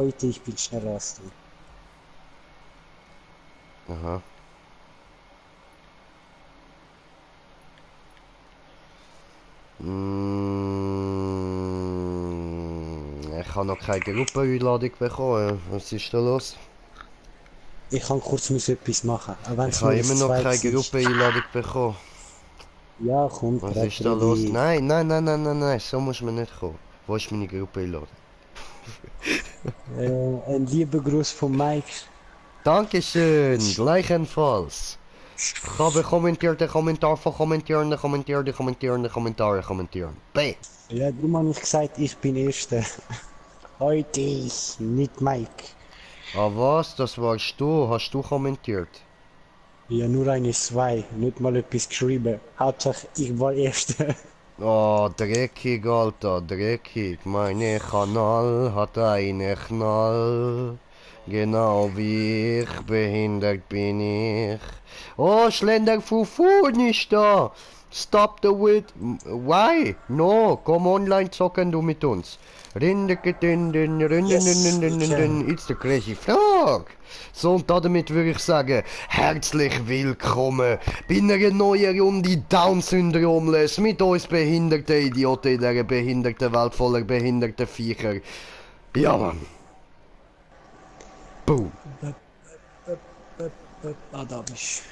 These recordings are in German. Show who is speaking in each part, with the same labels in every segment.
Speaker 1: Heute, ich bin schneller als du.
Speaker 2: Aha. Ich habe noch keine Gruppeneinladung bekommen. Was ist da los?
Speaker 1: Ich kann kurz müssen etwas machen, auch wenn
Speaker 2: Ich
Speaker 1: es
Speaker 2: habe
Speaker 1: nur
Speaker 2: immer
Speaker 1: das
Speaker 2: noch
Speaker 1: zwei
Speaker 2: keine
Speaker 1: war.
Speaker 2: Gruppeneinladung bekommen.
Speaker 1: Ja, kommt
Speaker 2: Was
Speaker 1: gerade
Speaker 2: ist da los?
Speaker 1: ready.
Speaker 2: Nein, nein, nein, nein, nein, nein, so muss man nicht kommen. Wo ist meine Gruppeneinladung?
Speaker 1: Ein lieber Gruß von Mike.
Speaker 2: Dankeschön, gleichenfalls. Ich habe kommentierte Kommentar von kommentieren, kommentieren. B.
Speaker 1: Ja, darum habe ich gesagt, ich bin Erster. Heute ich, nicht Mike.
Speaker 2: Ah was, das warst du, hast du kommentiert?
Speaker 1: Ja, nur eine zwei, nicht mal etwas geschrieben. Hauptsache, ich war Erster.
Speaker 2: Oh, dreckig, Alter, dreckig. Meine Kanal hat eine Knall. Genau wie ich, behindert bin ich. Oh, Schlender Fufu nicht da. Stop the wit. Why? No, komm online zocken du mit uns.
Speaker 1: Yes, we can.
Speaker 2: It's the crazy frog. So, und damit würde ich sagen, herzlich willkommen bei einer neuen Runde Down-Syndromless mit uns behinderten Idioten in dieser behinderten Welt voller behinderter Viecher. Ja, Mann. Boom.
Speaker 1: Ah, da bist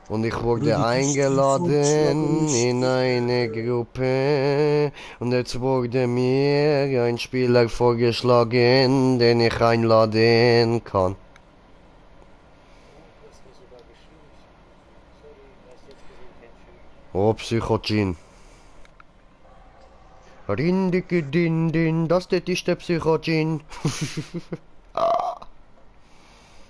Speaker 2: Und ich
Speaker 1: du.
Speaker 2: wurde
Speaker 1: Rudi, bist du vollgeschlagen
Speaker 2: eingeladen in eine Gruppe und jetzt wurde mir ein Spieler vorgeschlagen, den ich einladen kann. Oh, Psychogin. Rindike din din, das ist der Psychogin.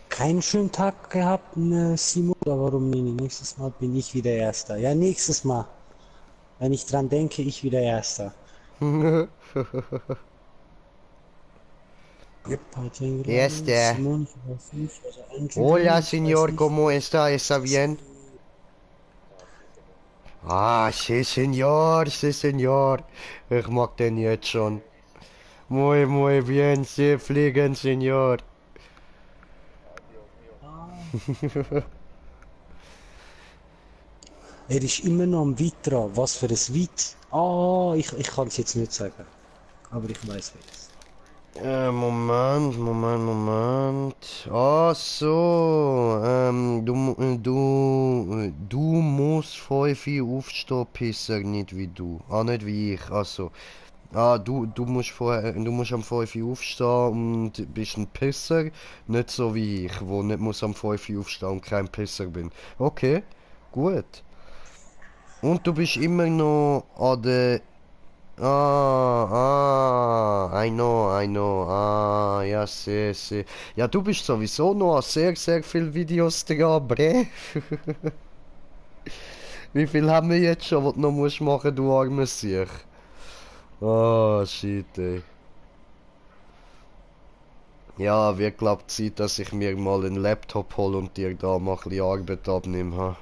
Speaker 1: keinen schönen Tag gehabt, ne, Simon? Oder warum nicht? Nächstes Mal bin ich wieder Erster. Ja, nächstes Mal. Wenn ich dran denke, ich wieder Erster. Yep, hat ihn geladen.
Speaker 2: Este.
Speaker 1: Simon, ich weiß nicht, was er
Speaker 2: Hola,
Speaker 1: eingeladen. Ich weiß
Speaker 2: señor,
Speaker 1: nicht.
Speaker 2: ¿cómo está? ¿Está bien? Ah, sí, señor, sí, señor. Ich mag den jetzt schon. Muy bien, Sie fliegen, señor.
Speaker 1: Er ist immer noch am Vitra. Was für ein Weit. Ah, ich kann es jetzt nicht sagen. Aber ich weiß es.
Speaker 2: Moment. Ach so, du musst 5 Uhr aufstehen, Pisser, nicht wie du. Ah, nicht wie ich, ach so. Ah, du musst am 5 Uhr aufstehen und bist ein Pisser, nicht so wie ich, wo nicht muss am 5 Uhr aufstehen und kein Pisser bin. Okay, gut. Und du bist immer noch an der... I know. Ah, ja, sehr. Ja, du bist sowieso noch an sehr viel Videos dran, bre. Wie viel haben wir jetzt schon, was du noch musst machen, du armer Siech? Ah, shit, ey. Ja, wird glaub Zeit, dass ich mir mal einen Laptop hole und dir da mal ein bisschen Arbeit abnehme, ha?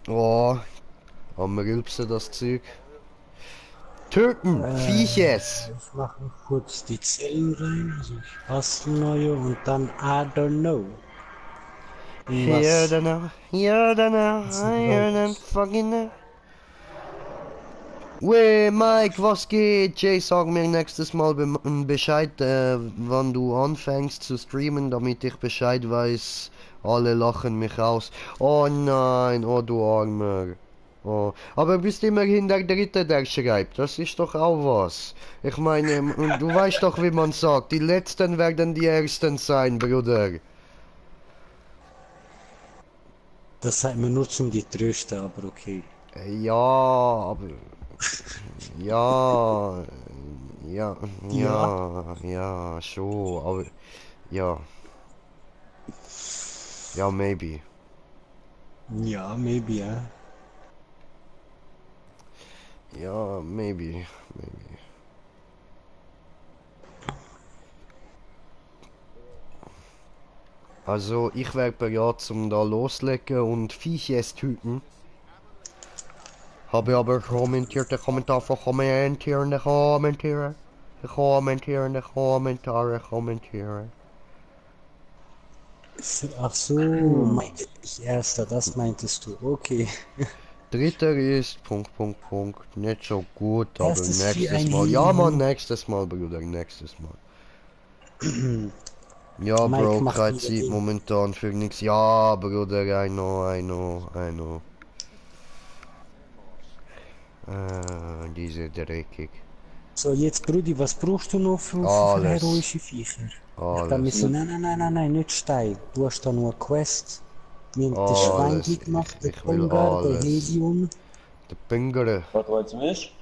Speaker 2: Oh, am rülpsen das Zeug. Töten! Vieches!
Speaker 1: Ich mache noch kurz die Zellen rein. Also ich bastel neue und dann I don't know.
Speaker 2: Here
Speaker 1: Was?
Speaker 2: than now, here than now,
Speaker 1: Was
Speaker 2: higher than
Speaker 1: brauchst.
Speaker 2: fucking now. Wey, Mike, was geht? Jay, sag mir nächstes Mal Bescheid, wann du anfängst zu streamen, damit ich Bescheid weiß. Alle lachen mich aus. Oh nein, oh du Armer. Oh, aber bist immerhin der Dritte, der schreibt. Das ist doch auch was. Ich meine, du weißt doch, wie man sagt, die Letzten werden die Ersten sein, Bruder.
Speaker 1: Das sagt man nur zum die trösten, aber okay.
Speaker 2: Ja, aber ja, ja,
Speaker 1: Ja.
Speaker 2: schon, aber ja, ja, maybe.
Speaker 1: Ja, maybe, ja.
Speaker 2: Ja, maybe. Also, ich wäre bereit, zum da loslegen und Vieches töten. Habe aber kommentierte Kommentar von kommentieren. Kommentieren, Kommentare, kommentieren.
Speaker 1: Ach so, meinte ich erster, das meintest du. Okay.
Speaker 2: Dritter ist, nicht so gut, aber
Speaker 1: Erstes Vieh,
Speaker 2: nächstes
Speaker 1: ein
Speaker 2: Mal. Ja, Mann,
Speaker 1: Helium.
Speaker 2: nächstes Mal, Bruder, nächstes Mal. Ja,
Speaker 1: Mike
Speaker 2: Bro,
Speaker 1: macht
Speaker 2: keine
Speaker 1: wieder
Speaker 2: Zeit
Speaker 1: Ding.
Speaker 2: momentan für nichts. Ja, Bruder, I know. Diese dreckig.
Speaker 1: So, jetzt Brudi, was brauchst du noch für
Speaker 2: Alles,
Speaker 1: heroische Viecher? Ja, da
Speaker 2: alles,
Speaker 1: müssen, nein, nicht Stein. Du hast da nur Quest. Wir haben den
Speaker 2: alles.
Speaker 1: Schweingli gemacht, der
Speaker 2: Ich will
Speaker 1: Pungar, der
Speaker 2: alles.
Speaker 1: Helium.
Speaker 2: Der Pingere.
Speaker 3: Was wolltest du mich?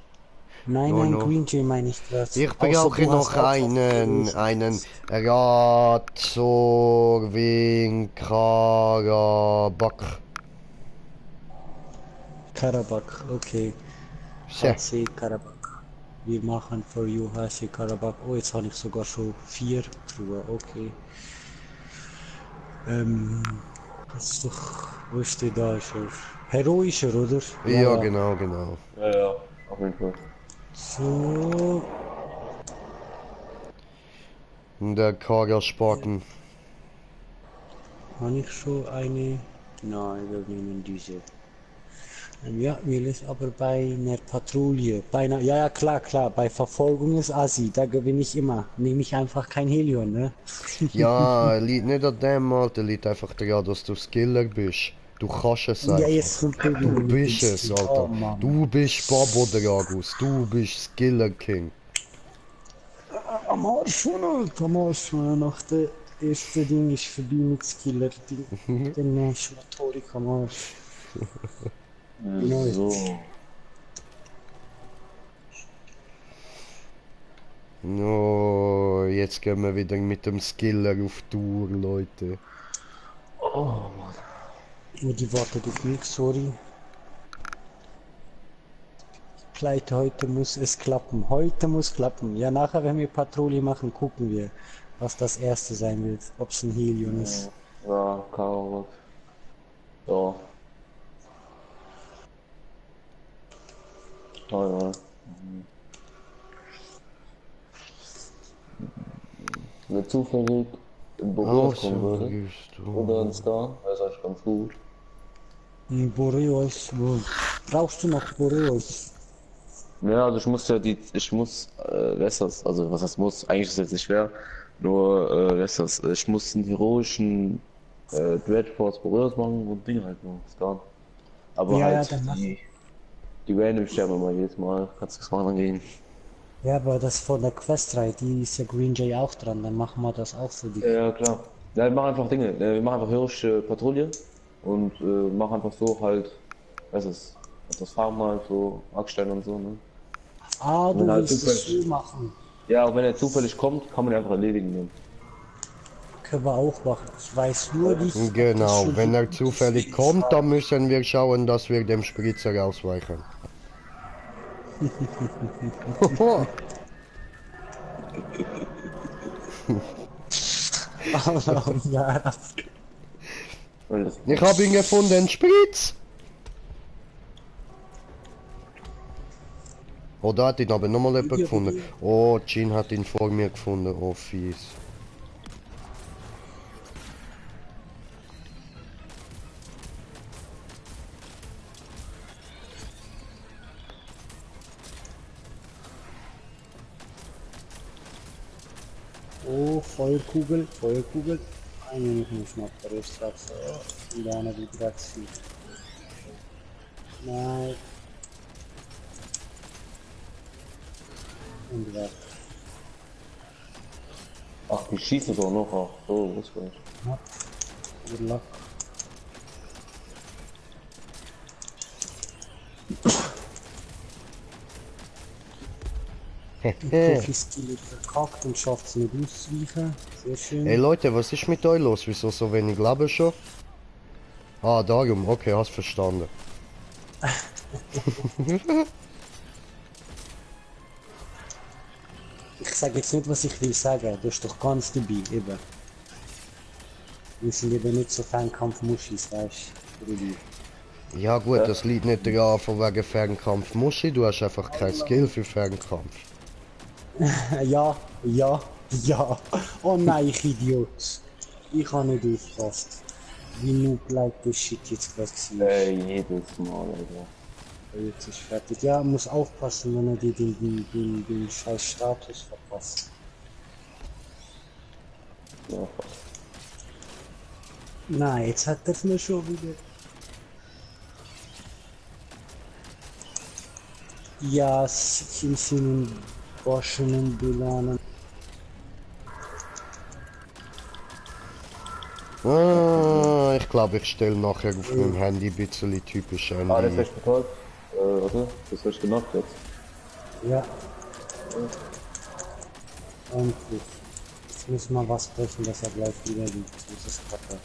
Speaker 1: Nein,
Speaker 2: No.
Speaker 1: Green Jay meine ich gerade.
Speaker 2: Ich
Speaker 1: Außer
Speaker 2: brauche
Speaker 1: du hast
Speaker 2: noch
Speaker 1: auch was
Speaker 2: einen
Speaker 1: heroisches.
Speaker 2: Razorwing Karabak.
Speaker 1: Karabak, okay.
Speaker 2: Se.
Speaker 1: HC Karabak. Wir machen for you HC Karabak. Oh, jetzt habe ich sogar schon 4 Truhe, okay. Das ist doch, wo steht da schon? Heroischer, oder?
Speaker 2: Ja, genau.
Speaker 3: Ja, auf jeden Fall.
Speaker 1: So,
Speaker 2: Der Kagerspaten.
Speaker 1: habe ich schon eine? Nein, wir nehmen diese. Ja, wir ist aber bei einer Patrouille. Bei einer, ja, klar, bei Verfolgung ist Assi, da gewinne ich immer. Nehme ich einfach kein Helion, ne?
Speaker 2: Ja, liegt nicht an dem, Alter, liegt einfach daran, dass du Skiller bist. Du kannst es
Speaker 1: Ja,
Speaker 2: einfach.
Speaker 1: jetzt kommt er
Speaker 2: Du
Speaker 1: wieder mit dem
Speaker 2: bist es,
Speaker 1: Skill. Oh
Speaker 2: Alter.
Speaker 1: Mann.
Speaker 2: Du bist Babo Dragus. Du bist Skiller King.
Speaker 1: Am Arsch von Alter, am Arsch von nach der erste Ding ist vorbei mit Skiller. Der nächste Motorik am Arsch.
Speaker 3: So.
Speaker 2: No, jetzt gehen wir wieder mit dem Skiller auf Tour, Leute.
Speaker 3: Oh Mann.
Speaker 1: Oh, die wartet auf mich, sorry. Pleite, heute muss es klappen. Heute muss klappen. Ja, nachher, wenn wir Patrouille machen, gucken wir, was das erste sein wird. Ob es ein Helion ist.
Speaker 3: Ja, Karo. Ja. Ja. Wenn zufällig ein Boreas kommen würde, oder ein Star, wäre es eigentlich ganz gut.
Speaker 1: Ein Boreos. Wo brauchst du noch Boreos?
Speaker 3: Ja, also ich muss Lessers, also was heißt muss, eigentlich ist es jetzt nicht schwer, nur Lessers, ich muss einen heroischen Dreadforce Boreas machen und Ding halt noch, Star. Aber
Speaker 1: Ja,
Speaker 3: halt
Speaker 1: dann mach.
Speaker 3: die Random sterben immer jedes Mal, kannst du das machen gehen.
Speaker 1: Ja, aber das von der Questreihe, die ist ja Green Jay auch dran. Dann machen wir das auch für dich.
Speaker 3: Ja, klar. Ja, wir machen einfach Dinge. Wir machen einfach heroische Patrouille und machen einfach so halt, was ist, das Farmen halt so, Ackstein und so, ne?
Speaker 1: Ah, du
Speaker 3: Wenn halt
Speaker 1: willst es
Speaker 3: zufällig,
Speaker 1: so machen.
Speaker 3: ja, und wenn er zufällig kommt, kann man ihn einfach erledigen. Ne?
Speaker 1: Können wir auch machen. Ich weiß nur nicht. ob das
Speaker 2: Genau,
Speaker 1: schon
Speaker 2: wenn
Speaker 1: so
Speaker 2: er
Speaker 1: gut ist
Speaker 2: zufällig
Speaker 1: wie
Speaker 2: kommt,
Speaker 1: ich
Speaker 2: dann müssen wir schauen, dass wir dem Spritzer ausweichen.
Speaker 1: weiß. Ja,
Speaker 3: Weil das,
Speaker 2: Ich habe ihn gefunden, Spritz! Oh, da hat ihn aber nochmal jemand gefunden. Oh, Jean hat ihn vor mir gefunden. Oh, fies.
Speaker 1: oh, Feuerkugel, Feuerkugel. Eine muss noch der Rest hat. Und eine Vibration. Nein. Und weg.
Speaker 3: ach, die schießen doch noch, ach so, wusste ich.
Speaker 1: Ja. Good luck. Profi-Skill verkackt und schafft es nicht auszuweichen. Sehr schön.
Speaker 2: Ey Leute, was ist mit euch los? Wieso so wenig Leben schon? Ah, darum. Okay, hast verstanden.
Speaker 1: Ich sage jetzt nicht, was ich will sagen. Du bist doch ganz dabei, eben. Wir sind eben nicht so Fernkampf-Muschis, weißt du, Rudi.
Speaker 2: Ja gut, das liegt nicht daran von wegen Fernkampf Muschi, du hast einfach kein Skill für Fernkampf.
Speaker 1: Ja, ja, ja. Oh nein, ich Idiot. Ich habe nicht aufgepasst. Wie noob-like das Shit jetzt gerade war.
Speaker 3: Jedes Mal, Alter.
Speaker 1: Jetzt ist fertig. Ja, muss aufpassen, wenn er dir den scheiß Status verpasst.
Speaker 3: Ja, fast.
Speaker 1: Nein, jetzt hat er mir schon wieder. Ja, Simsinen, Boschen und Bulanen.
Speaker 2: Ah, ich glaube, ich stelle nachher auf meinem Handy ein bisschen typisch ein.
Speaker 3: Ah, das hast du verfolgt? Warte, das hast du gemacht jetzt.
Speaker 1: Ja. Endlich. Jetzt müssen wir was brechen, dass er gleich wieder liegt. Das ist kacke.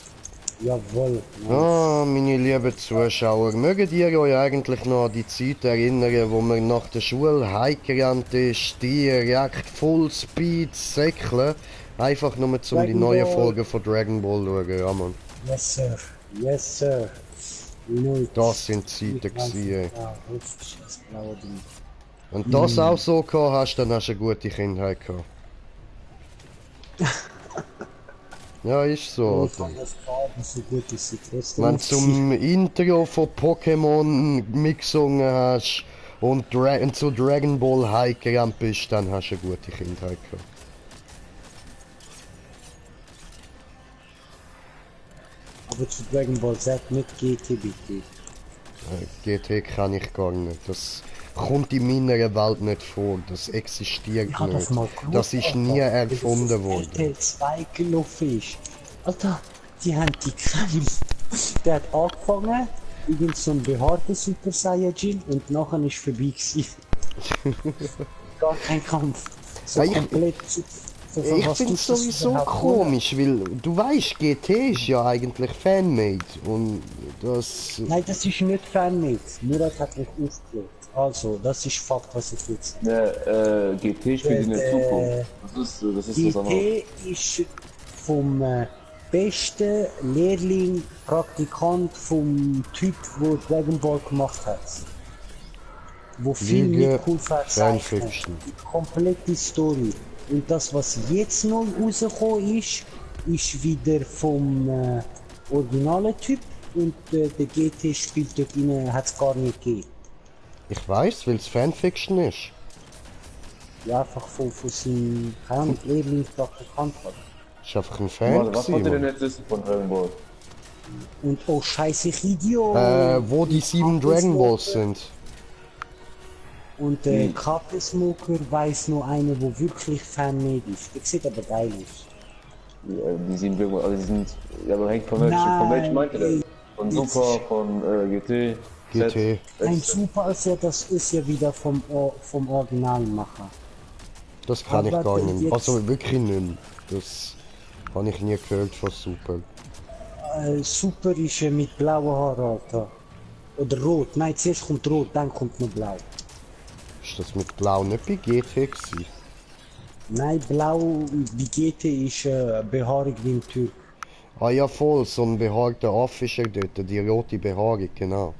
Speaker 1: Jawohl. Nice.
Speaker 2: Ah, meine lieben Zuschauer, mögt ihr euch eigentlich noch an die Zeit erinnern, wo wir nach der Schule heimgerannt ist, direkt Full Speed säckeln, einfach nur zum die neuen Folgen von Dragon Ball schauen, ja Mann.
Speaker 1: Yes, sir. Yes, sir. You know it.
Speaker 2: Das sind Zeiten gewesen.
Speaker 1: Ja, richtig, das blaue Ding.
Speaker 2: Wenn du das auch so gehabt hast, dann hast du eine gute Kindheit gehabt. Ja, ist so,
Speaker 1: Ich
Speaker 2: Alter.
Speaker 1: fand das gerade so gut, dass sie trotzdem.
Speaker 2: Wenn du zum Intro von Pokémon mitgesungen hast und zu Dragon Ball heimgerannt bist, dann hast du eine gute Kindheit gehabt.
Speaker 1: Aber zu Dragon Ball Z mit GT bitte.
Speaker 2: GT kann ich gar nicht. Das kommt in meiner Welt nicht vor. Das existiert
Speaker 1: Ich hab das
Speaker 2: nicht.
Speaker 1: mal geschaut,
Speaker 2: Das ist nie
Speaker 1: Alter,
Speaker 2: erfunden
Speaker 1: bis
Speaker 2: worden.
Speaker 1: RTL 2 gelaufen ist. Alter, die haben die Creme. Der hat angefangen, irgend so ein behaarter Super Saiyajin und nachher ist vorbei gewesen. Gar kein Kampf. So
Speaker 2: Ja,
Speaker 1: komplett.
Speaker 2: Ich finde es sowieso komisch, weil du weißt, GT ist ja eigentlich Fanmade und das...
Speaker 1: Nein, das ist nicht Fanmade. Murat hat mich aufgeklärt. Also, das ist Fakt, was ich jetzt.
Speaker 3: Ja, GT spielt in der Zukunft. Das ist was anderes.
Speaker 1: GT ist vom besten Lehrling, Praktikant vom Typ, wo Dragon Ball gemacht hat. Wo viel
Speaker 2: Lüge,
Speaker 1: mitgeholfen hat, zeichnen.
Speaker 2: Fanfiction.
Speaker 1: Die komplette Story. Und das, was jetzt neu rausgekommen ist, ist wieder vom originalen Typ. Und der GT spielt dort rein, hat es gar nicht gegeben.
Speaker 2: Ich weiß, weil es Fanfiction ist.
Speaker 1: Ja, einfach von seinem, keine Ahnung, Lehrling, Praktikant hat.
Speaker 2: Ist einfach ein Fan
Speaker 3: Warte, was wollt ihr denn
Speaker 2: gewesen,
Speaker 3: jetzt wissen von Dragon Ball?
Speaker 1: Und oh scheiße, ich Idiot!
Speaker 2: wo die 7 Dragon Balls sind.
Speaker 1: Und der Kappesmoker weiß nur einer, wo wirklich Fanmade ist. Der sieht aber geil aus.
Speaker 3: Ja, die sind Dragon Ball, also die sind, ja, aber hängt von welchem meint ihr denn? Von Super, von GT,
Speaker 2: GT.
Speaker 1: Ein Super ist ja, das ist ja wieder vom Originalmacher.
Speaker 2: Das kann ich
Speaker 1: Aber
Speaker 2: gar
Speaker 1: der
Speaker 2: nicht.
Speaker 1: jetzt-
Speaker 2: Also wirklich nicht. Das habe ich nie gehört von Super.
Speaker 1: Super ist mit blauen Haaren, Alter. Oder rot. Nein, zuerst kommt rot, dann kommt noch blau.
Speaker 2: Ist das mit Blau nicht bei GT gewesen?
Speaker 1: Nein, blau bei GT ist behaarig wie ein Türk.
Speaker 2: Ah ja voll, so ein behaarter Officer dort, die rote Behaarung, genau.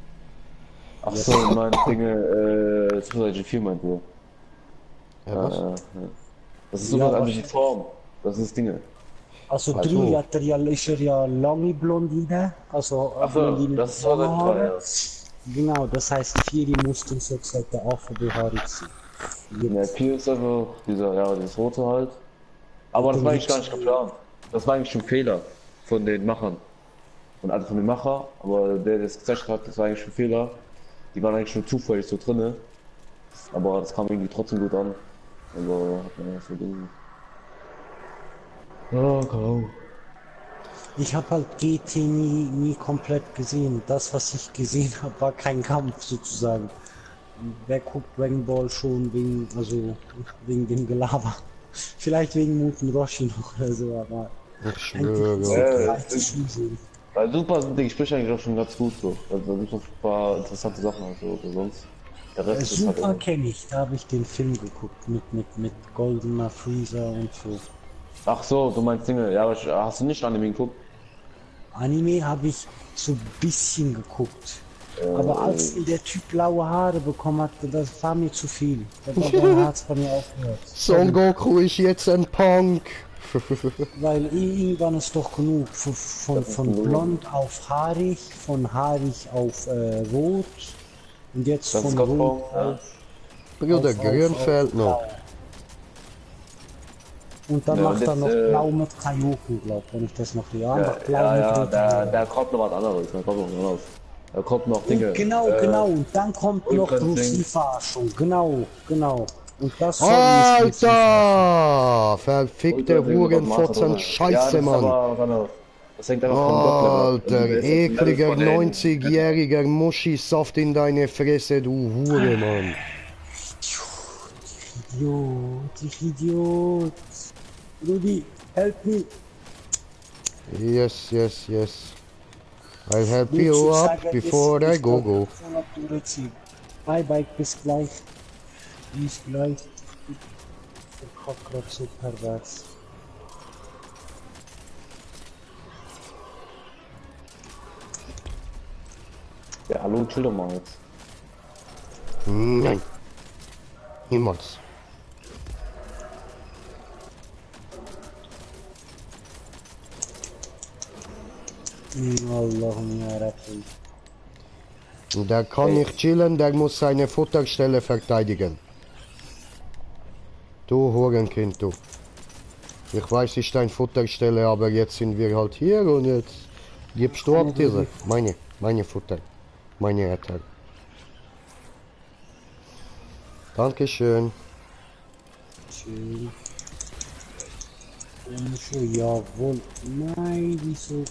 Speaker 3: Ach so, mein Dinge, 2004 meint ihr.
Speaker 2: Ja, was?
Speaker 3: Ja. Das ist sogar also die Form. Das ist Dinge.
Speaker 1: Also
Speaker 2: Ach
Speaker 1: drei
Speaker 2: so.
Speaker 1: hat er ja, ist er ja lange Blondine, also
Speaker 3: Ach so,
Speaker 1: Blondine
Speaker 3: das ist
Speaker 1: mit langen
Speaker 3: aber
Speaker 1: Haaren.
Speaker 3: ja.
Speaker 1: Genau, das heißt, Vieri mussten sozusagen der Affe behaarig sein.
Speaker 3: Der Pier ist einfach dieser, ja, das rote halt. Aber das war eigentlich gar nicht geplant. Das war eigentlich ein Fehler von den Machern. Also von den Macher, aber der das gezeichnet hat, das war eigentlich ein Fehler. Die waren eigentlich nur zufällig so drinne. Aber das kam irgendwie trotzdem gut an. Also, ja, so Dinge. Ja, genau.
Speaker 1: Ich habe halt GT nie komplett gesehen. Das, was ich gesehen habe, war kein Kampf sozusagen. Wer guckt Dragon Ball schon wegen, also wegen dem Gelaber? Vielleicht wegen Muten Roshi noch oder so, aber
Speaker 2: Ich schwöre.
Speaker 1: eigentlich
Speaker 3: Ja,
Speaker 1: reicht es schon sehen.
Speaker 3: Bei Super sind die Gespräche eigentlich auch schon ganz gut so. Also da gibt es noch ein paar interessante Sachen also, aber sonst. Der Rest ist halt
Speaker 1: Super
Speaker 3: immer-
Speaker 1: kenne ich, da habe ich den Film geguckt mit Goldener Freezer und so.
Speaker 3: Ach so, du meinst Dinge. Ja, aber hast du nicht Anime geguckt?
Speaker 1: Anime habe ich so ein bisschen geguckt. Aber als der Typ blaue Haare bekommen hat, das war mir zu viel. Da hat es bei mir aufgehört.
Speaker 2: Son Goku ist jetzt ein Punk.
Speaker 1: Weil irgendwann ist doch genug. Von blond auf haarig, von haarig auf rot und jetzt
Speaker 3: Das
Speaker 1: von
Speaker 3: ist
Speaker 1: rot
Speaker 3: Gottform, ja.
Speaker 1: auf,
Speaker 2: Bruder,
Speaker 1: auf
Speaker 2: grün fehlt noch.
Speaker 1: blau. Und dann
Speaker 3: Ja,
Speaker 1: macht
Speaker 3: und
Speaker 1: er noch
Speaker 3: jetzt,
Speaker 1: blau mit Kaioken, glaub, wenn ich das noch ja,
Speaker 3: Ja,
Speaker 1: einfach blau
Speaker 3: ja,
Speaker 1: mit
Speaker 3: ja,
Speaker 1: roten
Speaker 3: da,
Speaker 1: Haaren.
Speaker 3: da kommt noch was anderes. Da kommt noch was anderes. Da kommt noch Dinge.
Speaker 1: Genau. Und dann kommt noch
Speaker 3: Ultra
Speaker 1: Bruce
Speaker 3: Ding.
Speaker 1: Lee Verarschung. Genau. Und das soll mich nicht
Speaker 2: Alter! Verfickte
Speaker 3: Ultra Ding mit
Speaker 2: Hurenfotzen,
Speaker 3: Master
Speaker 2: Scheiße,
Speaker 3: Ja, das ist
Speaker 2: Mann.
Speaker 3: aber was anderes. Das hängt einfach vom Gottlevel ab.
Speaker 2: Alter,
Speaker 3: Also, der ist jetzt ein Level
Speaker 2: ekliger
Speaker 3: von den-
Speaker 2: 90-jähriger Muschisaft in deine Fresse, du Hure, Mann.
Speaker 1: Ich Idiot. Rudi, help me.
Speaker 2: Yes. I'll help
Speaker 1: Gut,
Speaker 2: you
Speaker 1: ich
Speaker 2: up
Speaker 1: sage,
Speaker 2: before I
Speaker 1: ich
Speaker 2: go.
Speaker 1: von ob du durchziehst. Bye, Bike, bis gleich. Bis gleich. Ich hab grad so pervers.
Speaker 3: Ja, hallo, chill doch mal jetzt.
Speaker 2: Nein. Niemals.
Speaker 1: Allahum ya Rabbi.
Speaker 2: Der kann nicht chillen, der muss seine Futterstelle verteidigen. Du Hurenkind, du. Ich weiß, ist dein Futterstelle, aber jetzt sind wir halt hier und jetzt gibst du ab diese. Meine Futter. Meine Äther. Dankeschön.
Speaker 1: Schön. Jawohl. Nein, wieso?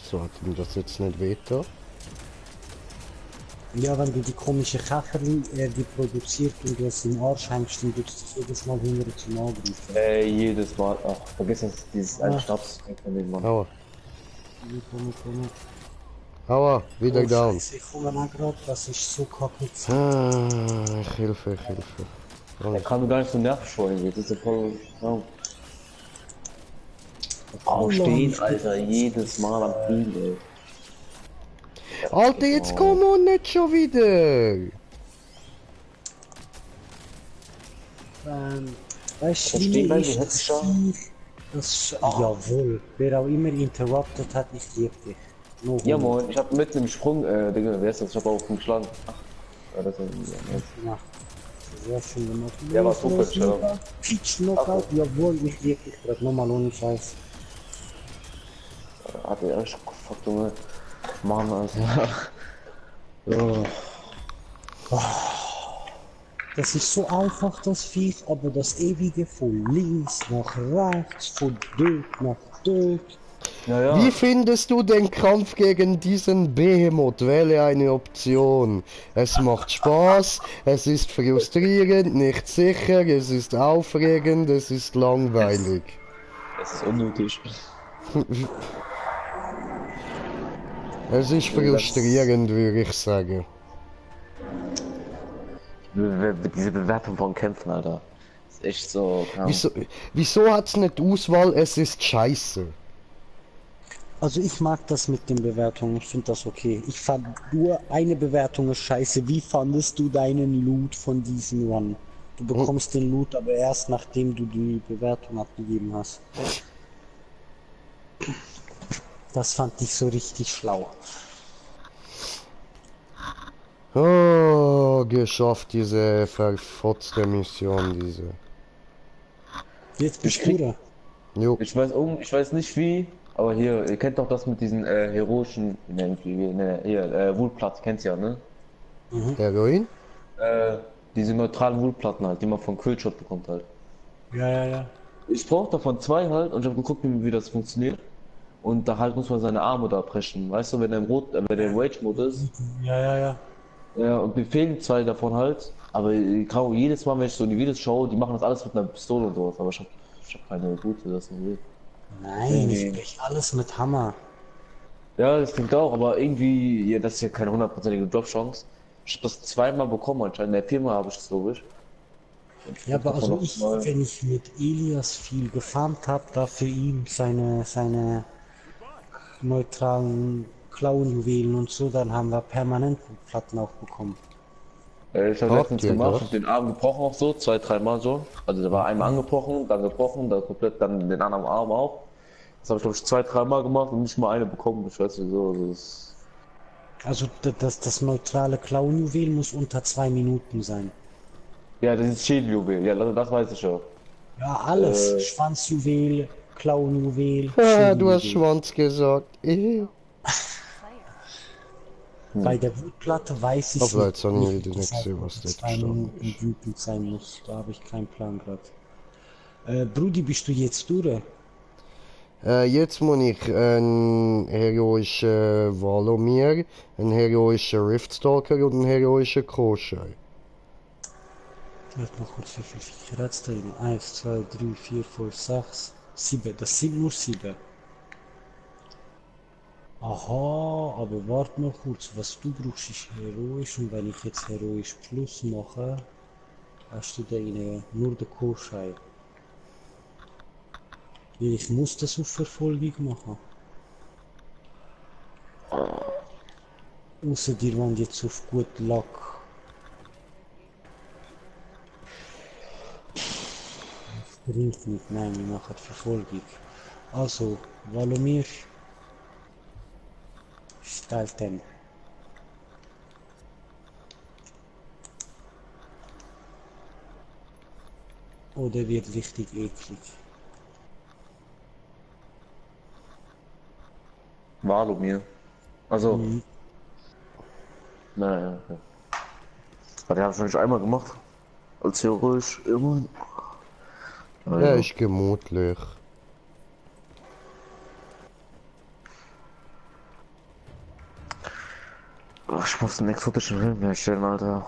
Speaker 2: So hat ihm das jetzt nicht weiter.
Speaker 1: Ja, wenn du die komische Kacherli, die produziert und du es im Arsch hängst, dann tut es dich jedes Mal hungrig zum Angreifen.
Speaker 3: Jedes Mal. Ach, vergiss das, dieses
Speaker 1: Ah.
Speaker 3: ein Schnaps von dem Mann.
Speaker 2: Aua.
Speaker 1: Komm.
Speaker 2: Aua, wieder
Speaker 1: Oh,
Speaker 2: down.
Speaker 1: Scheiße, ich komme auch gerade, das ist so kacke.
Speaker 2: Hilfe.
Speaker 3: Er kann mir gar nicht so nerven scheuen, das ist ja voll. Ja. Oh, stehen, Alter, jedes Mal am Spiel, ey.
Speaker 2: Alter, jetzt komm und nicht schon wieder.
Speaker 1: Weißt du,
Speaker 3: Das steht bei mir, hätte ich schon.
Speaker 1: Jawohl, wer auch immer interrupted hat, ich liebe dich. No
Speaker 3: Ja,
Speaker 1: homo.
Speaker 3: moin, ich hab mitten im Sprung, Digga, wer ist das? Ich hab auch geschlagen. Ach, ja, das ist ja,
Speaker 1: Ja. Sehr schön gemacht.
Speaker 3: Der war super, Stella.
Speaker 1: Pitch Knockout, jawohl, ich liebe dich gerade nochmal ohne Scheiß.
Speaker 3: hat er echt gefuckt, Junge. Mann, Alter. Ja.
Speaker 1: Das ist so einfach, das Viech, aber das ewige von links nach rechts, von dort nach dort.
Speaker 3: Ja.
Speaker 2: Wie findest du den Kampf gegen diesen Behemoth? Wähle eine Option. Es macht Spaß, es ist frustrierend, nicht sicher, es ist aufregend, es ist langweilig.
Speaker 3: Es ist unnötig.
Speaker 2: Es ist frustrierend, würde ich sagen.
Speaker 3: Diese Bewertung von Kämpfen, Alter. Ist echt so. Ja.
Speaker 2: Wieso hat's nicht Auswahl? Es ist scheiße.
Speaker 1: Also ich mag das mit den Bewertungen, ich finde das okay. Ich fand nur eine Bewertung ist scheiße. Wie fandest du deinen Loot von diesem Run? Du bekommst den Loot aber erst nachdem du die Bewertung abgegeben hast. Das fand ich so richtig schlau.
Speaker 2: Oh, geschafft, diese verfotzte Mission, diese.
Speaker 1: Jetzt bist
Speaker 3: Ich
Speaker 1: du
Speaker 3: krieg-
Speaker 1: da.
Speaker 2: Jo.
Speaker 3: Ich weiß nicht wie, aber hier, ihr kennt doch das mit diesen heroischen, Wulplatten, kennt's ja, ne?
Speaker 2: Heroin?
Speaker 3: Diese neutralen Wulplatten halt, die man von Quillshot bekommt halt.
Speaker 1: Ja.
Speaker 3: Ich brauch davon zwei halt und ich habe geguckt, wie das funktioniert. Und da halt muss man seine Arme da brechen. Weißt du, wenn der im wenn der im Rage-Mode ist.
Speaker 1: Ja.
Speaker 3: Ja, und mir fehlen zwei davon halt. Aber jedes Mal, wenn ich so die Videos schaue, die machen das alles mit einer Pistole und sowas. Aber ich hab keine gute, das ist nicht.
Speaker 1: Nein, ich brech alles mit Hammer.
Speaker 3: Ja, das klingt auch, aber irgendwie, ja, das ist ja keine hundertprozentige Drop-Chance. Ich hab das zweimal bekommen anscheinend. Der viermal habe ich das, glaube ich.
Speaker 1: Ja, aber also
Speaker 3: Davon noch mal.
Speaker 1: wenn ich mit Elias viel gefarmt habe, da für ihn seine neutralen Klauenjuwelen und so, dann haben wir permanent Platten auch bekommen.
Speaker 3: Ich habe
Speaker 2: Habt
Speaker 3: letztens
Speaker 2: ihr
Speaker 3: gemacht,
Speaker 2: das?
Speaker 3: hab den Arm gebrochen auch so, zwei, dreimal so. Also der war einmal angebrochen, dann komplett, dann den anderen Arm auch. Das habe ich glaube ich zwei, dreimal gemacht und nicht mal eine bekommen. Ich weiß nicht so. Also
Speaker 1: Also das neutrale Klauenjuwel muss unter 2 Minuten sein.
Speaker 3: ja, das ist Schädeljuwel, ja, das weiß ich ja.
Speaker 1: Ja, alles.
Speaker 3: Äh,
Speaker 1: Schwanzjuwel, Klauenjuwel,
Speaker 2: Haha, du hast
Speaker 1: Schädeljuwel.
Speaker 2: Schwanz gesagt.
Speaker 1: Bei der Wutplatte weiß ich
Speaker 2: Aber
Speaker 1: nicht,
Speaker 2: jetzt habe ich wieder nicht
Speaker 1: das heißt,
Speaker 2: gesehen, was dort
Speaker 1: 2 Minuten
Speaker 2: gestanden
Speaker 1: wütend sein muss. Da habe ich keinen Plan gerade. Brudi, bist du jetzt durch?
Speaker 2: ist. Jetzt muss ich einen heroischen Valomir, einen heroischen Riftstalker und einen heroischen Koschei.
Speaker 1: Warte mal kurz, wie viel Viecher hat's da drin? 1, 2, 3, 4, 5, 6, 7. Das sind nur 7. Aha, aber warte noch kurz. Was du brauchst, ist heroisch. Und wenn ich jetzt heroisch plus mache, hast du da nur den Koschei. Weil ich muss das auf Verfolgung machen. Außer dir wollen jetzt auf gut Luck. Bringt nicht, nein, wir machen Verfolgung. Also, Valomir, stellt den. Oder wird richtig eklig.
Speaker 3: Walomir. Also,
Speaker 1: Mhm.
Speaker 3: naja, okay. Aber den habe ich schon nicht einmal gemacht. Als heroisch immer.
Speaker 2: Der
Speaker 3: Also,
Speaker 2: ist gemütlich.
Speaker 3: ich muss einen exotischen Film herstellen, Alter.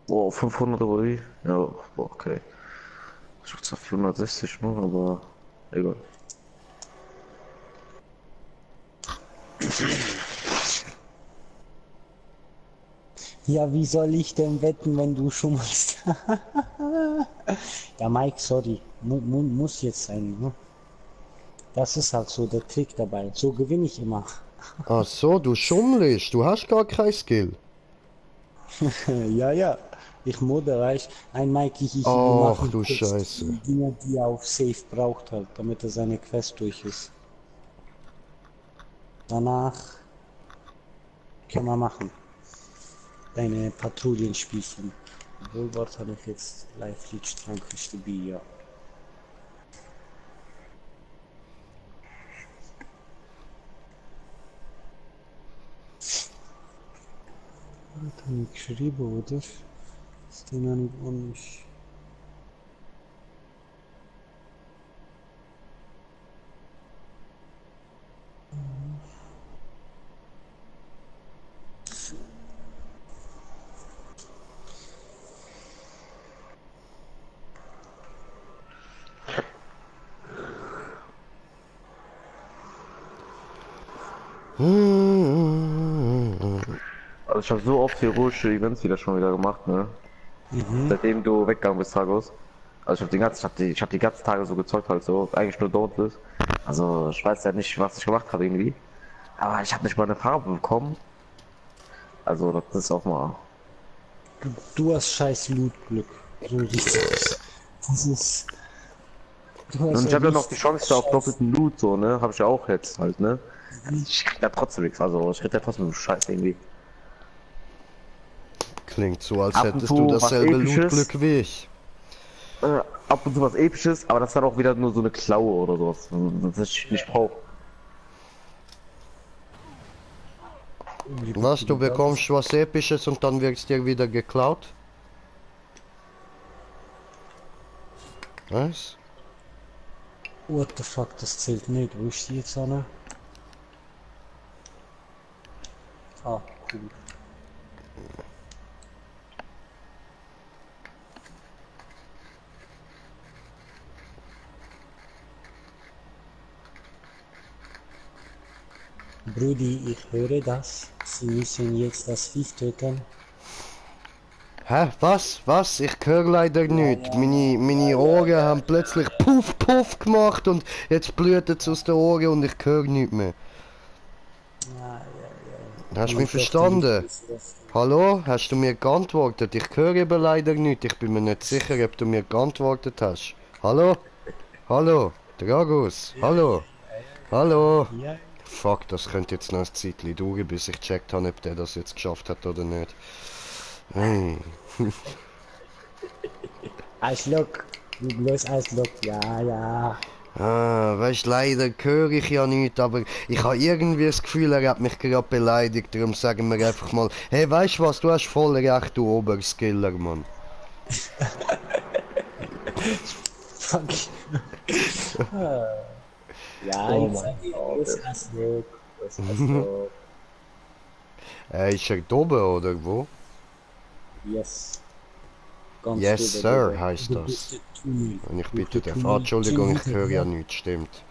Speaker 3: Boah, 500 oder wie? Ja, boah, okay. Ich hab zwar 460 nur, aber egal.
Speaker 1: Ja, wie soll ich denn wetten, wenn du schummelst? Ja, Mike, sorry. Muss jetzt sein. Ne? Das ist halt so der Trick dabei. So gewinne ich immer.
Speaker 2: Ach so, du schummelst. Du hast gar kein Skill.
Speaker 1: Ja, ja. Ich modder, weißt ein Mike, wir
Speaker 2: Ach
Speaker 1: machen
Speaker 2: du
Speaker 1: kurz
Speaker 2: Scheiße.
Speaker 1: die Dinge, die er auf Safe braucht halt, damit er seine Quest durch ist. Danach können wir machen. Deine Patrouillenspielchen. Wohlwort habe ich jetzt live Liedstrang dabei, ja. Das habe ich geschrieben, oder? Ist den noch nicht ordentlich.
Speaker 3: Also ich habe so oft heroische Events wieder schon wieder gemacht, ne?
Speaker 1: Mhm.
Speaker 3: Seitdem du weggegangen bist, Tagos. Also ich hab die ganzen Tage so gezockt halt so, eigentlich nur Dauntless. Also ich weiß ja nicht, was ich gemacht habe irgendwie. Aber ich habe nicht mal eine Farbe bekommen. Also das ist auch mal.
Speaker 1: Du hast scheiß Lootglück. So richtig. Das ist. Du hast
Speaker 3: Und ich habe ja noch die
Speaker 1: richtig
Speaker 3: Chance auf
Speaker 1: scheiß.
Speaker 3: doppelten Loot, so, ne? Habe ich ja auch jetzt halt, ne? Ich krieg da trotzdem nichts, also ich krieg da trotzdem Scheiß irgendwie.
Speaker 2: Klingt so, als
Speaker 3: Ab und
Speaker 2: hättest du
Speaker 3: zu was
Speaker 2: dasselbe
Speaker 3: Episches,
Speaker 2: Lootglück wie ich.
Speaker 3: ab und zu was Episches, aber das ist dann auch wieder nur so eine Klaue oder sowas, das ich nicht brauche.
Speaker 2: Was, du bekommst was Episches und dann wird's dir wieder geklaut? Was?
Speaker 1: What the fuck, das zählt nicht. Wo ist die jetzt, Anna? Ah, cool. Brudi, ich höre das. Sie müssen jetzt das Viech töten.
Speaker 2: Hä? Was? Was? Ich höre leider nicht. Meine Ohren haben plötzlich Puff Puff gemacht und jetzt blutet es aus den Ohren und ich höre nicht mehr.
Speaker 1: Ja,
Speaker 2: Hast du
Speaker 1: meine
Speaker 2: mich
Speaker 1: Tochter
Speaker 2: verstanden?
Speaker 1: wusste das.
Speaker 2: Hallo? Hast du mir geantwortet? Ich höre eben leider nicht. Ich bin mir nicht sicher, ob du mir geantwortet hast. Hallo? Hallo? Dragus? Hallo? Hallo?
Speaker 1: Ja.
Speaker 2: Fuck, das könnte jetzt noch ein Zeitchen dauern, bis ich gecheckt habe, ob der das jetzt geschafft hat oder nicht. Hey.
Speaker 1: Ein Schluck. Du bloß ein Schluck. Ja, ja.
Speaker 2: Ah, weißt, leider höre ich ja nicht, aber ich habe irgendwie das Gefühl, er hat mich gerade beleidigt, darum sagen wir einfach mal, hey, weißt du was, du hast voll recht, du Oberskiller, Mann.
Speaker 1: Fuck. Ja,
Speaker 3: Oh
Speaker 1: ich
Speaker 3: mein
Speaker 1: sag dir,
Speaker 3: Gott.
Speaker 1: bloß ein Schluck. Bloß ein Schluck.
Speaker 2: Ist er dobe oder wo?
Speaker 1: Yes. Ganz
Speaker 2: Yes,
Speaker 1: drüber,
Speaker 2: Sir,
Speaker 1: drüber.
Speaker 2: heißt
Speaker 1: Du bist
Speaker 2: das.
Speaker 1: der Tunnel.
Speaker 2: Wenn ich
Speaker 1: Durch
Speaker 2: bitte
Speaker 1: den
Speaker 2: darf. Ah,
Speaker 1: Tunnel.
Speaker 2: Entschuldigung, ich höre ja
Speaker 1: Hinterher.
Speaker 2: nichts, stimmt.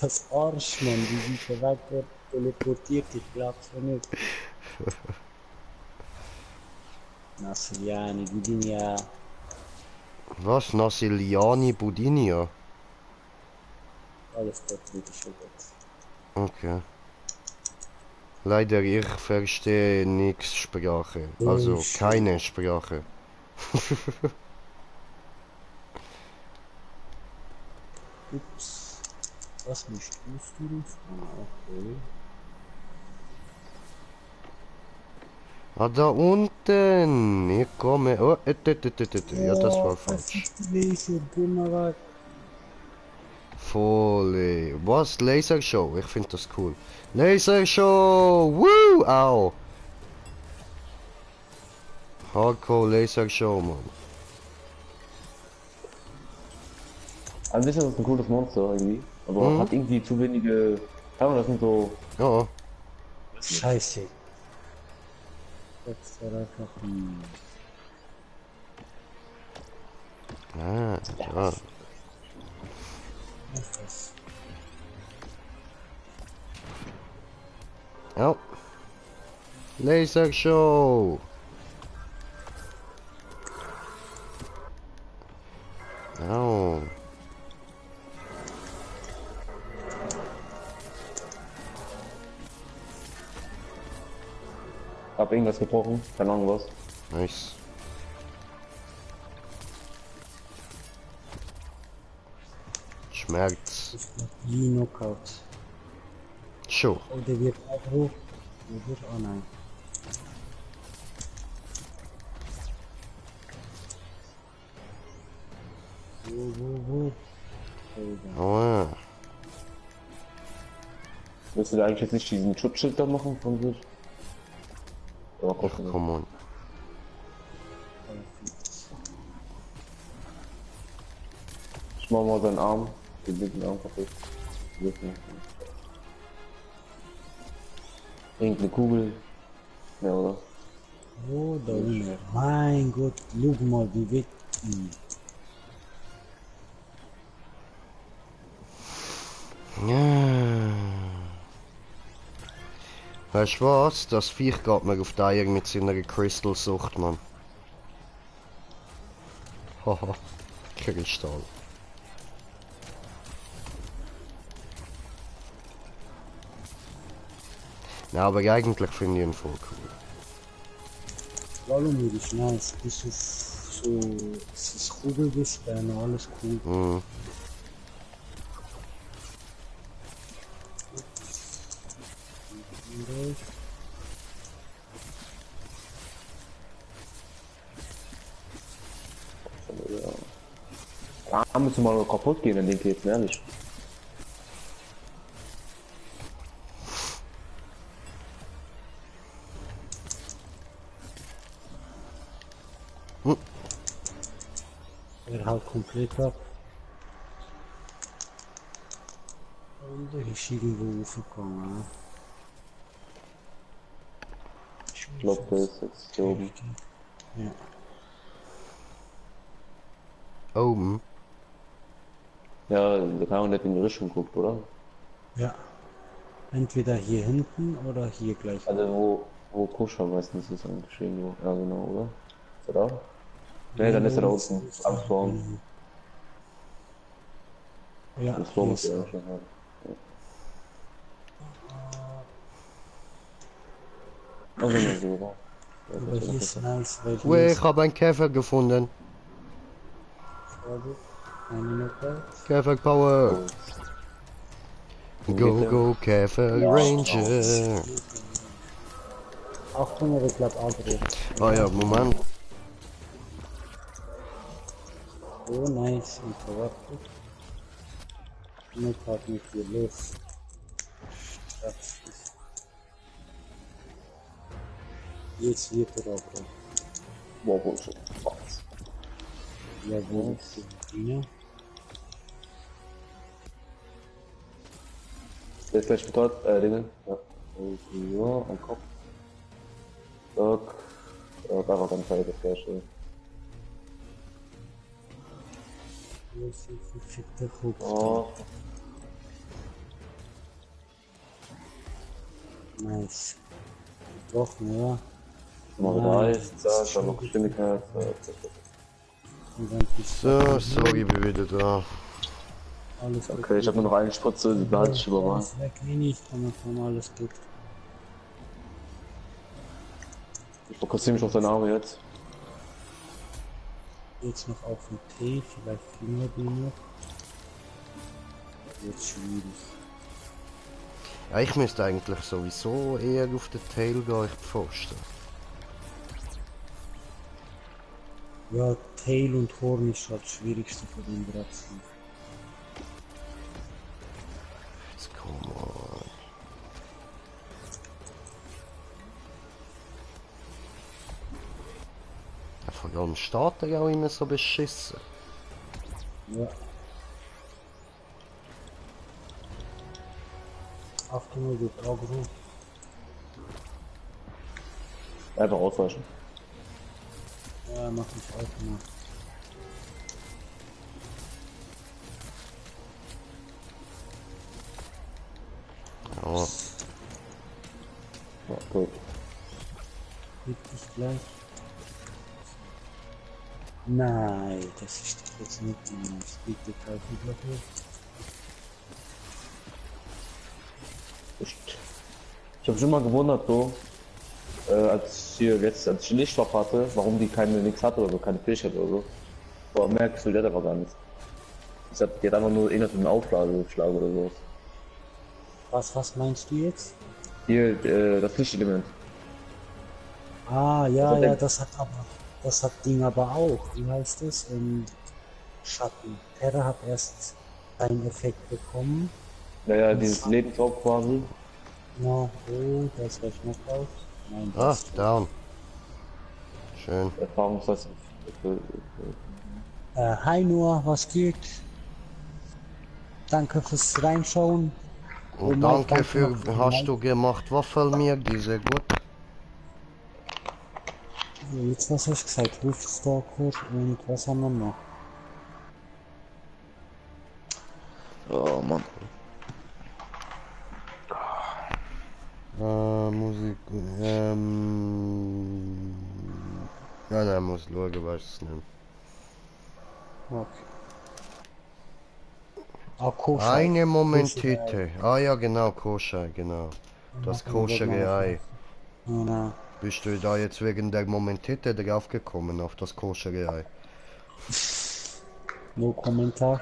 Speaker 1: Das Arsch, Mann. Die sind da weg, der teleportiert. Ich glaub's ja nicht. Nasriani, Gudinia.
Speaker 2: Was? Nasiliani Budinia?
Speaker 1: Alles gut, bitte schon gut.
Speaker 2: Okay. Leider, ich verstehe nix Sprache. Also,
Speaker 1: Bullshit.
Speaker 2: keine Sprache.
Speaker 1: Ups. Was möchtest du rufen? Ah, okay.
Speaker 2: Ah, da unten. Ich komme. Oh, ja, das war falsch.
Speaker 1: Verfickte Laser, geh mal weg.
Speaker 2: Voll. Was? Lasershow? Ich finde das cool. Lasershow! Woo! Au! Hardcore Lasershow, Mann.
Speaker 3: An sich ist das ein cooles Monster irgendwie, aber hat irgendwie zu wenige. Ja, das sind so.
Speaker 2: Ja.
Speaker 1: Scheiße. Jetzt war einfach
Speaker 2: Ah, ja.
Speaker 1: das.
Speaker 2: Ja. Lasershow! Au.
Speaker 3: Hab irgendwas gebrochen, keine Ahnung was.
Speaker 2: Nice. Schmerz.
Speaker 1: Ich glaub, die Knockout.
Speaker 2: Schon.
Speaker 1: Oh, der wird auch hoch. Der wird, oh nein. Wo? Oh, da.
Speaker 2: Oh,
Speaker 3: Willst du da eigentlich jetzt nicht diesen Schutzschild da machen von sich? Aber
Speaker 2: ach,
Speaker 3: gucken.
Speaker 2: come on.
Speaker 3: Ich mach mal seinen Arm, den linken Arm kaputt. Irgendeine Kugel. Ja, oder?
Speaker 1: Oh, da unten. Mein Gott, guck mal, wie weg.
Speaker 2: Ja. Weißt du was? Das Viech geht mir auf die Eier mit seiner Crystal-Sucht, Mann. Haha. Kristall. Ja, aber eigentlich finde ich ihn voll cool.
Speaker 1: Warum ist nice? Bis auf so, es ist Kugelgespann, alles cool.
Speaker 2: Mhm.
Speaker 3: Ja, müssen mal kaputt gehen, dann denke ich jetzt ehrlich.
Speaker 1: Er haut komplett ab. Und er ist irgendwo aufgegangen.
Speaker 3: Ich glaube, der ist jetzt hier oben.
Speaker 1: Ja.
Speaker 2: Oben.
Speaker 3: Ja, da kann man nicht in die Richtung guckt, oder?
Speaker 1: Ja. Entweder hier hinten oder hier gleich.
Speaker 3: Also wo Kuscher meistens ist eigentlich irgendwo. Ja genau, oder? Ist er da? Ne, dann ist er da unten. Am Spawn.
Speaker 1: Ja,
Speaker 3: Am Spawn
Speaker 1: hier
Speaker 3: muss
Speaker 1: ist
Speaker 3: er
Speaker 1: er.
Speaker 3: eigentlich noch haben. Also mal so, oder? Ja,
Speaker 1: Aber
Speaker 3: das wäre
Speaker 1: hier
Speaker 3: noch
Speaker 1: ist
Speaker 3: besser.
Speaker 1: nice, weil hier
Speaker 2: Ui,
Speaker 1: ist
Speaker 2: ich habe einen Käfer gefunden.
Speaker 1: Vorsicht, eine Knockout.
Speaker 2: Käfer Power.
Speaker 3: Oh, wo geht
Speaker 2: Go,
Speaker 3: der?
Speaker 2: go, Käfer
Speaker 3: Ja,
Speaker 2: Ranger.
Speaker 1: Achtung, aber ich glaube Agro.
Speaker 2: Ah ja, Moment.
Speaker 1: Oh, nice, interrupted. Knockout mit dir, los. Das ist jetzt wird er Agro.
Speaker 3: Boah, Bullshit. Fuck.
Speaker 1: Jawohl, Dinge.
Speaker 3: Der ist gleich betreut, Dinge. Ja. So, am Kopf. Zack. Ja, da war dann Teil das Gleiche.
Speaker 1: Los, jetzt verfickter Fuchs.
Speaker 3: Oh,
Speaker 1: Nice. Doch, mehr.
Speaker 3: mal wieder Eis, zack, dann noch Geschwindigkeit. Zack.
Speaker 1: Und dann bist
Speaker 2: So, sorry, ich bin wieder da.
Speaker 1: alles gut.
Speaker 3: Okay, ich habe nur noch eine Spritze, die behalte ich lieber mal.
Speaker 1: Alles weg, wenig, komm, alles gut.
Speaker 3: Ich fokussiere mich auf deine Arme jetzt.
Speaker 1: Jetzt noch auf den T, vielleicht kriegen wir den noch. Jetzt schwierig.
Speaker 2: Ja, ich müsste eigentlich sowieso eher auf den Tail gehen, ich Pfosten.
Speaker 1: Ja, Tail und Horn ist halt das Schwierigste für den Bratzen.
Speaker 2: Jetzt komm on. Ja, vor allem steht er auch immer so beschissen.
Speaker 1: Ja. Achtung, geht Agro.
Speaker 3: Einfach ausweichen.
Speaker 1: Ja, mach ich auch mal.
Speaker 2: Ja,
Speaker 3: Ja, gut.
Speaker 1: Hit dich gleich. Nein, das ist doch jetzt nicht die Speed Glocke.
Speaker 3: Ich habe schon mal gewundert, so, als ich Lichtschwach hatte, warum die keine nix hatte oder so, keine Fähigkeit oder so. Aber merkst du, der hat aber gar nichts. Die hat einfach nur irgendwas mit einer Auflage geschlagen oder so.
Speaker 1: Was meinst du jetzt?
Speaker 3: Hier, das Lichtelement.
Speaker 1: Ah, ja,
Speaker 3: Also
Speaker 1: ja,
Speaker 3: der-
Speaker 1: das hat Ding aber auch. Wie heißt es? Schatten. Terra hat erst seinen Effekt bekommen.
Speaker 3: Naja, dieses Lebenslauf quasi.
Speaker 1: Genau, oh, da ist gleich noch raus. Nein,
Speaker 2: ah,
Speaker 1: das ist tot.
Speaker 2: down. Schön.
Speaker 3: Erfahrungsweise.
Speaker 1: Hi Noah, was geht? Danke fürs Reinschauen.
Speaker 2: Und
Speaker 1: Mike,
Speaker 2: danke für,
Speaker 1: noch für
Speaker 2: hast
Speaker 1: Mike.
Speaker 2: du gemacht Waffelmeer, die sehr gut.
Speaker 1: So, jetzt was hast du gesagt? Wolfstalker und was haben wir noch?
Speaker 3: Oh Mann.
Speaker 2: Musik, ja, nein, muss schauen, weiß es nicht.
Speaker 1: Okay. Ah, Koscher.
Speaker 2: Eine Moment,
Speaker 1: Koscher,
Speaker 2: Tite. Ah ja, genau, Koscher, genau. Das koschere Ei.
Speaker 1: Genau.
Speaker 2: Bist du da jetzt wegen der Momentite drauf gekommen, auf das koschere Ei?
Speaker 1: No Kommentar.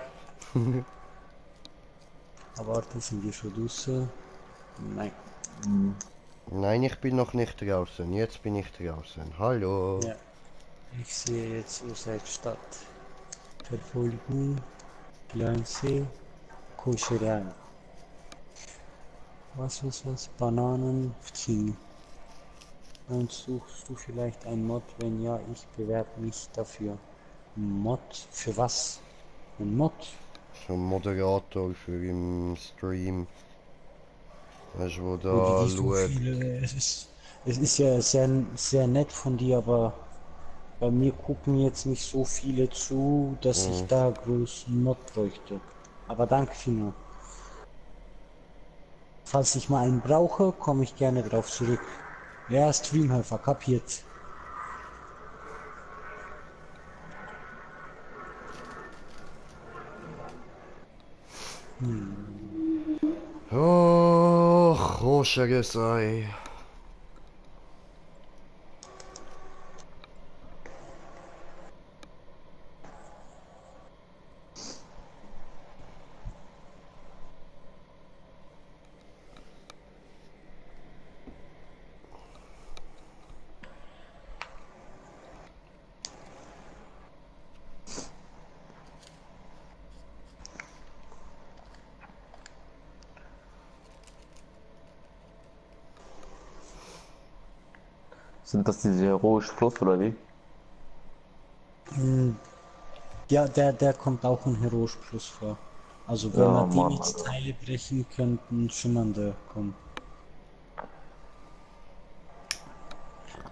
Speaker 1: Aber warte, sind wir schon draußen? Nein.
Speaker 2: Nein, ich bin noch nicht draußen. Jetzt bin ich draußen. Hallo.
Speaker 1: Ja. Ich sehe jetzt, ihr seid Stadt. Verfolgung, Gleinsee, Koscherei. Was? Bananen, King. Und suchst du vielleicht ein Mod? Wenn ja, ich bewerbe mich dafür. Mod? Für was? Ein Mod?
Speaker 2: So ein Moderator für im Stream. Weißt du, wo
Speaker 1: Wo
Speaker 2: da
Speaker 1: die so
Speaker 2: schaut.
Speaker 1: viele, es ist ja sehr, sehr nett von dir, aber bei mir gucken jetzt nicht so viele zu, dass ich da groß einen Mod bräuchte. Aber danke vielmals. Falls ich mal einen brauche, komme ich gerne drauf zurück. Ja, Streamhelfer, kapiert.
Speaker 2: Oh, roschige sei.
Speaker 3: Sind das diese heroischen Fluss oder wie?
Speaker 1: Ja, der kommt auch in Heroisch Plus vor. Also wenn wir
Speaker 3: Ja,
Speaker 1: den
Speaker 3: Mann,
Speaker 1: jetzt
Speaker 3: Alter.
Speaker 1: Teile brechen könnten, schimmernde kommen.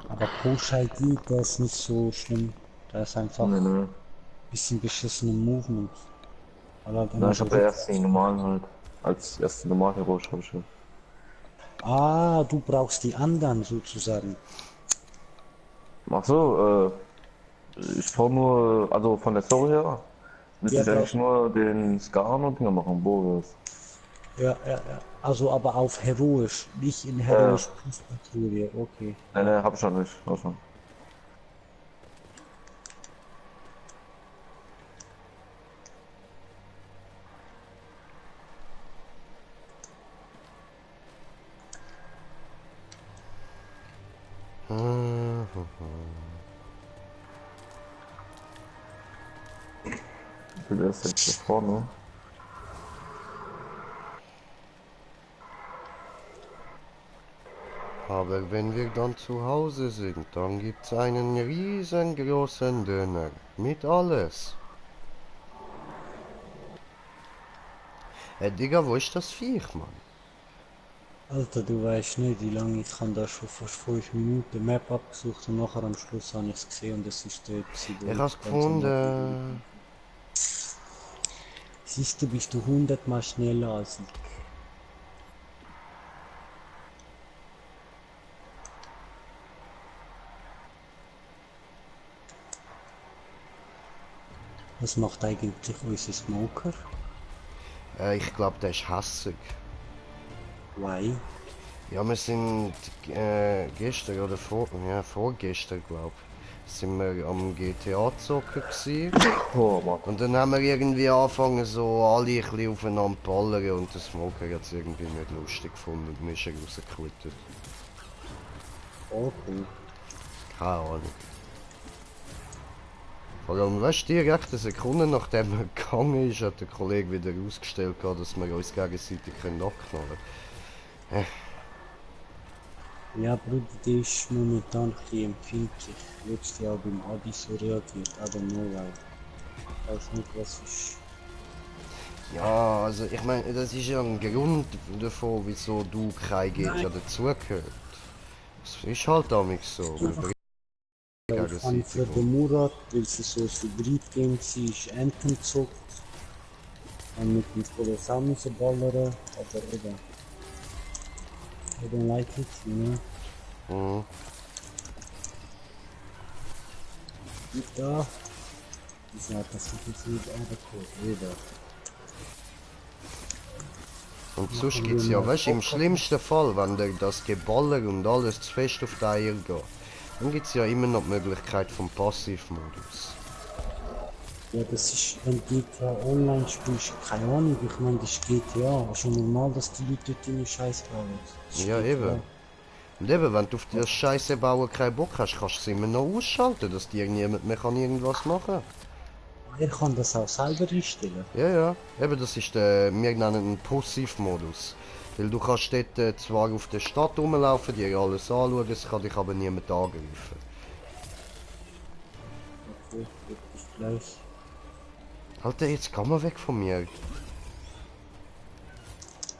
Speaker 1: Aber Koschaldi, der ist nicht so schlimm. Der ist einfach
Speaker 3: Nee,
Speaker 1: ein
Speaker 3: nee.
Speaker 1: bisschen beschissen im Movement. Weil halt
Speaker 3: Na,
Speaker 1: immer
Speaker 3: ich
Speaker 1: so
Speaker 3: hab ja erst den
Speaker 1: rückwärts.
Speaker 3: normalen halt. Als ersten normal heroisch hab ich ja.
Speaker 1: Ah, du brauchst die anderen sozusagen.
Speaker 3: Ach so, ich brauch nur, also von der Story her, müsste
Speaker 1: Ja,
Speaker 3: ich eigentlich
Speaker 1: brauchst.
Speaker 3: nur den Skarn und Dinger machen, Boris.
Speaker 1: Ja. Also aber auf heroisch, nicht in
Speaker 3: Ja,
Speaker 1: heroisch plus Patrouille. Okay.
Speaker 3: nee, hab ich schon nicht. Hab schon. Ich will erst jetzt hier vorne.
Speaker 2: Aber wenn wir dann zu Hause sind, dann gibt's einen riesengroßen Döner. Mit alles. Digga, wo ist das Viech, Mann?
Speaker 1: Alter, du weißt nicht, wie lange ich kann da schon fast 5 Minuten Map abgesucht und nachher am Schluss habe ich es gesehen und es ist dort gewesen, wo
Speaker 2: Ich
Speaker 1: ich
Speaker 2: hab's
Speaker 1: ganz am Anfang
Speaker 2: gefunden.
Speaker 1: siehst du, bist du 100 Mal schneller als ich. Was macht eigentlich unser Smoker?
Speaker 2: Ich glaube, der ist hässig.
Speaker 1: Why?
Speaker 2: Ja, wir sind gestern oder vorgestern, glaube ich, sind wir am GTA zocken gewesen.
Speaker 3: Oh, Mann.
Speaker 2: Und dann haben wir irgendwie angefangen, so alle ein bisschen aufeinander zu ballern und der Smoker hat es irgendwie nicht lustig gefunden und dann ist er rausgequittet.
Speaker 1: Okay.
Speaker 2: Keine Ahnung. Vor allem, weißt du, direkt eine Sekunde nachdem er gegangen ist, hat der Kollege wieder ausgestellt, dass wir uns gegenseitig abknallen können.
Speaker 1: Ja, Bruder, der ist momentan ein bisschen empfindlich. Letztes Jahr beim Abi so reagiert, aber nur weil. Ich weiß nicht, was ist.
Speaker 2: Ja, also ich meine, das ist ja ein Grund davon, wieso du kein GTA dazugehört. Es ist halt damit so, wir bringen
Speaker 1: Ich habe
Speaker 2: gegenseitig
Speaker 1: für den Murat, weil sie so ein Hybrid-Game war, ist Anthem gezockt. Und mit dem Kolossal müssen ballern, aber eben. I don't like it, you know.
Speaker 2: Mhm.
Speaker 1: Und da, ich sag, das ist jetzt nicht angekommen, wieder.
Speaker 2: Und sonst
Speaker 1: Machen
Speaker 2: gibt's
Speaker 1: wir
Speaker 2: ja,
Speaker 1: mal
Speaker 2: weißt du, im
Speaker 1: Fokus.
Speaker 2: schlimmsten Fall, wenn dir das Geballer und alles zu fest auf die Eier geht, dann gibt's ja immer noch die Möglichkeit vom Passivmodus.
Speaker 1: Ja, das ist, wenn du GTA Online spielst, keine Ahnung, ich meine, das ist GTA. Ist schon normal, dass die Leute dort deine Scheiße bauen. Das ist
Speaker 2: Ja,
Speaker 1: GTA.
Speaker 2: eben. Und eben, wenn du auf das Scheiße bauen keinen Bock hast, kannst du es immer noch ausschalten, dass dir niemand mehr kann irgendwas machen.
Speaker 1: Er kann das auch selber einstellen.
Speaker 2: Ja. Eben, das ist der, wir nennen ihn Passivmodus. Weil du kannst dort zwar auf der Stadt rumlaufen, dir alles anschauen, es kann dich aber niemand angreifen.
Speaker 1: Okay, bis gleich.
Speaker 2: Alter, jetzt komm mal weg von mir.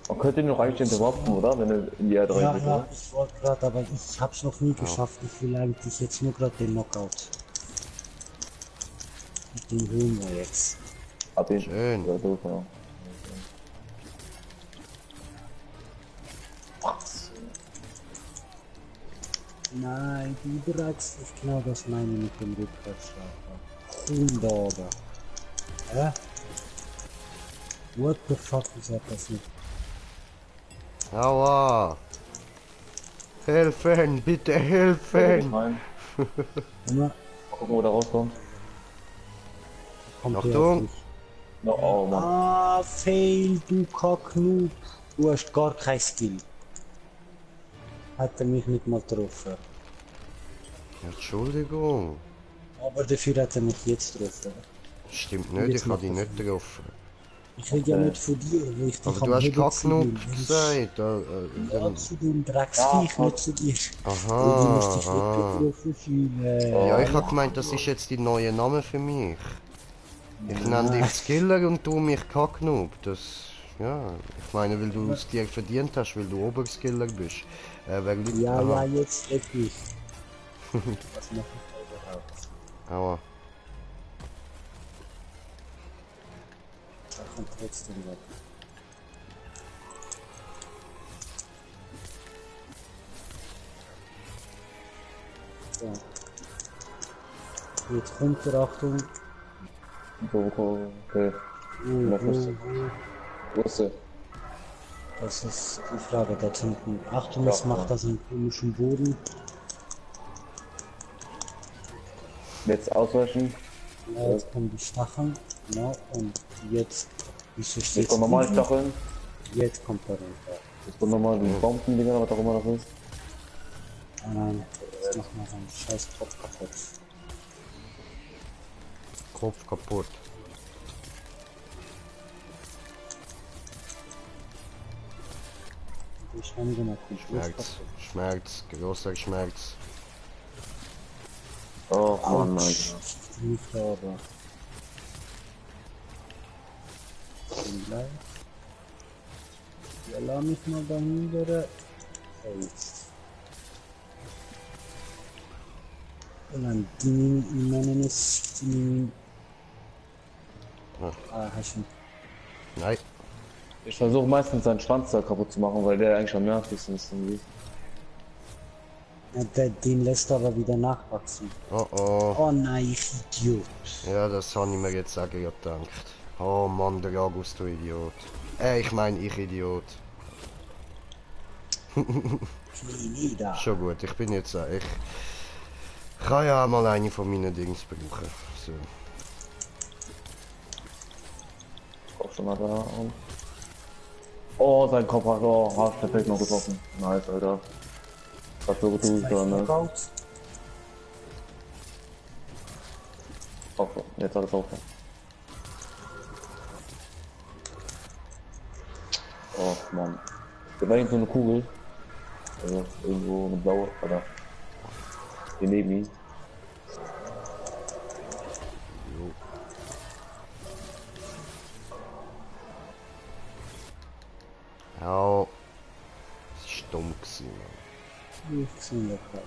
Speaker 3: Man könnte ihn noch eigentlich interrupten, oder? Wenn er in die Erde
Speaker 1: Ja,
Speaker 3: reingeht,
Speaker 1: ja,
Speaker 3: oder?
Speaker 1: ich wollte gerade, aber ich hab's noch nie
Speaker 2: Ja.
Speaker 1: geschafft. Ich will eigentlich jetzt nur gerade den Knockout. Den holen wir jetzt.
Speaker 3: Hab ihn.
Speaker 2: Schön.
Speaker 3: Ja, doof, ja.
Speaker 1: Nein, du bereits nicht genau das meine ich mit dem Rückwärtsschlag. Hundorder. Hä? What the fuck ist das passiert?
Speaker 2: Aua! Helfen, bitte
Speaker 3: Da
Speaker 2: helfen!
Speaker 3: rein.
Speaker 1: Immer
Speaker 3: Mal gucken, wo der rauskommt.
Speaker 1: kommt der auf
Speaker 2: Achtung!
Speaker 1: mich.
Speaker 3: No, oh Mann.
Speaker 1: Ah, fail, du Kacknoob. Du hast gar kein Skill. Hat er mich nicht mal getroffen.
Speaker 2: Entschuldigung.
Speaker 1: Aber dafür hat er mich jetzt getroffen.
Speaker 2: Stimmt
Speaker 1: Und
Speaker 2: nicht,
Speaker 1: jetzt
Speaker 2: ich habe
Speaker 1: macht
Speaker 2: dich
Speaker 1: er
Speaker 2: nicht
Speaker 1: so.
Speaker 2: getroffen.
Speaker 1: Ich rede ja nicht von dir, wo ich dich
Speaker 2: Aber
Speaker 1: am
Speaker 2: du hast
Speaker 1: Hebel
Speaker 2: Kacknoob
Speaker 1: bin.
Speaker 2: gesagt.
Speaker 1: Ja,
Speaker 2: Dann...
Speaker 1: zu dem
Speaker 3: Ja,
Speaker 1: Drecksviech, nicht
Speaker 3: fuck.
Speaker 1: zu dir.
Speaker 2: Aha,
Speaker 1: Du musst dich nicht
Speaker 2: ah.
Speaker 1: getroffen fühlen.
Speaker 2: Ja, ich
Speaker 3: Oh.
Speaker 2: habe gemeint, das ist jetzt die neue Name für mich. Ich nenne
Speaker 1: Nein.
Speaker 2: dich Skiller und du mich Kacknoob. Das, ja, ich meine, weil du es dir verdient hast, weil du Oberskiller bist. Wer liegt?
Speaker 1: Ja, ja,
Speaker 2: Aha,
Speaker 1: jetzt wirklich. Was mache ich da überhaupt?
Speaker 2: aua.
Speaker 1: Da kommt trotzdem was. So. Jetzt kommt der Achtung.
Speaker 3: Okay.
Speaker 1: Oh,
Speaker 3: Was ist
Speaker 1: oh,
Speaker 3: das?
Speaker 1: oh.
Speaker 3: Wo ist der?
Speaker 1: Das ist die Frage dort hinten. Achtung,
Speaker 3: Ja,
Speaker 1: es macht
Speaker 3: ja.
Speaker 1: das einen komischen Boden.
Speaker 3: Jetzt ausweichen.
Speaker 1: Ja, jetzt kommen die Stacheln. Genau. Und jetzt. Wieso
Speaker 3: Jetzt
Speaker 1: steht's
Speaker 3: kommen nochmal
Speaker 1: nicht?
Speaker 3: Stacheln.
Speaker 1: Jetzt kommt er runter.
Speaker 3: Jetzt kommen nochmal die Bombendinger, was auch immer das ist.
Speaker 1: Ah nein, jetzt machen wir seinen scheiß Kopf kaputt.
Speaker 2: Kopf kaputt.
Speaker 1: Ich habe gemacht, den Schluss
Speaker 2: Schmerz,
Speaker 1: kaputt.
Speaker 2: Schmerz, großer Schmerz.
Speaker 3: Oh Mann,
Speaker 1: Autsch,
Speaker 3: Alter.
Speaker 1: ich bin nicht da, aber. Vielleicht. Ja, lass mich mal dahinter. So, jetzt. Und dann die nennen es die.
Speaker 2: Ja.
Speaker 1: Ah, hast du.
Speaker 2: Nein,
Speaker 3: Ich versuche meistens seinen Schwanz da kaputt zu machen, weil der eigentlich am nervigsten ist. Irgendwie.
Speaker 1: Ja, den lässt er aber wieder nachwachsen.
Speaker 2: oh oh.
Speaker 1: Oh nein, ich Idiot.
Speaker 2: Ja, das habe ich mir jetzt auch gerade gedacht. Oh Mann, der August, du Idiot. Ich meine, ich Idiot.
Speaker 1: Knie nieder.
Speaker 2: Schon gut, ich bin jetzt auch. Ich kann ja mal eine von meinen Dings brauchen. So.
Speaker 3: Auch schon mal da. Und oh, sein Kopf hat, oh, hast perfekt noch getroffen. Nice, Alter. Was so gut dann, ne?
Speaker 1: Knockout.
Speaker 3: Auch so. Jetzt hat es auch. Oh Mann. Da war irgend so eine Kugel. Also irgendwo eine blaue, oder? Hier neben ihm.
Speaker 2: Ja, das ist dumm gewesen, Mann.
Speaker 1: Ich sehe das gerade.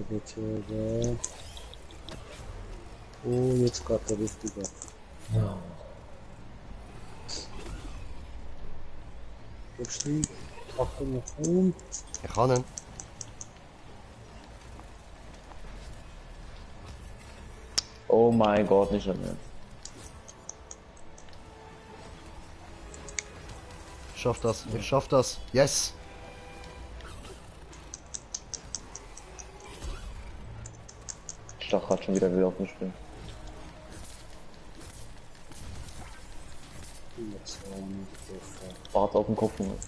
Speaker 1: Bitte. Oh, jetzt gerade der richtige. Ja. Aufstieg. Achtung nach oben.
Speaker 2: Ich kann ihn.
Speaker 3: Oh mein Gott, nicht mehr.
Speaker 2: Ich schaff das, ich schaff das. Yes!
Speaker 3: Ich dachte gerade schon wieder auf mich spielen.
Speaker 1: Jetzt war nicht
Speaker 3: Bart auf dem Kopf. Junge.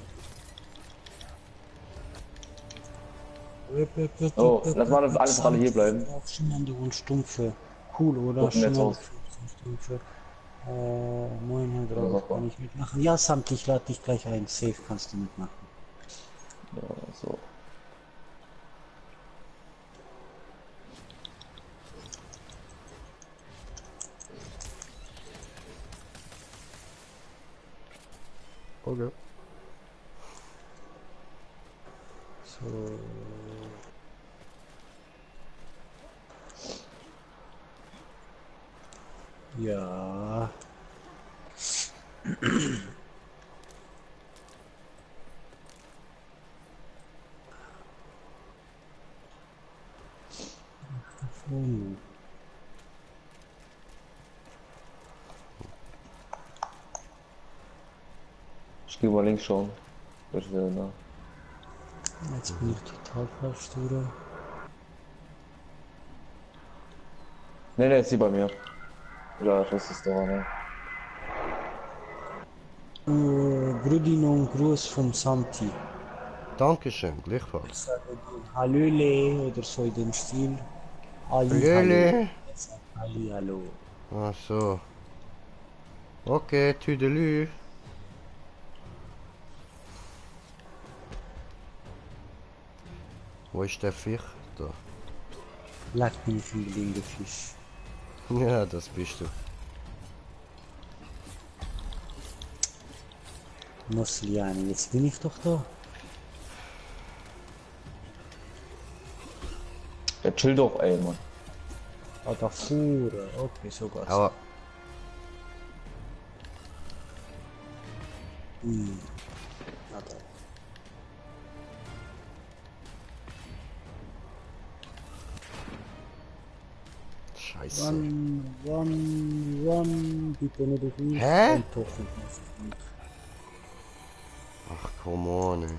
Speaker 1: so.
Speaker 3: Oh, lass mal alles alle hier bleiben.
Speaker 1: Auch schimmernde und stumpfe. Cool, oder?
Speaker 3: Gucken wir jetzt
Speaker 1: Schimmernde
Speaker 3: aus.
Speaker 1: und stumpfe. Moin, Herr
Speaker 3: Ja,
Speaker 1: Drauf,
Speaker 3: mach mal.
Speaker 1: kann ich mitmachen? Ja, Samt, ich lade dich gleich ein. Safe kannst du mitmachen.
Speaker 3: Ja, so.
Speaker 2: Okay.
Speaker 1: So. Ja. Hm.
Speaker 3: Ich geh mal links schauen. Ich will, ne?
Speaker 1: Jetzt bin ich total falsch, oder?
Speaker 3: Ne, ist sie bei mir. Ja, ich wusste es doch, ne?
Speaker 1: Brudino und Gruß vom Santi.
Speaker 2: Dankeschön, gleichfalls.
Speaker 1: Sage dir Hallöle oder so in dem Stil. Ali, hallo.
Speaker 2: Lele.
Speaker 1: Er sagt Ali, hallo.
Speaker 2: Ach so. Okay, Tüdelü. Wo ist der Fisch? Da.
Speaker 1: Leck mich im blinde Fisch.
Speaker 2: Ja, das bist du.
Speaker 1: Morsliani, jetzt bin ich doch da.
Speaker 3: Ja, chill doch, ey, Mann.
Speaker 1: Ah, da vorne. Okay, so geht's.
Speaker 2: Aber
Speaker 1: Na da.
Speaker 2: Scheiße.
Speaker 1: Run. Bitte nicht auf mich.
Speaker 2: Hä?
Speaker 1: Und doch nicht.
Speaker 2: Ach, come on, ey.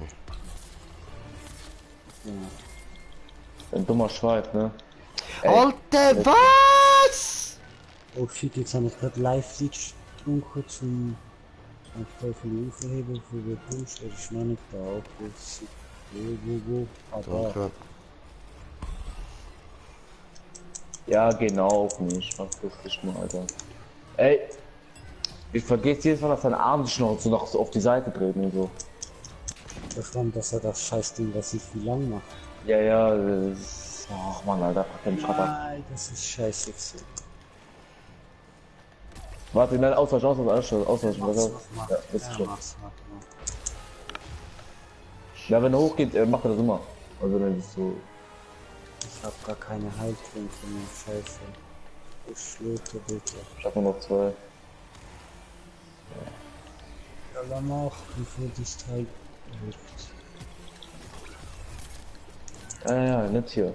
Speaker 1: Ja.
Speaker 3: Ein dummer Schweif, ne?
Speaker 2: Alter, was?
Speaker 1: Oh shit, jetzt habe ich gerade Live-Lead getrunken zum Teufel aufheben für den Push. Er ist noch nicht da. Okay, shit. Wo? Ah, da.
Speaker 2: Danke.
Speaker 3: Ja, genau auf mich. Verpiss dich mal, Alter. Ey! Ich vergesse jedes Mal, dass dein Arm sich noch so auf die Seite dreht und so.
Speaker 1: Davon, dass er das Scheißding, was ich wie lang macht.
Speaker 3: Ja, das ist... Ach man, Alter, pack den Schrott ab.
Speaker 1: Nein, das ist scheiße gewesen.
Speaker 3: Warte, nein, ausweichen, ausweichen.
Speaker 1: Mach.
Speaker 3: Ja, das ist schon.
Speaker 1: Mach.
Speaker 3: Ja, wenn er hochgeht, macht er das immer. Also dann ist es so...
Speaker 1: Ich hab gar keine Heiltränke mehr, scheiße. Ich schlürte bitte.
Speaker 3: Ich hab nur noch 2.
Speaker 1: Ja, dann mach, bevor das Teil wirkt.
Speaker 3: Ja, nicht hier.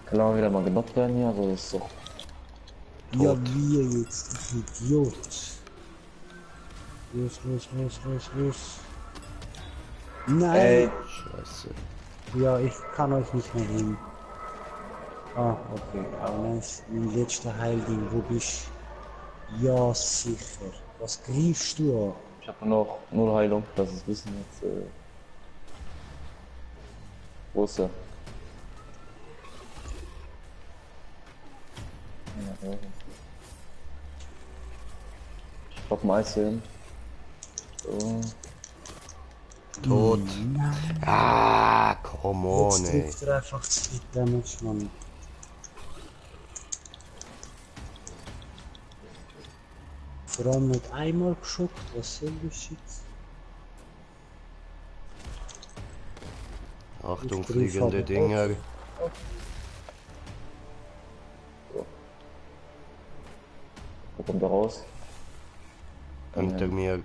Speaker 3: Kann auch wieder mal genockt werden hier, also das ist doch...
Speaker 1: Ja, wir jetzt, ich Idiot. Los. Nein!
Speaker 3: Ey,
Speaker 2: Scheiße.
Speaker 1: Ja, ich kann euch nicht mehr hin. Ah, okay, aber nice. Mein letzter Heilding, wo bist du? Ja, sicher. Was greifst du an?
Speaker 3: ich hab nur noch 0 Heilung, das ist Wissen jetzt... Wo ist er? Ich glaub ein Eis hin. So.
Speaker 2: Tot. Ah, come on,
Speaker 1: Jetzt
Speaker 2: ey.
Speaker 1: trifft er einfach zu viel Damage, Mann. Vor allem nicht einmal geschockt, was soll das jetzt?
Speaker 2: Achtung,
Speaker 1: Ich triff
Speaker 2: fliegende
Speaker 1: aber
Speaker 2: Dinger.
Speaker 3: Wo kommt er raus?
Speaker 2: Hinter mir.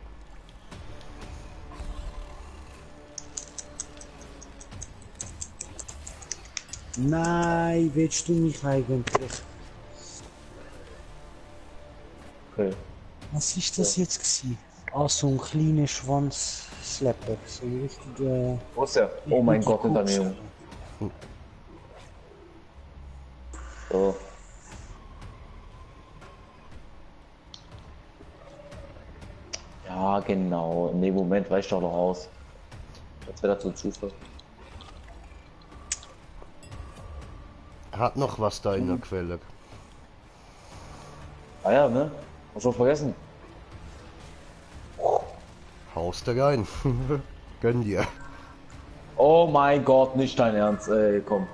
Speaker 1: Nein, willst du mich eigentlich?
Speaker 3: Okay.
Speaker 1: Was ist das jetzt gewesen? Ah, so ein kleiner Schwanz-Slapper, so ein richtiger...
Speaker 3: Wo ist er? Oh mein Gott, hinter mir. So. Ja, genau. In dem Moment weicht doch noch aus. Jetzt wäre das so Zufall.
Speaker 2: Hat noch was da in der Quelle.
Speaker 3: Ah ja, ne? Hab schon vergessen.
Speaker 2: Haust da rein. Gönn dir.
Speaker 3: Oh mein Gott, nicht dein Ernst, ey, komm.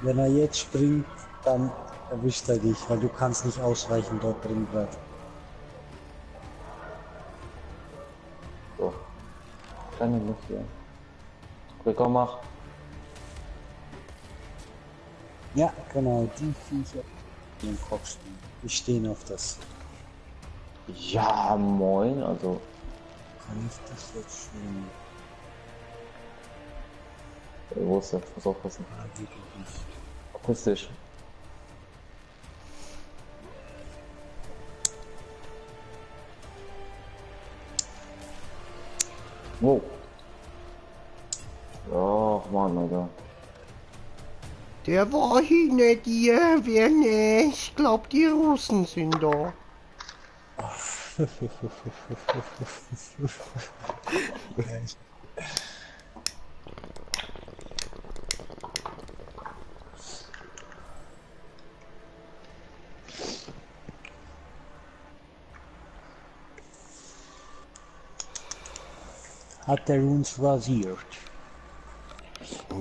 Speaker 1: Wenn er jetzt springt, dann erwischt er dich, weil du kannst nicht ausweichen dort drin gerade.
Speaker 3: So. Kleine Luft hier. Okay, komm, mach.
Speaker 1: Ja, genau, die Viecher. die im Kopf stehen. Ich stehe auf das.
Speaker 3: Ja, moin, also.
Speaker 1: Kann ich das jetzt schon?
Speaker 3: Wo ist der? Ich muss aufpassen.
Speaker 1: Ah, geht doch nicht.
Speaker 3: Verpiss dich. Wow. Ach, Mann, Alter.
Speaker 2: Der war hinter dir, wer nicht? Glaubt, die Russen sind da.
Speaker 1: Hat der uns rasiert?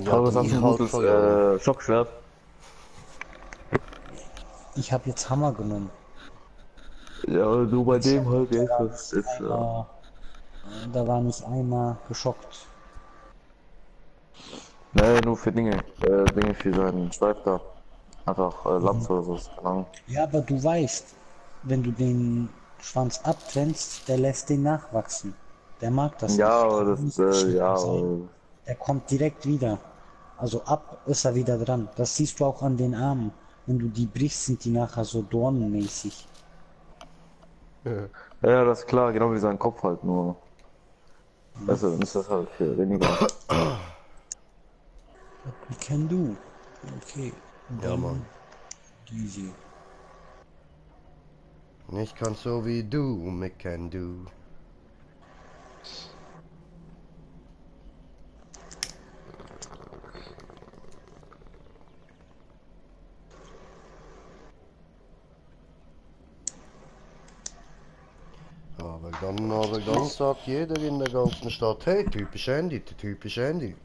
Speaker 2: Ja,
Speaker 3: Aber was hast
Speaker 2: ich
Speaker 3: du ein
Speaker 2: halt
Speaker 3: gutes
Speaker 2: schon, ja.
Speaker 3: Schockschwert?
Speaker 1: Ich habe jetzt Hammer genommen.
Speaker 3: Ja, du bei dem halt
Speaker 1: Da
Speaker 3: jetzt.
Speaker 1: war
Speaker 3: Das
Speaker 1: nicht
Speaker 3: ist,
Speaker 1: einmal, da war nicht einmal geschockt.
Speaker 3: ne, nur für Dinge. Dinge für seinen Schweif da. Einfach Lanze oder so. Keine Ahnung.
Speaker 1: Ja, aber du weißt, wenn du den Schwanz abtrennst, der lässt den nachwachsen. Der mag das
Speaker 3: Ja,
Speaker 1: nicht.
Speaker 3: aber
Speaker 1: Der will
Speaker 3: das,
Speaker 1: nicht geschnitten
Speaker 3: ja,
Speaker 1: sein. Der kommt direkt wieder. Also ab ist er wieder dran. Das siehst du auch an den Armen. Wenn du die brichst, sind die nachher so dornenmäßig.
Speaker 3: ja, das ist klar, genau wie sein Kopf halt nur. Also, dann ist das halt weniger.
Speaker 1: We can do. Okay.
Speaker 2: Ja,
Speaker 1: Dann
Speaker 2: Mann.
Speaker 1: easy.
Speaker 2: Ich kann so wie du, meckern du. Aber dann sagt jeder in der ganzen Stadt, hey, typisch Andy, typisch Andy.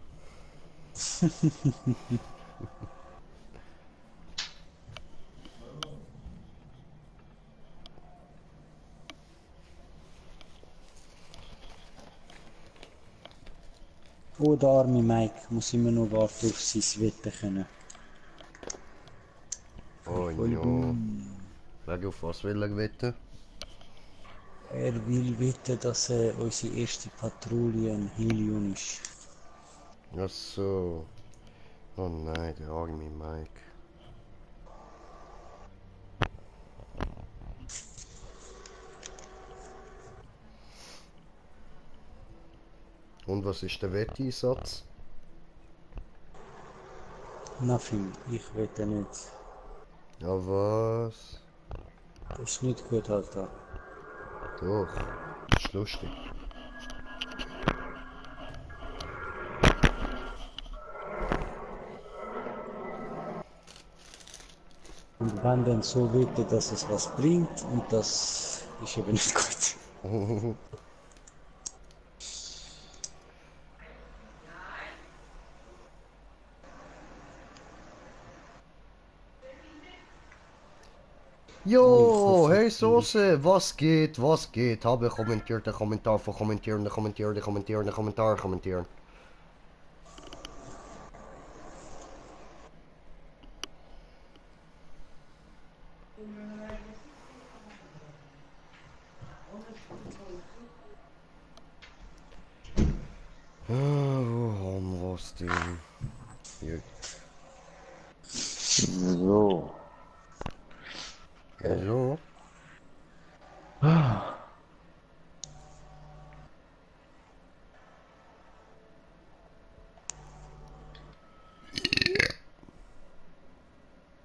Speaker 1: Oh, der arme Mike muss immer nur warten auf sein Wetten können.
Speaker 2: Oh no. Wer auf was will er wetten?
Speaker 1: Er will wetten, dass unsere erste Patrouille ein Helion ist.
Speaker 2: Ach so. Oh nein, der arme Mike. Und was ist der Wetteinsatz?
Speaker 1: Nothing, ich wette nicht.
Speaker 2: Ja was?
Speaker 1: Das ist nicht gut, Alter.
Speaker 2: Doch, das ist lustig.
Speaker 1: Und wann denn so wette, dass es was bringt und das ist eben nicht gut. Oh, ich
Speaker 2: Jo,
Speaker 1: hoffe,
Speaker 2: hey Soße, was geht, was geht? Habe kommentiert, der Kommentar von kommentieren, der kommentieren, der kommentieren, der Kommentar kommentieren. Wo haben wir's denn? Hier.
Speaker 3: So.
Speaker 2: So.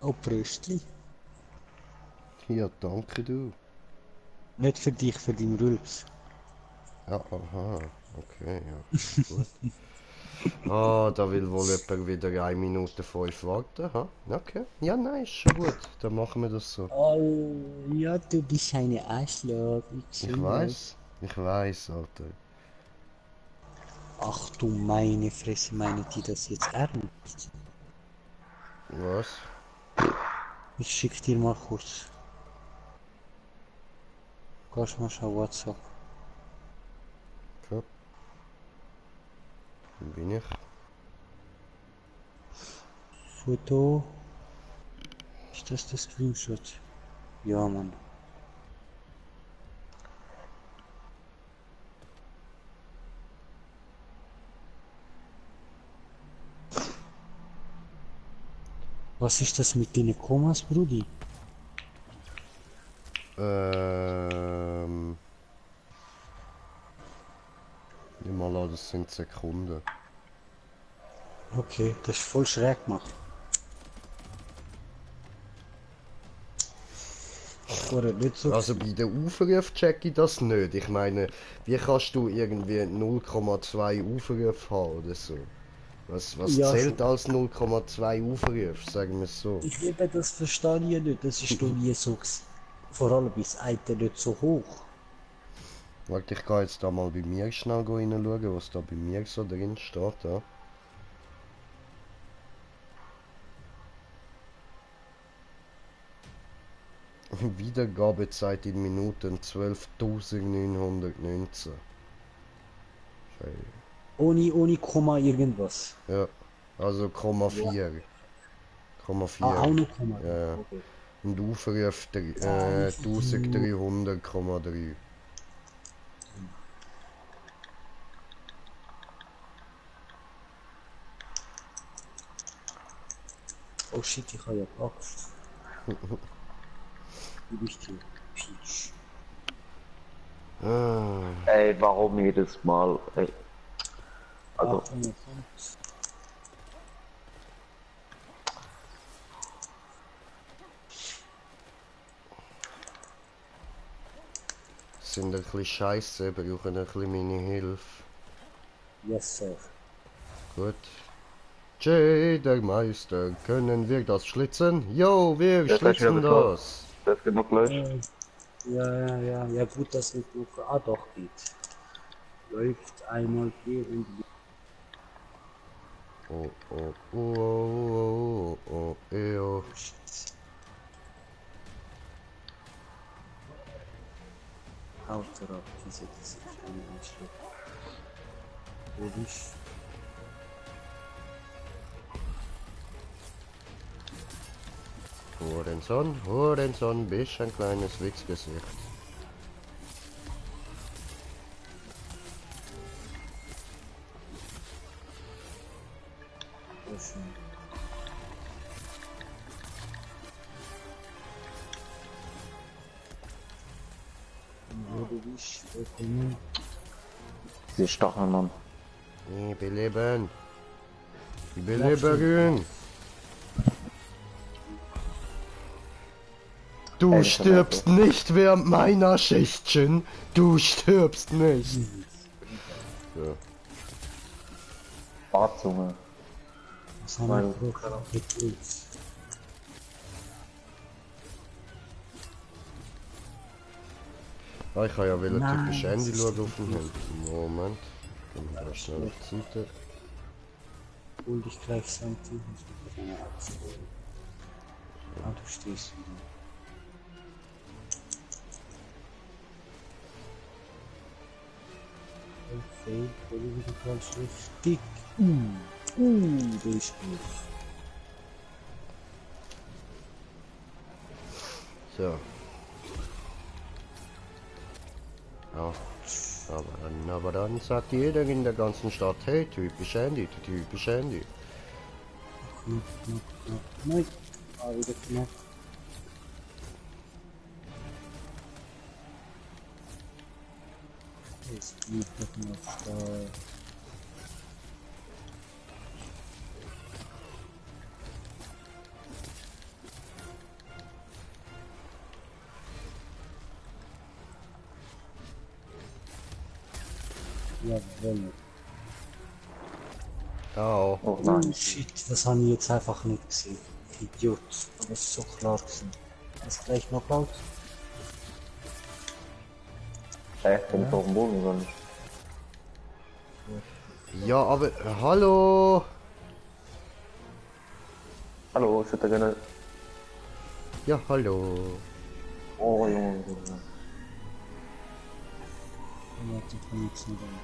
Speaker 1: oh Pröstli.
Speaker 2: Ja, danke du.
Speaker 1: Nicht für dich, für deinen Rülps.
Speaker 2: Ja, aha, okay, ja, gut. Ah, da will wohl jemand wieder 1 Minute 5 warten, ha? Okay, ja, nein, ist schon gut, dann machen wir das so.
Speaker 1: Oh, ja, du bist eine Arschloch. Ich sehe das.
Speaker 2: Ich weiß, Alter.
Speaker 1: Ach du meine Fresse, meint die das jetzt ernst?
Speaker 2: Was?
Speaker 1: Ich schick dir mal kurz. Kannst mal schauen, WhatsApp.
Speaker 2: Okay. Wo bin ich?
Speaker 1: Foto. Ist das der Screenshot? Ja, Mann. Was ist das mit den Kommas, Brudi?
Speaker 2: Nimm mal an, das sind Sekunden.
Speaker 1: Okay, das ist voll schräg gemacht. Oder nicht so.
Speaker 2: Also bei den Aufrufen check ich das nicht. Ich meine, wie kannst du irgendwie 0,2 Aufrufe haben oder so? Was
Speaker 1: Ja,
Speaker 2: zählt
Speaker 1: schon.
Speaker 2: als 0,2 Aufrufe, sagen wir es so?
Speaker 1: Ich liebe das verstehe ich nicht. Das ist doch nie so. Vor allem bis heute nicht so hoch.
Speaker 2: Warte, ich gehe jetzt da mal bei mir schnell reinschauen, was da bei mir so drin steht. Ja. Wiedergabezeit in Minuten 12.919.
Speaker 1: Ohne Komma irgendwas.
Speaker 2: Ja, also Komma
Speaker 1: Ja.
Speaker 2: 4. Komma
Speaker 1: Ah, auch
Speaker 2: 4.
Speaker 1: noch Komma.
Speaker 2: Ja.
Speaker 1: Okay.
Speaker 2: Und Aufruf 1300,3.
Speaker 1: Oh shit, ich habe ja Angst. Du bist hier. Peach.
Speaker 2: Ah,
Speaker 3: Ey, warum jedes Mal? Ey. Also,
Speaker 1: 850.
Speaker 2: sind ein bisschen scheiße, brauchen ein bisschen meine Hilfe.
Speaker 1: Yes, sir.
Speaker 2: Gut. Jay, der Meister, können wir das schlitzen? Jo, wir
Speaker 3: Ja, gleich wieder
Speaker 2: schlitzen
Speaker 3: beschlossen.
Speaker 2: das.
Speaker 3: das geht noch gleich.
Speaker 1: Ja, gut, dass nicht noch. Ah, doch, geht. Läuft einmal hier und
Speaker 2: Oh, oh, oh, oh, oh, oh, oh.
Speaker 1: shit. Haut drauf, diese kleine Anschluss. Logisch.
Speaker 2: Hurensohn, bist ein kleines Wichsgesicht.
Speaker 1: Sehr schön. Logisch, willkommen.
Speaker 3: Diese Stacheln, Mann.
Speaker 2: Beleben. Beleben. Du
Speaker 3: Ey,
Speaker 2: stirbst nicht während meiner Schichtchen. Du stirbst nicht. So.
Speaker 3: Barzunge.
Speaker 1: Was haben wir mit uns?
Speaker 2: Ah, ich kann ja will
Speaker 1: Nein,
Speaker 2: typisch Handy
Speaker 1: das ist
Speaker 2: schauen
Speaker 1: doch
Speaker 2: auf dem
Speaker 1: nicht.
Speaker 2: Handy. Moment. Gehen wir da schnell auf die Seite.
Speaker 1: Hol dich gleich sein Team. Ah, du stehst wieder. Okay, der wieder ganz richtig. Durchschnitt.
Speaker 2: So. Ja. Aber dann sagt jeder in der ganzen Stadt, hey, typisch Handy, typisch Handy.
Speaker 1: Knapp. Nein. Ah, wieder knapp. Es geht doch noch da. Jawohl.
Speaker 2: Oh.
Speaker 3: Oh
Speaker 1: Oh
Speaker 3: nein.
Speaker 1: shit, das haben wir jetzt einfach nicht gesehen. Idiot. Aber es ist so klar gewesen. Ist gleich noch laut.
Speaker 3: Ey, bin ich auf dem Boden oder nicht?
Speaker 2: Ja, aber hallo.
Speaker 3: Hallo, ich hätte gerne.
Speaker 2: Ja, hallo.
Speaker 3: Oh, Junge.
Speaker 1: Ja, die kann jetzt nicht rein.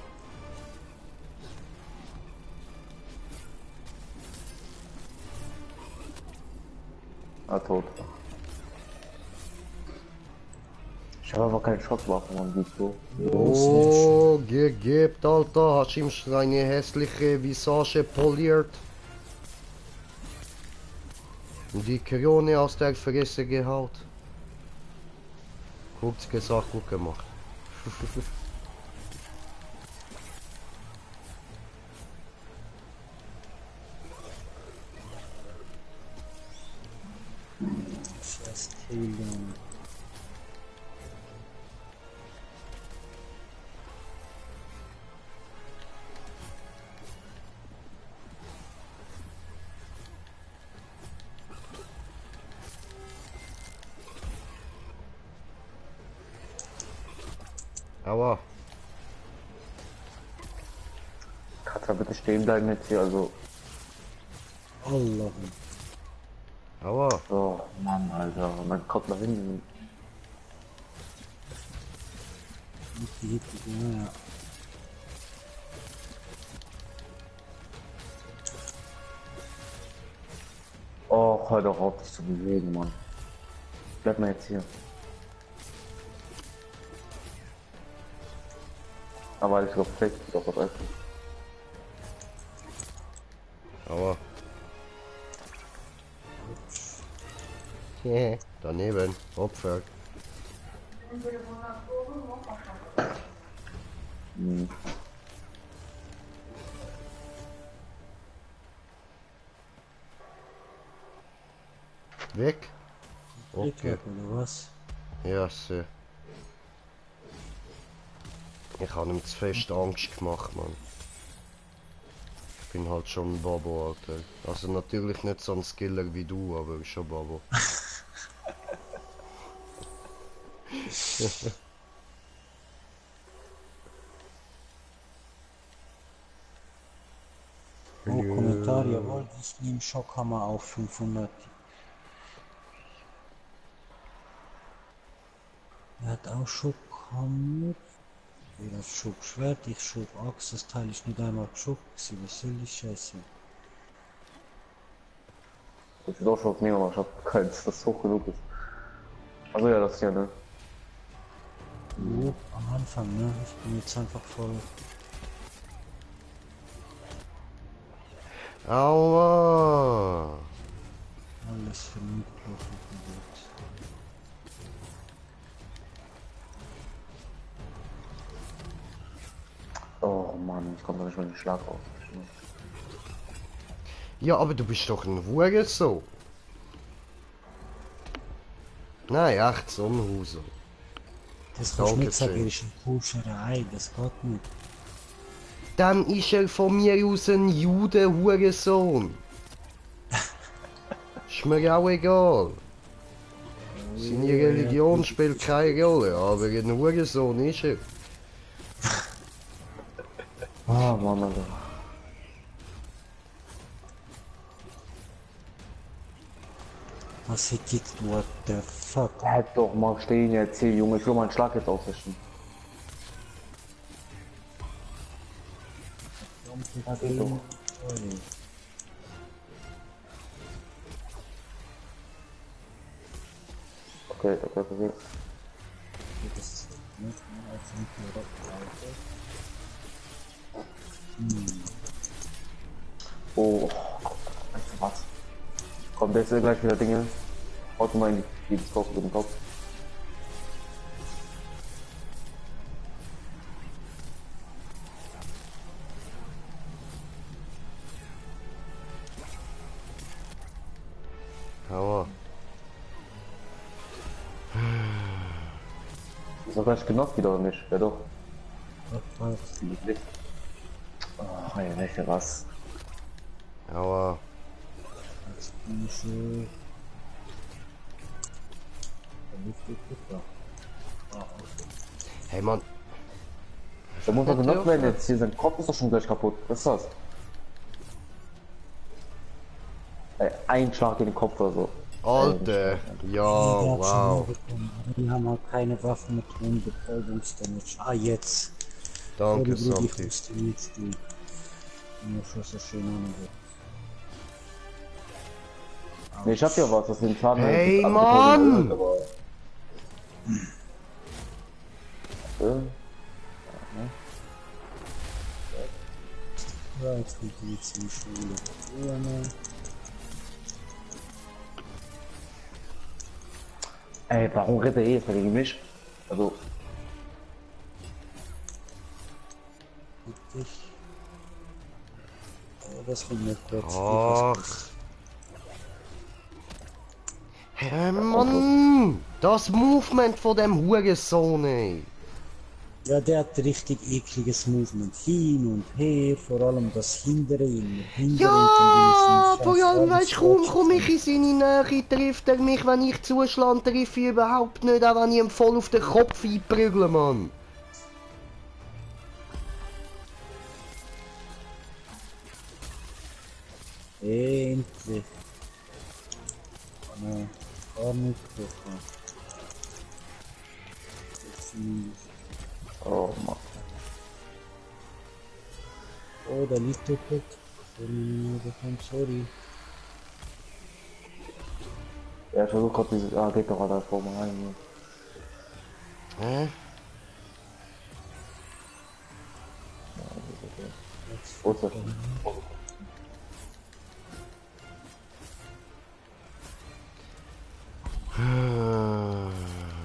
Speaker 3: Ah, tot. Ich habe aber keine Schusswaffen, man sieht so.
Speaker 2: Oh, gegebt, Alter. Hast du ihm seine hässliche Visage poliert? Und die Krone aus der Fresse gehaut? Kurz gesagt, gut gemacht.
Speaker 1: Scheiß Killing.
Speaker 2: Aua.
Speaker 3: Katja, bitte stehen bleiben jetzt hier, also.
Speaker 1: Allah.
Speaker 2: Aua.
Speaker 3: Oh, Mann, Alter. Man kommt nach hinten.
Speaker 1: Ja.
Speaker 3: Oh, hör doch auf, dich zu bewegen, Mann. Bleib mal jetzt hier. Aber ich glaube, vielleicht doch was essen.
Speaker 2: Aua. Daneben. Opfer.
Speaker 3: Hm.
Speaker 2: Weg? Okay.
Speaker 1: Okay. Oder was?
Speaker 2: Ja, so. Ich habe ihm zu fest Angst gemacht, Mann. Ich bin halt schon ein Babo, Alter. Also natürlich nicht so ein Skiller wie du, aber schon Babo.
Speaker 1: Oh, Kommentar, jawohl, ich nehme Schockhammer auf 500. Er hat auch Schockhammer. Er hat Schockschwert, ich Schockachs, das Teil ist nicht einmal geschockt. Was soll die Scheiße?
Speaker 3: Ich will auch schon nehmen, aber ich hab keins, das hoch genug ist. Also ja, das hier, ne?
Speaker 1: Oh, am Anfang, ne? Ich bin jetzt einfach voll.
Speaker 2: Aua!
Speaker 1: Alles für Mitblock wird.
Speaker 3: Oh Mann, ich komme da nicht mal den Schlag auf.
Speaker 2: Ja, aber du bist doch ein Hurensohn. Nein, echt so ein Huso.
Speaker 1: Das kannst du nicht sagen,
Speaker 2: Dankeschön.
Speaker 1: er ist eine Kuscherei, das geht nicht.
Speaker 2: Dann ist er von mir aus ein Jude-Hurensohn. Ist mir auch egal. Seine Religion spielt keine Rolle, aber ein Hurensohn ist er.
Speaker 3: Ah, Mann, Alter.
Speaker 1: Was hier geht, what the fuck?
Speaker 3: Bleib doch mal stehen jetzt hier, Junge. Ich will meinen Schlag jetzt ausrichten. Ja, geht doch. Okay, okay, okay. Oh, weißt du was? Kommt jetzt gleich wieder Dinge. Haut mal in die Kopf über den Kopf.
Speaker 2: Aua.
Speaker 3: Ist doch gleich genockt wieder oder nicht? Ja doch.
Speaker 1: Was?
Speaker 3: Oh, ey, weißt du was?
Speaker 2: Aua.
Speaker 1: Das bin ich so.
Speaker 2: Hey Mann.
Speaker 3: Der muss doch
Speaker 2: Nicht
Speaker 3: genockt werden
Speaker 2: dürfen.
Speaker 3: jetzt. Hier, sein Kopf ist doch schon gleich kaputt. Was ist das? Ey, ein Schlag in den Kopf oder so.
Speaker 2: Alter. Ja, wow.
Speaker 1: Die haben halt keine Waffen mit hohem Betäubungsdamage. Ah, jetzt.
Speaker 2: Danke,
Speaker 1: Ich
Speaker 2: Santi.
Speaker 1: wusste nicht, die. Nur schon so schön angeht.
Speaker 3: Nee, ich hab ja was, das sind Zahn.
Speaker 2: Hey,
Speaker 3: aber-
Speaker 2: Mann!
Speaker 3: aber-
Speaker 1: Ja, jetzt kommt die jetzt in die Schule. Ja, ne.
Speaker 3: Ey, warum redet er jetzt gegen mich? Also,
Speaker 1: Richtig. Oh, das wird mir kurz.
Speaker 2: Ach. Hey, Mann! Das Movement von dem Hurensohn, ey!
Speaker 1: Ja, der hat richtig ekliges Movement. Hin und her, vor allem das hintere ihn.
Speaker 2: Ja, vor allem, weißt du, kaum komme ich in seine Nähe, trifft er mich, wenn ich zuschlage, treffe ich überhaupt nicht, auch wenn ich ihm voll auf den Kopf einprügle, Mann.
Speaker 1: Endlich. Nein, gar nicht getroffen.
Speaker 3: oh Mann.
Speaker 1: Oh, da liegt der Put. Sorry.
Speaker 3: Ja, ich versuch grad diese. Ah, geht doch da vor mir rein.
Speaker 2: Hä?
Speaker 3: Wo ist das?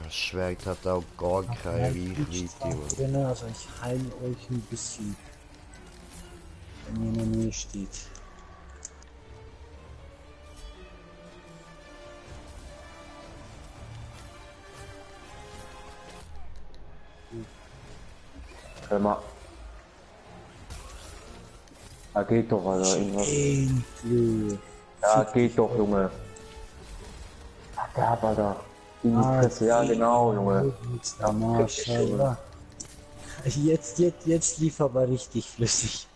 Speaker 2: Das Schwert hat auch gar keine Reichweite, Mann.
Speaker 1: Drin, also ich heile euch ein bisschen. Wenn ihr in der Nähe steht.
Speaker 3: Hör mal. Ah, geht doch, Alter. Irgendwas.
Speaker 1: Endlich.
Speaker 3: Ja, geht doch, Junge. Ach, der hat, Alter. In die Presse, ja, genau, Junge.
Speaker 1: Ja, Maschallah. Jetzt lief aber richtig flüssig.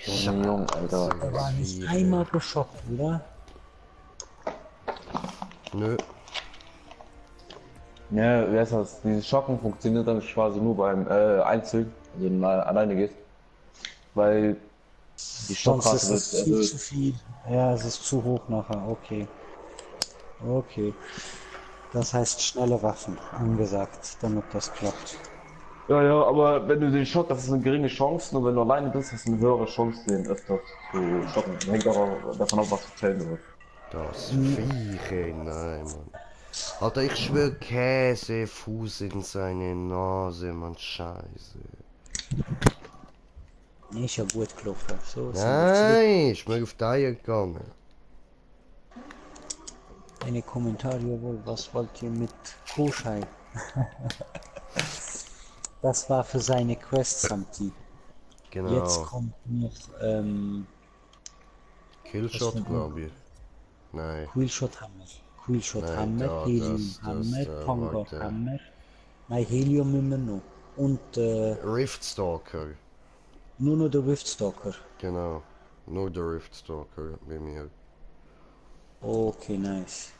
Speaker 3: Junge, Junge, Alter.
Speaker 1: Da war nicht einmal geschockt, oder?
Speaker 2: Nö.
Speaker 3: Ja, wer ist das? Dieses Schocken funktioniert dann quasi nur beim Einzel, also wenn man alleine geht. Weil die
Speaker 1: Sonst
Speaker 3: Stockrate
Speaker 1: ist
Speaker 3: wird
Speaker 1: es viel
Speaker 3: erhöht.
Speaker 1: zu viel. Ja, es ist zu hoch nachher. Okay. Okay. Das heißt schnelle Waffen angesagt, damit das klappt.
Speaker 3: Ja, ja, aber wenn du den Schock, das ist eine geringe Chance, nur wenn du alleine bist, hast du eine höhere Chance, den öfter zu schocken. Hängt aber davon ab, was du zählen wird.
Speaker 2: Das Viech, ey, nein, Mann. Alter, ich schwör Käse, Fuß in seine Nase, Mann, Scheiße.
Speaker 1: Nee, ist ja gut gelaufen. So, sind wir zurück.
Speaker 2: Nein, ich bin auf die Eier gegangen.
Speaker 1: Eine Kommentare, jawohl, was wollt ihr mit Koschei? Das war für seine Quest, Samti.
Speaker 2: Genau.
Speaker 1: Jetzt kommt noch
Speaker 2: Killshot,
Speaker 1: was
Speaker 2: glaube ich. Nein.
Speaker 1: Quillshot Hammer. Quillshot
Speaker 2: Nein,
Speaker 1: Hammer,
Speaker 2: da,
Speaker 1: Helium
Speaker 2: das,
Speaker 1: Hammer, Pongo
Speaker 2: warte.
Speaker 1: Hammer. Nein, Helium immer noch. Und
Speaker 2: Riftstalker.
Speaker 1: nur noch der Riftstalker.
Speaker 2: Genau. Nur der Riftstalker bei mir.
Speaker 1: Okay, nice.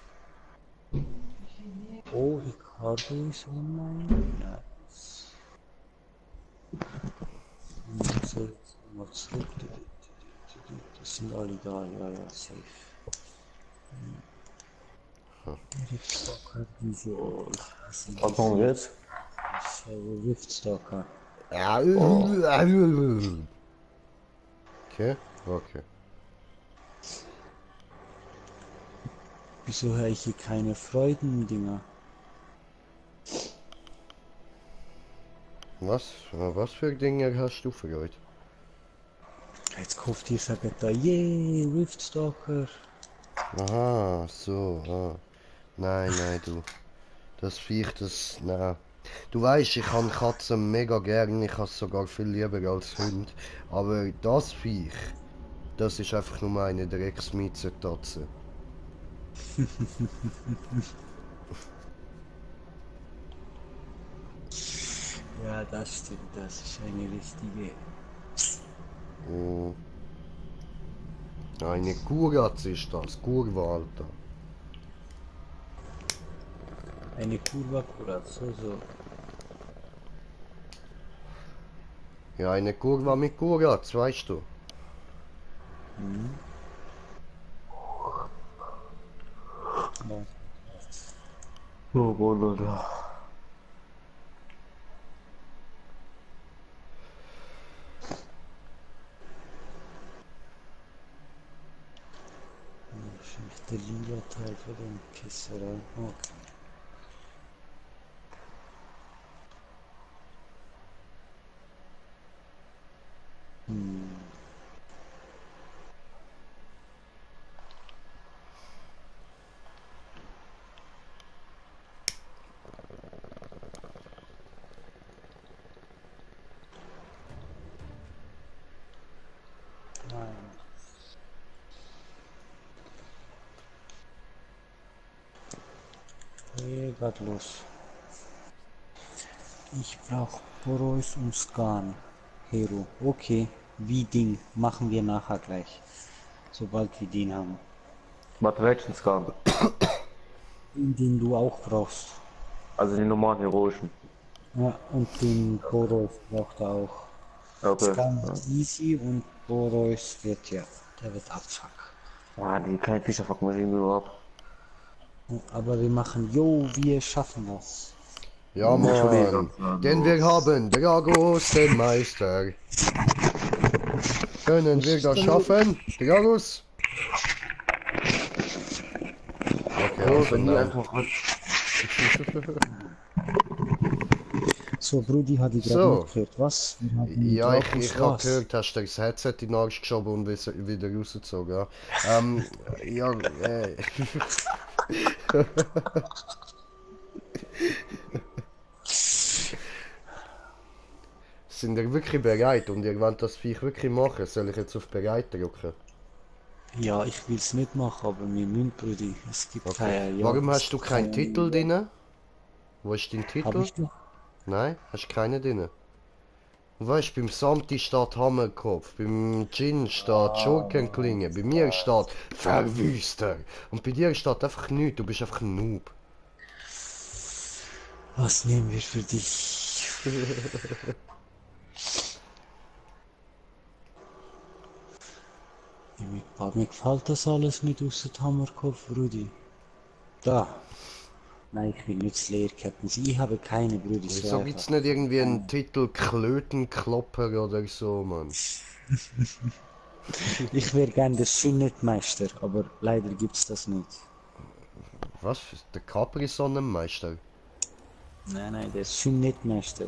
Speaker 1: Oh, Ricardo ist online. Nice. So, jetzt mal zurück. Das sind alle da, ja, ja, safe. Riftstalker, diese, ich hasse
Speaker 3: Was machen wir jetzt?
Speaker 1: Riftstalker.
Speaker 2: Okay, okay.
Speaker 1: Wieso höre ich hier keine Freudendinger?
Speaker 2: Was für Dinge hast du für heute?
Speaker 1: Jetzt kauft dieser Götter, yay, Riftstalker.
Speaker 2: Aha, so, ah. Nein, nein, du. Das Viech, das, nein. Du weißt, ich habe Katzen mega gern, ich habe es sogar viel lieber als Hund. Aber das Viech, das ist einfach nur eine Drecksmietzertatze.
Speaker 1: Ja, das stimmt, das ist eine richtige.
Speaker 2: Oh. Eine Kuratze ist das, Kurva, Alter.
Speaker 1: Eine Kurva Kurat, so.
Speaker 2: Ja, eine Kurva mit Kuratz, weißt du.
Speaker 1: Ja.
Speaker 3: Oh, Mann.
Speaker 1: Wahrscheinlich der lila Teil von dem Kisserei. Okay. Nein. Geht los. Ich brauche Boros und Scan. Hero. Okay. Wie Ding. Machen wir nachher gleich. Sobald wir den haben.
Speaker 3: Welchen Scan?
Speaker 1: Den du auch brauchst.
Speaker 3: Also den normalen heroischen.
Speaker 1: Ja, und den Boros braucht er auch.
Speaker 3: Okay.
Speaker 1: Scan ist easy und Boros wird ja. Der wird abfuck.
Speaker 3: Ah, die kleinen Fischer fucken mich irgendwie nur ab.
Speaker 1: Aber wir machen, jo, wir schaffen das.
Speaker 2: Ja, Mann. Denn wir haben Dragos, den Meister. Können wir das schaffen? Dragos? Okay, also
Speaker 3: Wenn die
Speaker 2: nein.
Speaker 3: einfach
Speaker 1: So, Brudi hat die gerade
Speaker 2: So.
Speaker 1: nicht gehört. Was? Wir haben
Speaker 2: Ja,
Speaker 1: Dragos,
Speaker 2: ich hab
Speaker 1: was?
Speaker 2: gehört, hast du das Headset in den Arsch geschoben und wieder rausgezogen, ja. Ja, Sind ihr wirklich bereit und ihr wollt das Viech wirklich machen? Soll ich jetzt auf bereit drücken?
Speaker 1: Ja, ich will es nicht machen, aber wir müssen, Brudi. Es gibt
Speaker 2: Okay.
Speaker 1: keine...
Speaker 2: Warum
Speaker 1: es
Speaker 2: hast du
Speaker 1: gibt
Speaker 2: keinen
Speaker 1: keine-
Speaker 2: Titel drin? Wo ist dein
Speaker 1: Hab
Speaker 2: Titel?
Speaker 1: ich doch.
Speaker 2: Nein, hast keinen drin. Weißt du, beim Samti steht Hammerkopf, beim Jin steht Schurkenklinge, bei mir steht Verwüster und bei dir steht einfach nichts, du bist einfach ein Noob.
Speaker 1: Was nehmen wir für dich? Mir gefällt das alles nicht außer Hammerkopf, Brudi. Da. Nein, ich will nicht Slayer Captain sein. Ich habe keine, Brudi.
Speaker 2: Wieso gibt's nicht irgendwie einen Titel Klötenklopper oder so, Mann?
Speaker 1: Ich wäre gern der Sünnetmeister, aber leider gibt's das nicht.
Speaker 2: Was? Der Capri-Sonnenmeister?
Speaker 1: Nein, der Sünnetmeister.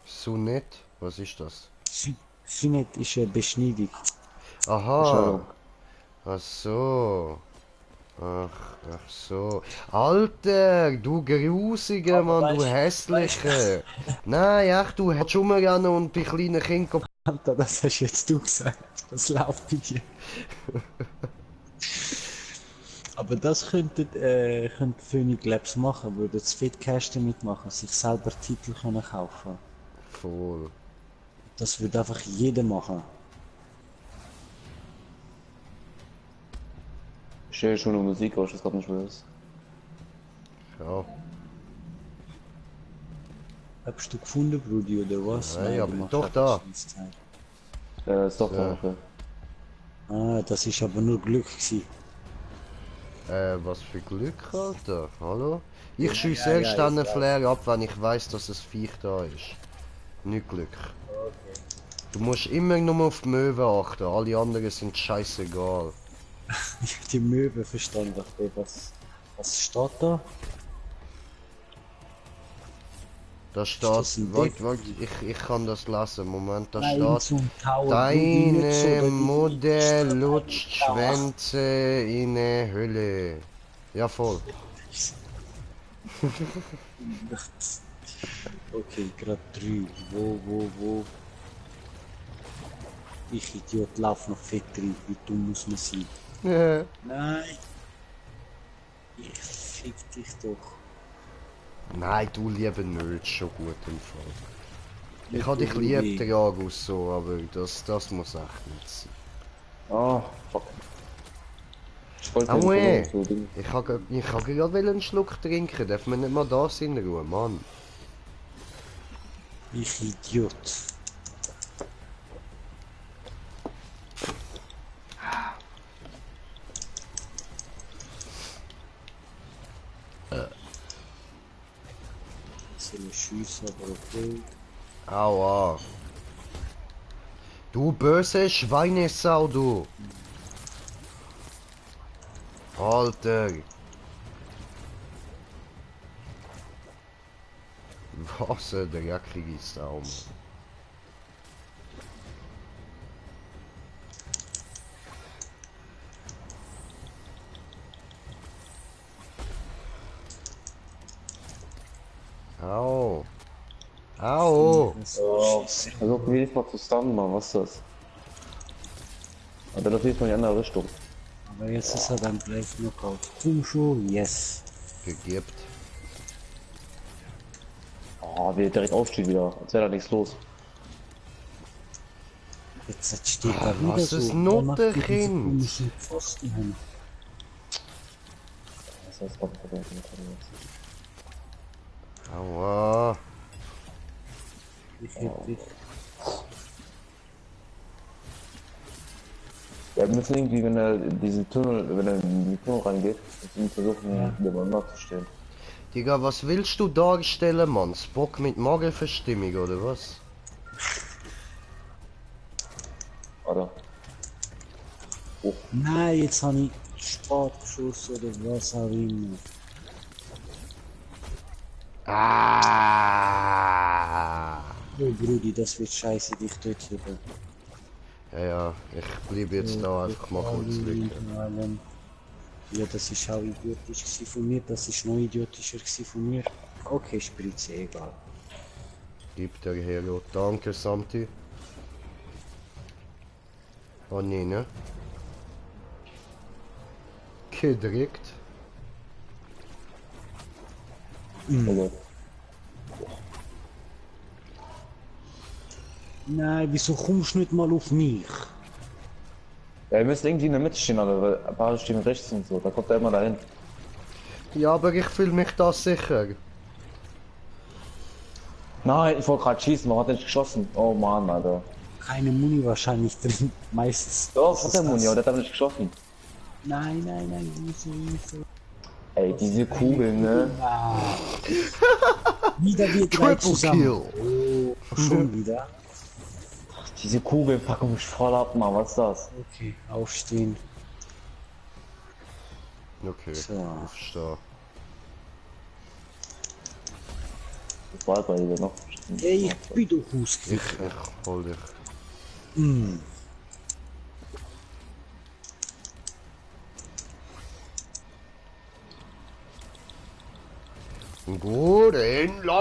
Speaker 2: So nett? Was ist das?
Speaker 1: Sünnet ist eine Beschneidung.
Speaker 2: Aha. Ach so. Ach so. Alter, du Grusiger, Mann, du Hässlicher. Nein, echt, du hättest rumrennen und bei kleinen Kindern...
Speaker 1: Alter, das hast jetzt du gesagt. Das läuft bei dir. Aber das könnte Phoenix Labs machen, würde das Fitcast mitmachen, sich selber Titel können kaufen.
Speaker 2: Voll.
Speaker 1: Das würde einfach jeder machen.
Speaker 3: Ich höre schon eine Musik, aber ich weiß gerade nicht, was das ist.
Speaker 2: Ja.
Speaker 1: Hast du gefunden, Brudi, oder was?
Speaker 2: Nein, aber
Speaker 1: du machst
Speaker 2: doch
Speaker 1: einfach
Speaker 2: da.
Speaker 1: Scheißzeit.
Speaker 3: Ist doch da, okay.
Speaker 1: Ah, das ist aber nur Glück gewesen.
Speaker 2: Was für Glück, Alter. Hallo? Ich schiesse
Speaker 1: ja,
Speaker 2: erst
Speaker 1: ja,
Speaker 2: einen
Speaker 1: ich
Speaker 2: Flair ab, wenn ich weiß, dass es Viech da ist. Nicht Glück. Du musst immer nur auf die Möwe achten, alle anderen sind scheißegal.
Speaker 1: Ich hab die Möwe verstanden. Was steht da?
Speaker 2: Da
Speaker 1: das
Speaker 2: steht,
Speaker 1: ein
Speaker 2: warte, ich kann das lesen, Moment, da
Speaker 1: Nein,
Speaker 2: steht,
Speaker 1: zum Tower. Brudi, nicht so,
Speaker 2: deine
Speaker 1: da die-
Speaker 2: Mutter lutscht Schwänze in eine Hölle. Ja, voll.
Speaker 1: Okay, gerade 3. Wo? Ich Idiot, lauf noch fett drin. Wie dumm muss man sein? Nein. Ich fick dich doch.
Speaker 2: Nein, du lieber nicht, schon gut im Fall. Ich habe dich lieb, Dragus, so, aber das muss echt nicht sein.
Speaker 3: Ah, fuck. Ich wollte
Speaker 2: Aue!
Speaker 3: so Ding.
Speaker 2: Ich habe gerade einen Schluck trinken, darf man nicht mal das in Ruhe, Mann.
Speaker 1: Ich Idiot. C'est le Schüsse, aber okay.
Speaker 2: Aua. Du böse Schweinesau, du. Alter. Was ein dreckige Sau, Mann. Au. Au.
Speaker 3: Oh, also wenigstens mal zu stunnen, Mann, was ist das? Aber das ist mal in die andere Richtung.
Speaker 1: Aber jetzt ist er beim Brave Knockout. Komm schon, yes.
Speaker 2: Gegebt.
Speaker 3: Oh, wie er direkt aufsteht wieder, als wäre da nichts los.
Speaker 1: Jetzt steht er wieder
Speaker 2: was
Speaker 1: so.
Speaker 2: ist
Speaker 1: Wer
Speaker 2: noch
Speaker 1: macht
Speaker 2: der
Speaker 1: denn diese
Speaker 2: Kind?
Speaker 1: komischen Pfosten hin?
Speaker 3: Das heißt, kommt jetzt.
Speaker 2: Aua.
Speaker 1: Ich hätte dich.
Speaker 3: Ja, wir müssen irgendwie, wenn er in diesen Tunnel, wenn er in die Tunnel reingeht, müssen wir versuchen,
Speaker 1: Ja.
Speaker 3: nebeneinander zu stehen.
Speaker 2: Digga, was willst du darstellen, Mann? Spock mit Magenverstimmung, oder was?
Speaker 3: Oder?
Speaker 1: Nein, jetzt habe ich Sport geschossen oder was auch immer.
Speaker 2: Ah.
Speaker 1: Oh Brudi, das wird scheiße, dich dort hier.
Speaker 2: Ja, ich bleibe jetzt da einfach mal kurz liegen.
Speaker 1: Ja, das ist auch idiotisch gewesen von mir, das ist noch idiotischer gewesen von mir. Okay, Spritze, egal.
Speaker 2: Gib der Hero. Danke, Samti. Oh nee, ne? Gedrückt.
Speaker 3: Also,
Speaker 1: Nein, wieso kommst du nicht mal auf mich?
Speaker 3: ja, wir müssen irgendwie in der Mitte stehen, aber weil ein paar stehen rechts und so, da kommt er immer dahin.
Speaker 2: Ja, aber ich fühle mich da sicher.
Speaker 3: Nein, ich wollte gerade schießen, warum hat er nicht geschossen? Oh Mann, Alter.
Speaker 1: Keine Muni wahrscheinlich drin, meistens.
Speaker 3: Doch,
Speaker 1: Das
Speaker 3: hat
Speaker 1: ist
Speaker 3: der Muni,
Speaker 1: das.
Speaker 3: aber der hat aber nicht geschossen.
Speaker 1: Nein, wieso?
Speaker 3: Ey, diese Kugeln, ne?
Speaker 1: Ah. Wieder wir drei
Speaker 2: Triple
Speaker 1: zusammen.
Speaker 2: Kill.
Speaker 1: Oh, schon wieder?
Speaker 3: Diese Kugeln packen mich voll ab, Mann, was ist das?
Speaker 1: Okay, aufstehen.
Speaker 2: Okay,
Speaker 1: So.
Speaker 2: ich stehe.
Speaker 3: Das war bei dir noch.
Speaker 1: Ey, ich bin doch
Speaker 2: Ich
Speaker 1: ausgewichen.
Speaker 2: hol dich. Guten Lord!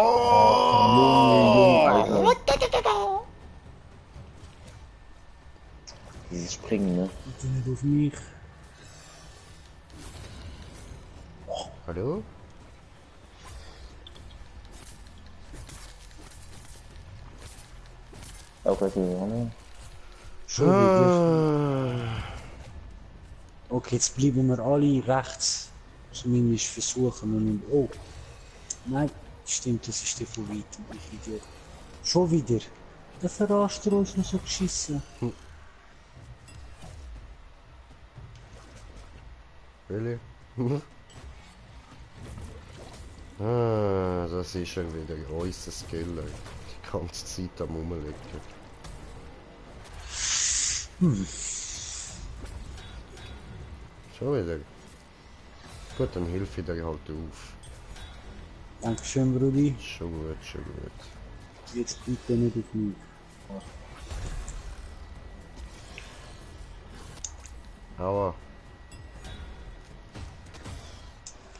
Speaker 3: Dieses Springen, ne?
Speaker 1: Bitte nicht auf mich.
Speaker 2: Hallo?
Speaker 3: Okay, ne?
Speaker 1: Schon wieder.
Speaker 2: Ah.
Speaker 1: Okay, jetzt bleiben wir alle rechts. Zumindest versuchen wir nicht. Oh. Nein, stimmt, das ist der von weitem. Ich Idiot. Schon wieder. Der Verraster uns noch so geschissen.
Speaker 2: Really? Ah, das ist schon wieder unser Skiller. Die ganze Zeit am Rumliegen. Schon wieder. Gut, dann hilf ich dir halt auf.
Speaker 1: Dankeschön, Brudi.
Speaker 2: Schon gut, schon gut.
Speaker 1: Jetzt bitte nicht auf mich.
Speaker 2: Aua.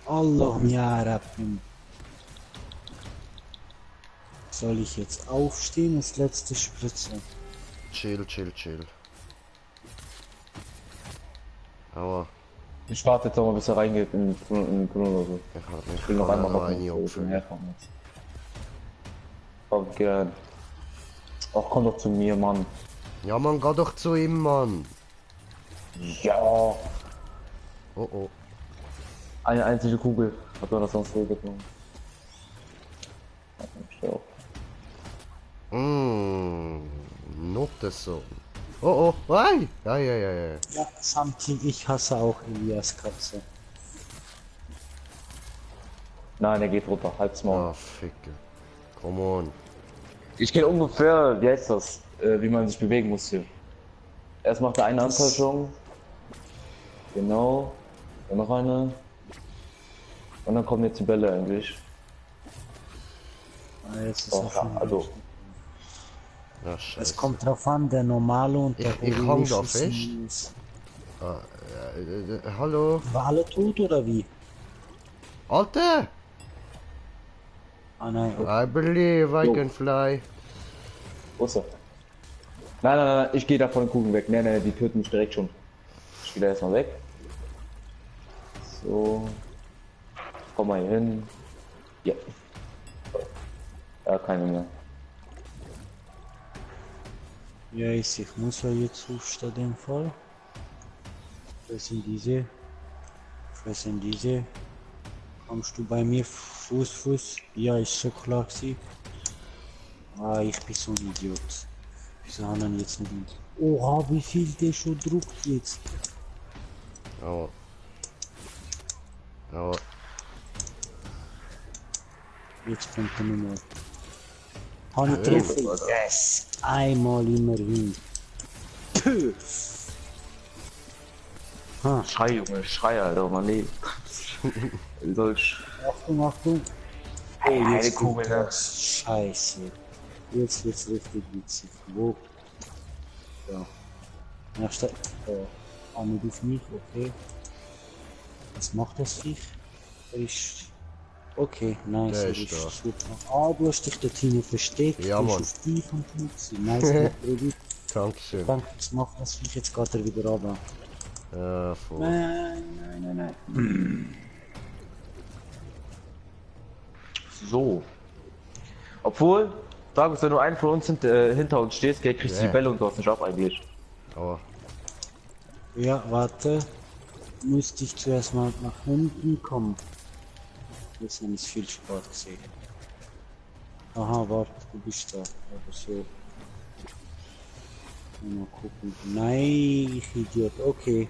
Speaker 1: Allah ya Rabbim. Soll ich jetzt aufstehen, das letzte Spritze?
Speaker 2: Chill, chill, chill. Aua.
Speaker 3: Ich warte jetzt noch mal, bis er reingeht in den Tunnel oder so.
Speaker 2: Ich hab mich
Speaker 3: Ich will noch einmal noch
Speaker 2: eine
Speaker 3: so
Speaker 2: Opfer.
Speaker 3: herkommen jetzt. Komm, geh rein. Ach, komm doch zu mir, Mann.
Speaker 2: Ja, man, geh doch zu ihm, Mann.
Speaker 3: Ja.
Speaker 2: Oh oh.
Speaker 3: Eine einzige Kugel. Hat man das sonst so getan?
Speaker 2: Not so. Oh oh, ei! Ei.
Speaker 1: Ja, Samti, ich hasse auch Elias Katze.
Speaker 3: Nein, der geht runter, halt's Maul.
Speaker 2: Ah, Ficke. Come on.
Speaker 3: Ich kenne ungefähr, wie heißt das, wie man sich bewegen muss hier. Erst macht er eine Antäuschung. Genau. Dann noch eine. Und dann kommen jetzt die Bälle eigentlich.
Speaker 1: Ah, jetzt ist
Speaker 3: Oh,
Speaker 1: er schon
Speaker 3: also,
Speaker 1: durch.
Speaker 2: Ja,
Speaker 1: Es
Speaker 2: scheiße.
Speaker 1: kommt drauf an, der normale und der
Speaker 2: Ich hang da
Speaker 1: holische
Speaker 2: fest.
Speaker 1: Sinus.
Speaker 2: Hallo?
Speaker 1: War alle tot oder wie?
Speaker 2: Alter!
Speaker 1: Ah nein, okay.
Speaker 2: I believe I
Speaker 3: Jo.
Speaker 2: can fly.
Speaker 3: wo ist er? Nein, nein, nein, ich gehe da von den Kugeln weg. Nein, nein, die töten mich direkt schon. Ich gehe da erstmal weg. So. Komm mal hier hin. Ja. Ja, keine mehr.
Speaker 1: Ja, ich muss ja jetzt aufstehen, in dem Fall. Fressen diese. Fressen diese. Kommst du bei mir Fuß? Ja, ist so klar gewesen. Ah, ich bin so ein Idiot. Wieso haben wir jetzt nicht? Oha, wie viel der schon druckt jetzt?
Speaker 2: Oh. Oh.
Speaker 1: Jetzt kommt er nicht mehr. Habe ich getroffen? Yes! Einmal immerhin. Puh. Ha,
Speaker 3: Schrei, Junge, schrei, Alter, man lebt. Wie soll's?
Speaker 1: Achtung, Achtung. Oh,
Speaker 3: Eine
Speaker 1: jetzt
Speaker 3: Kugel,
Speaker 1: kommt
Speaker 3: ne?
Speaker 1: das. Scheiße. Jetzt wird's richtig witzig. Wo? Ja. Ja, statt. Arme auf mich, okay. Was macht das Viech? Er ist. Okay, nice.
Speaker 2: Der
Speaker 1: er
Speaker 2: ist da.
Speaker 1: super. Ah, du hast dich dort hinten versteckt.
Speaker 2: Ja,
Speaker 1: du
Speaker 2: Mann.
Speaker 1: bist auf dich und nichts. Nice, Produkt.
Speaker 2: Dankeschön.
Speaker 1: Danke, was macht das Viech? Jetzt geht er wieder runter.
Speaker 2: Voll.
Speaker 1: Nein.
Speaker 3: So. Obwohl, Dragus, wenn du einen von uns hinter uns stehst, gell, kriegst du
Speaker 2: Ja.
Speaker 3: die Bälle und du hast nicht ab eigentlich.
Speaker 2: Aber
Speaker 1: Ja, warte. Müsste ich zuerst mal nach hinten kommen. Jetzt habe ich viel Sport gesehen. Aha, warte, du bist da. Aber so. Mal gucken. Nein, ich Idiot. Okay.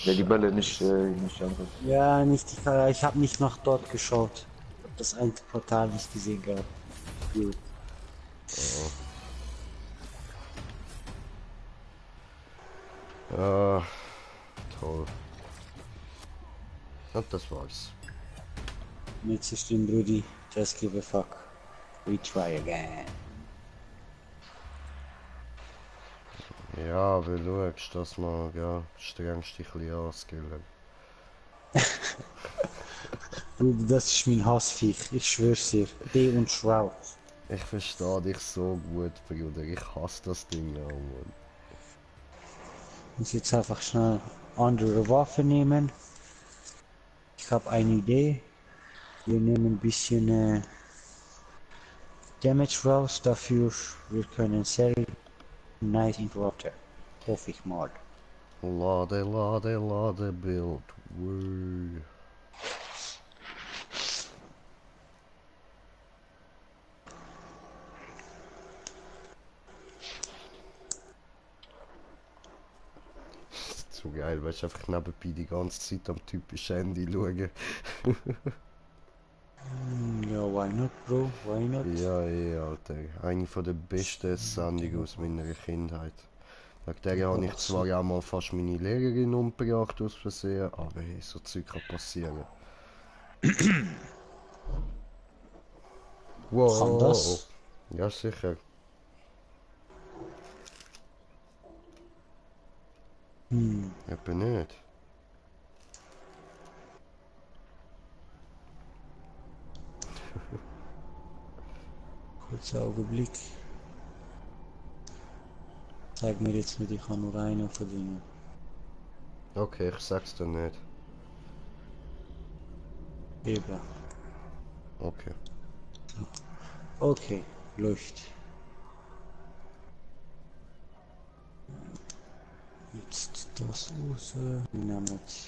Speaker 3: Der die Bälle nicht ankommt.
Speaker 1: Ja, nicht. Ich habe nicht nach dort geschaut. Ich habe das eine Portal nicht gesehen gehabt. Gut.
Speaker 2: ja, toll. Und das war's.
Speaker 1: Nicht so schlimm, Brudi. Just give a fuck. We try again.
Speaker 2: Ja, weil du schaust, dass man, ja, strengst dich ein bisschen an, Skiller.
Speaker 1: Brudi, das ist mein Hassviech. Ich schwör's dir. D und Shroud.
Speaker 2: Ich verstehe dich so gut, Bruder. Ich hasse das Ding auch, Mann.
Speaker 1: Ich muss jetzt einfach schnell andere Waffe nehmen. Ich habe eine Idee. Wir nehmen ein bisschen Damage raus. Dafür wir können sehr nice Interrupter. Hoffe ich mal.
Speaker 2: Lade, Bild. Woo. So geil, weil ich einfach nebenbei die ganze Zeit am typischen Handy schaue.
Speaker 1: Ja, why not, Bro? Why not?
Speaker 2: Ja, Alter. Eine von der besten Sendungen aus meiner Kindheit. Wegen der habe ich zwar auch mal fast meine Lehrerin umgebracht aus Versehen, aber hey, so Zeug kann passieren. Wow.
Speaker 1: Kann das?
Speaker 2: Ja, sicher. Etwa nicht.
Speaker 1: Kurzer Augenblick. Zeig mir jetzt nicht, ich kann nur eine von denen.
Speaker 2: Okay, ich sag's dir nicht.
Speaker 1: Eben.
Speaker 2: Okay.
Speaker 1: Okay, läuft. Jetzt das raus. Wir nehmen jetzt.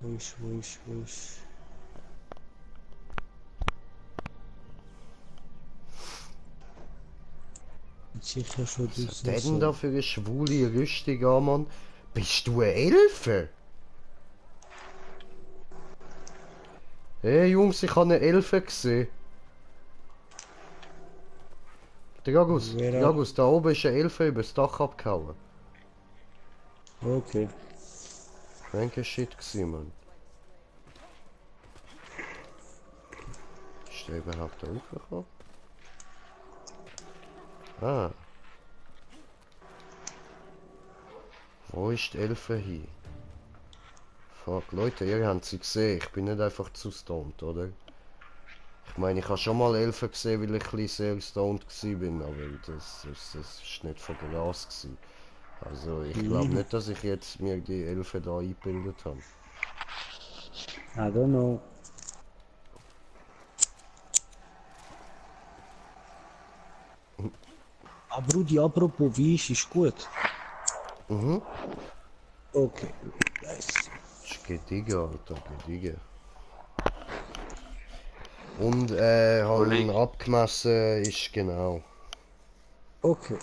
Speaker 1: Ruhig. Jetzt sicher schon
Speaker 2: Was
Speaker 1: durch.
Speaker 2: hat der denn da für eine schwule Rüstung an, Mann? Bist du eine Elfe? Hey Jungs, ich habe eine Elfe gesehen.
Speaker 1: Wer
Speaker 2: Dragus, da oben ist eine Elfe übers Dach abgehauen.
Speaker 1: Okay.
Speaker 2: Kranke Shit gewesen, Mann. Ist der überhaupt da hochgekommen? Ah. Wo ist die Elfe hin? Fuck, Leute, ihr habt sie gesehen. Ich bin nicht einfach zu stoned, oder? Ich meine, ich habe schon mal Elfen gesehen, weil ich ein bisschen sehr stoned war, aber das ist nicht von Gras gewesen. Also, ich glaube nicht, dass ich jetzt mir die Elfen da eingebildet habe.
Speaker 1: I don't know. Ah, Brudi, apropos, wie ist gut?
Speaker 2: Mhm.
Speaker 1: Okay, nice.
Speaker 2: Das ist gediegen, Alter, gediegen. Und, haben abgemessen, ist genau.
Speaker 1: Okay.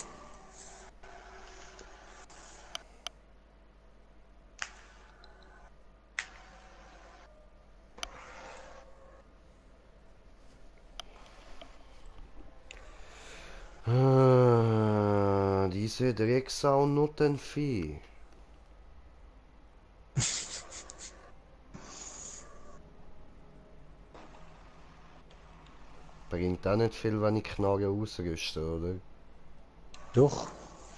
Speaker 2: Ah, diese Drecksau Nuttenvieh. Bringt auch nicht viel, wenn ich Knarre ausrüste, oder?
Speaker 1: Doch.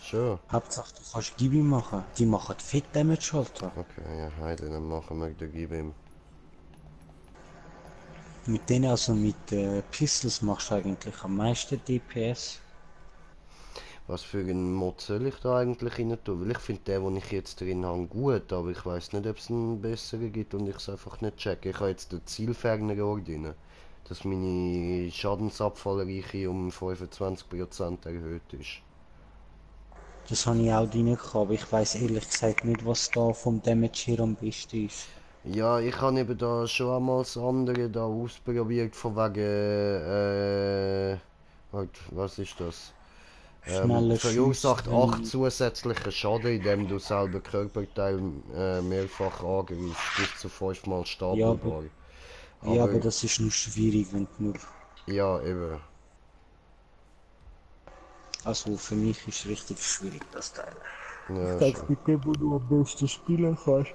Speaker 2: Schon.
Speaker 1: Hauptsache, du kannst Gibi machen. Die machen Fit Damage, Alter.
Speaker 2: Okay, ja, heide, dann machen wir den Gibim.
Speaker 1: Mit denen, also mit Pistols machst du eigentlich am meisten DPS.
Speaker 2: Was für einen Mod soll ich da eigentlich rein tun? Weil ich finde den ich jetzt drin habe, gut, aber ich weiß nicht, ob es einen besseren gibt und ich es einfach nicht checke. Ich habe jetzt den Zielferner drin, dass meine Schadensabfallreiche um 25% erhöht ist.
Speaker 1: Das habe ich auch drin gehabt, aber ich weiß ehrlich gesagt nicht, was da vom Damage hier am besten ist.
Speaker 2: Ja, ich habe eben da schon einmal das andere da ausprobiert, von wegen, halt, was ist das?
Speaker 1: Schneller
Speaker 2: Verursacht
Speaker 1: schiessen.
Speaker 2: 8 zusätzliche Schaden, indem du selber Körperteil mehrfach angreifst, bis zu 5-mal
Speaker 1: Ja,
Speaker 2: stapelbar.
Speaker 1: ja,
Speaker 2: Aber
Speaker 1: aber das ist nur schwierig, wenn du nur...
Speaker 2: ja, eben.
Speaker 1: Also für mich ist richtig schwierig, das Teil.
Speaker 2: Ja,
Speaker 1: Ich
Speaker 2: schon.
Speaker 1: mit dem, wo du am besten spielen kannst.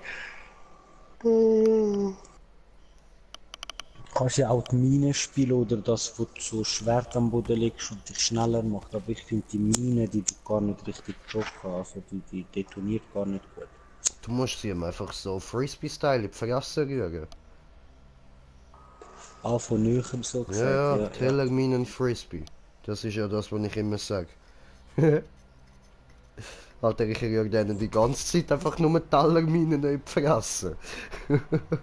Speaker 1: Kannst ja auch die Mine spielen oder das, wo du so Schwert am Boden legst und dich schneller macht. Aber ich finde die Mine, die du gar nicht richtig getroffen hast, also die detoniert gar nicht gut.
Speaker 2: Du musst sie ihm einfach so Frisbee-Style in die Fresse rühren.
Speaker 1: Ah, von Nöchem so
Speaker 2: Ja,
Speaker 1: gesagt,
Speaker 2: ja,
Speaker 1: ja, ja.
Speaker 2: Tellerminen Frisbee. Das ist ja das, was ich immer sage. Alter, ich rühre denen die ganze Zeit einfach nur Tellerminen in die Fresse.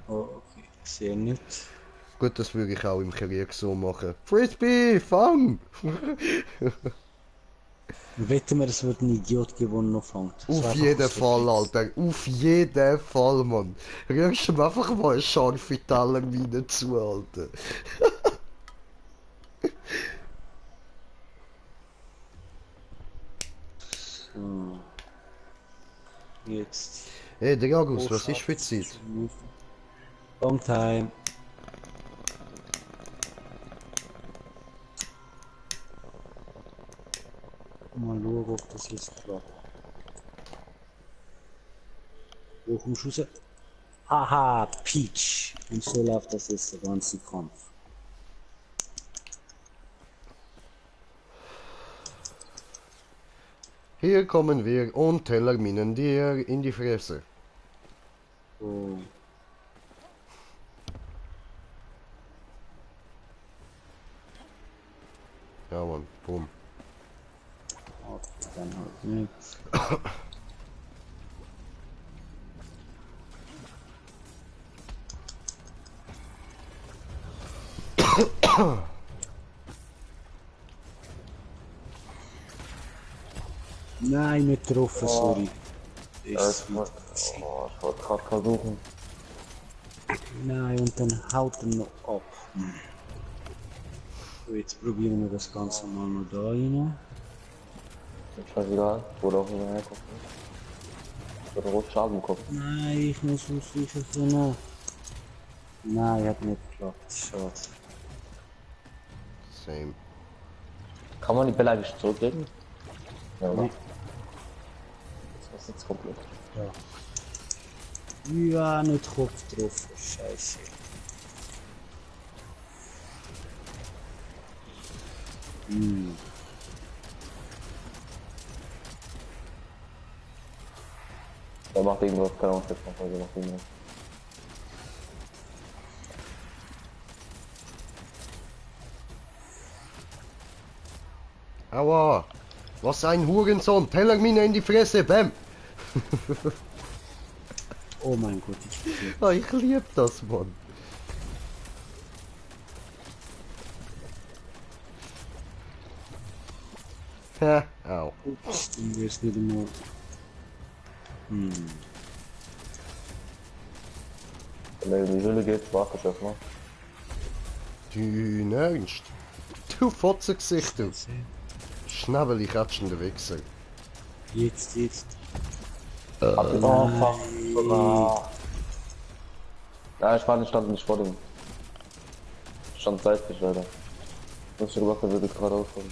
Speaker 1: Oh, okay. Sehr nett.
Speaker 2: Gut, das würde ich auch im Krieg so machen. Frisbee, fang!
Speaker 1: Wetten wir, es wird ein Idiot gewonnen noch fängt. So
Speaker 2: Auf
Speaker 1: einfach
Speaker 2: jeden
Speaker 1: aus
Speaker 2: Fall,
Speaker 1: Reflex.
Speaker 2: Alter. Auf jeden Fall, Mann. Rührst du mir einfach mal eine scharfe Tellermine zu, Alter.
Speaker 1: So. Jetzt.
Speaker 2: Hey, Dragus,
Speaker 1: Oh,
Speaker 2: was ist
Speaker 1: schade,
Speaker 2: für
Speaker 1: das ist
Speaker 2: Zeit?
Speaker 1: schon Long time. Mal schauen, ob das jetzt klappt. Wo kommst du raus? Haha, Peach. Und so läuft das jetzt der ganze Kampf.
Speaker 2: Hier kommen wir und Tellerminen dir in die Fresse.
Speaker 1: So.
Speaker 2: Ja, Mann, boom.
Speaker 1: Okay, dann halt nicht. Nein, nicht getroffen, sorry. Ist
Speaker 3: Ich wollte gerade versuchen.
Speaker 1: Nein, und dann haut er noch ab. So, jetzt probieren wir das Ganze mal noch da rein.
Speaker 3: Ist scheißegal, wo du auch immer herkommst. Oder rot Schaden im Kopf.
Speaker 1: Nein, ich muss sicher so noch. Nein, hat nicht geklappt. Schade.
Speaker 2: Same.
Speaker 3: Kann man die Bälle eigentlich zurücklegen? Ja, oder?
Speaker 1: Nee.
Speaker 3: Das ist jetzt komplett.
Speaker 1: Ja, nicht Kopf drauf. Scheiße.
Speaker 3: Der macht irgendwas, keine Ahnung, jetzt noch, der macht irgendwas.
Speaker 2: Aua! Was ein Hurensohn! Tellermine in die Fresse! Bäm!
Speaker 1: Oh mein Gott, ich bin
Speaker 2: Ah, ich lieb das, Mann. Ha, au.
Speaker 1: Ups, du wirst nicht immer.
Speaker 3: Wenn er in die Höhle geht, warte ich erstmal.
Speaker 2: Du Ernst? Du Fotzengesicht, du. Schnabel, ich ratschende Wichser.
Speaker 1: Jetzt.
Speaker 3: Oh, fuck. Ah. Ja, ich stand nicht vor dem. Ich stand seitlich, leider. Ich hab schon gedacht, er würde gerade auskommen.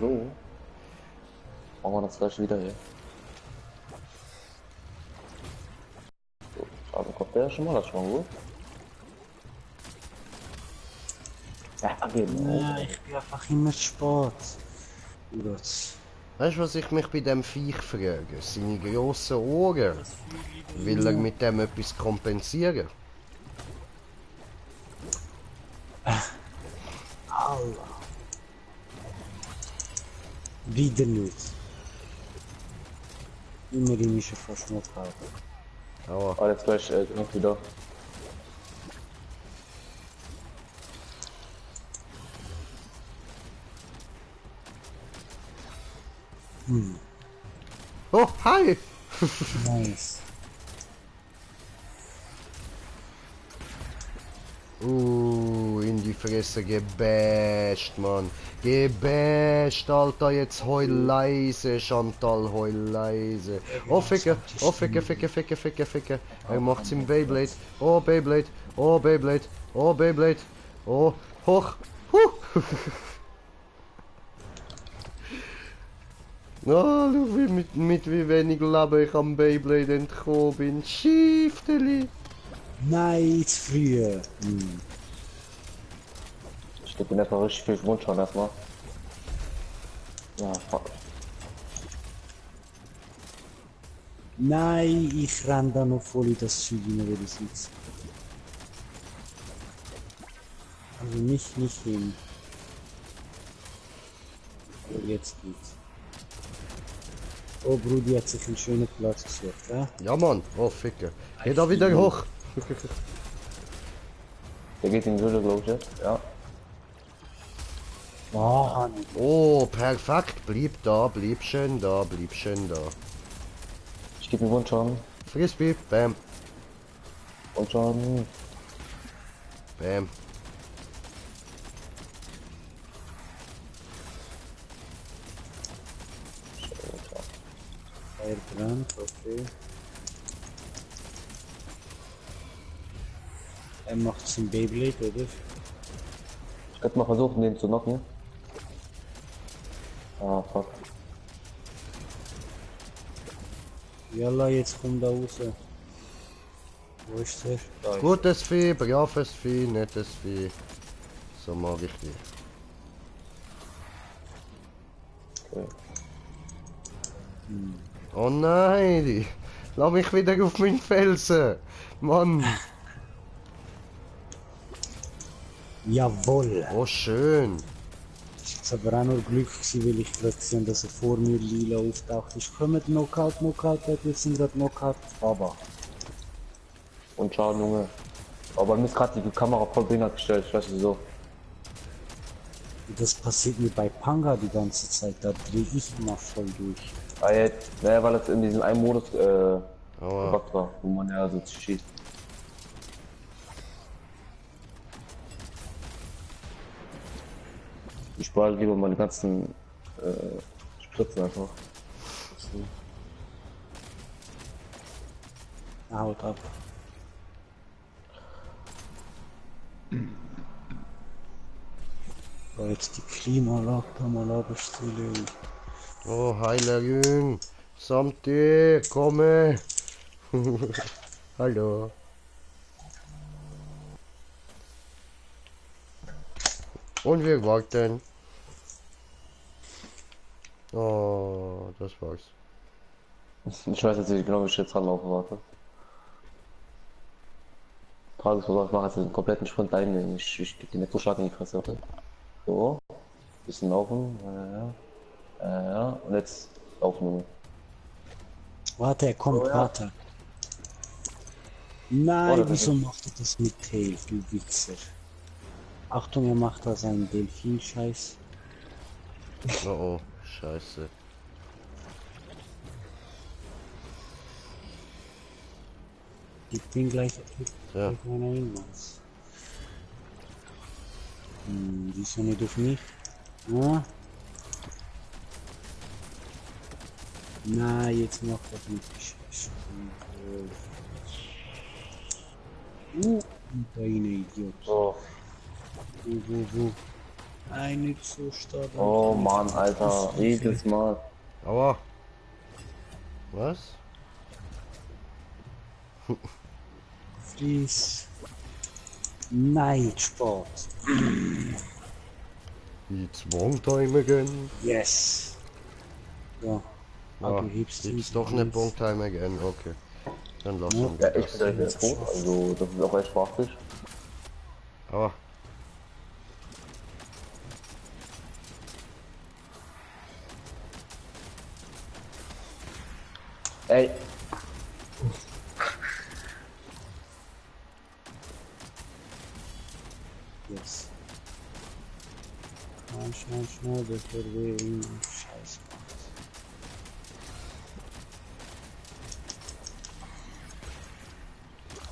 Speaker 3: So. Machen wir das gleich wieder hier. So, schade, kommt der schon mal, das ist schon mal gut. Ja, abgeben.
Speaker 1: Ja, ich bin einfach immer spät. Gott.
Speaker 2: Weißt du, was ich mich bei dem Viech frage? Seine grossen Ohren. Will er mit dem etwas kompensieren?
Speaker 1: Allah. Wieder nicht. Immer die Mische verschmuckt haben.
Speaker 2: Aua.
Speaker 3: Ah, jetzt gleich noch wieder.
Speaker 2: Oh, hi!
Speaker 1: Nice.
Speaker 2: In die Fresse gebasht, Mann. Gebasht, Alter, jetzt heul leise, Chantal, heul leise. Oh, Ficke, oh, Ficke. Er macht's im Beyblade. Oh, Beyblade, oh, Beyblade, oh, Beyblade. Oh, hoch. Oh, schau, mit wie wenig Leben ich am Beyblade entkommen bin. Schiefteli.
Speaker 1: Nein, zu früh.
Speaker 3: Ich geb ihm erstmal richtig viel Wunsch schon erstmal. Ja, fuck.
Speaker 1: Nein, ich renn da noch voll in das Zeug rein, wo du sitzt. Also nicht hin. Aber jetzt geht's. Oh, Brudi hat sich einen schönen Platz gesucht, ja?
Speaker 2: Ja, Mann. Oh, Ficke. Geh da wieder hoch.
Speaker 3: Der geht in die Höhle, glaube ich, jetzt. Ja.
Speaker 1: Ah,
Speaker 2: Oh, perfekt. Blieb da, blieb schön da, blieb schön da.
Speaker 3: Ich gebe ihm Wunsch schon.
Speaker 2: Frisbee, bam,
Speaker 3: Und schon.
Speaker 2: bam.
Speaker 1: Feuer brennt, okay. Er macht zum Beyblade, oder?
Speaker 3: Ich hätte mal versuchen, den zu knocken. Ah, fuck.
Speaker 1: Jalla, jetzt kommt er raus. Wo ist er? Da ist
Speaker 2: Gutes Vieh, braves Vieh, nettes Vieh. So mag ich dich.
Speaker 3: Okay.
Speaker 2: Oh nein, lass mich wieder auf meinen Felsen. Mann,
Speaker 1: er. Jawohl!
Speaker 2: oh schön.
Speaker 1: Es war aber auch nur Glück gewesen, weil ich gerade gesehen, dass er vor mir lila auftaucht ist. Kommt Knockout, jetzt sind gerade Knockout. Aber.
Speaker 3: Und schauen, Junge. Aber mir ist gerade die Kamera voll behindert gestellt, ich weiß nicht so.
Speaker 1: Das passiert mir bei Panga die ganze Zeit, da drehe ich immer voll durch.
Speaker 3: Ah, jetzt, naja, weil das in diesem einen Modus
Speaker 2: Aua.
Speaker 3: gebuggt war, wo man ja so schießt. Ich spare lieber meine ganzen Spritzen einfach.
Speaker 1: Haut ab. So, jetzt die Klimaanlage da mal abstellen.
Speaker 2: Oh, Heilerin. Samti, komme. Hallo. Und wir warten. Oh, das war's.
Speaker 3: Ich weiß jetzt nicht genau, wie ich jetzt ranlaufe, warte. Tagesversuch, ich mache jetzt einen kompletten Sprint dahin. Ich gebe den Elektroschlag in die Fresse, warte. So, bisschen laufen. Ja. Und jetzt laufen, Junge.
Speaker 1: Warte, er kommt,
Speaker 3: Oh ja.
Speaker 1: warte.
Speaker 3: Oh,
Speaker 1: Nein,
Speaker 3: das ist
Speaker 1: wieso macht er das mit Tail, du Wichser? Achtung, er macht da seinen Delfin-Scheiß.
Speaker 2: Oh, oh, scheiße.
Speaker 1: Gib den gleich,
Speaker 2: Ja.
Speaker 1: gleich meiner Hinweis. Wieso nicht auf mich? Ja? Na, jetzt macht er nicht die Scheiße. Da rein, Idiot.
Speaker 3: so.
Speaker 1: Wo? Nein, nicht so stark.
Speaker 3: Oh Mann, Alter, jedes Mal.
Speaker 2: Aua. Was?
Speaker 1: Fries. Night Sport.
Speaker 2: It's one time again.
Speaker 1: Yes. Ja.
Speaker 2: Ah,
Speaker 1: du hebst
Speaker 2: it's
Speaker 1: diesen
Speaker 2: doch eine
Speaker 1: Hals.
Speaker 2: Punkt time again. Okay. Dann lassen
Speaker 1: Ja.
Speaker 2: wir
Speaker 3: Ja, ich bin
Speaker 2: das.
Speaker 3: direkt wieder tot, also das ist auch echt spaßig.
Speaker 2: Aua.
Speaker 3: Ey,
Speaker 1: Yes. Schnell, bevor wir ihn Scheiß macht.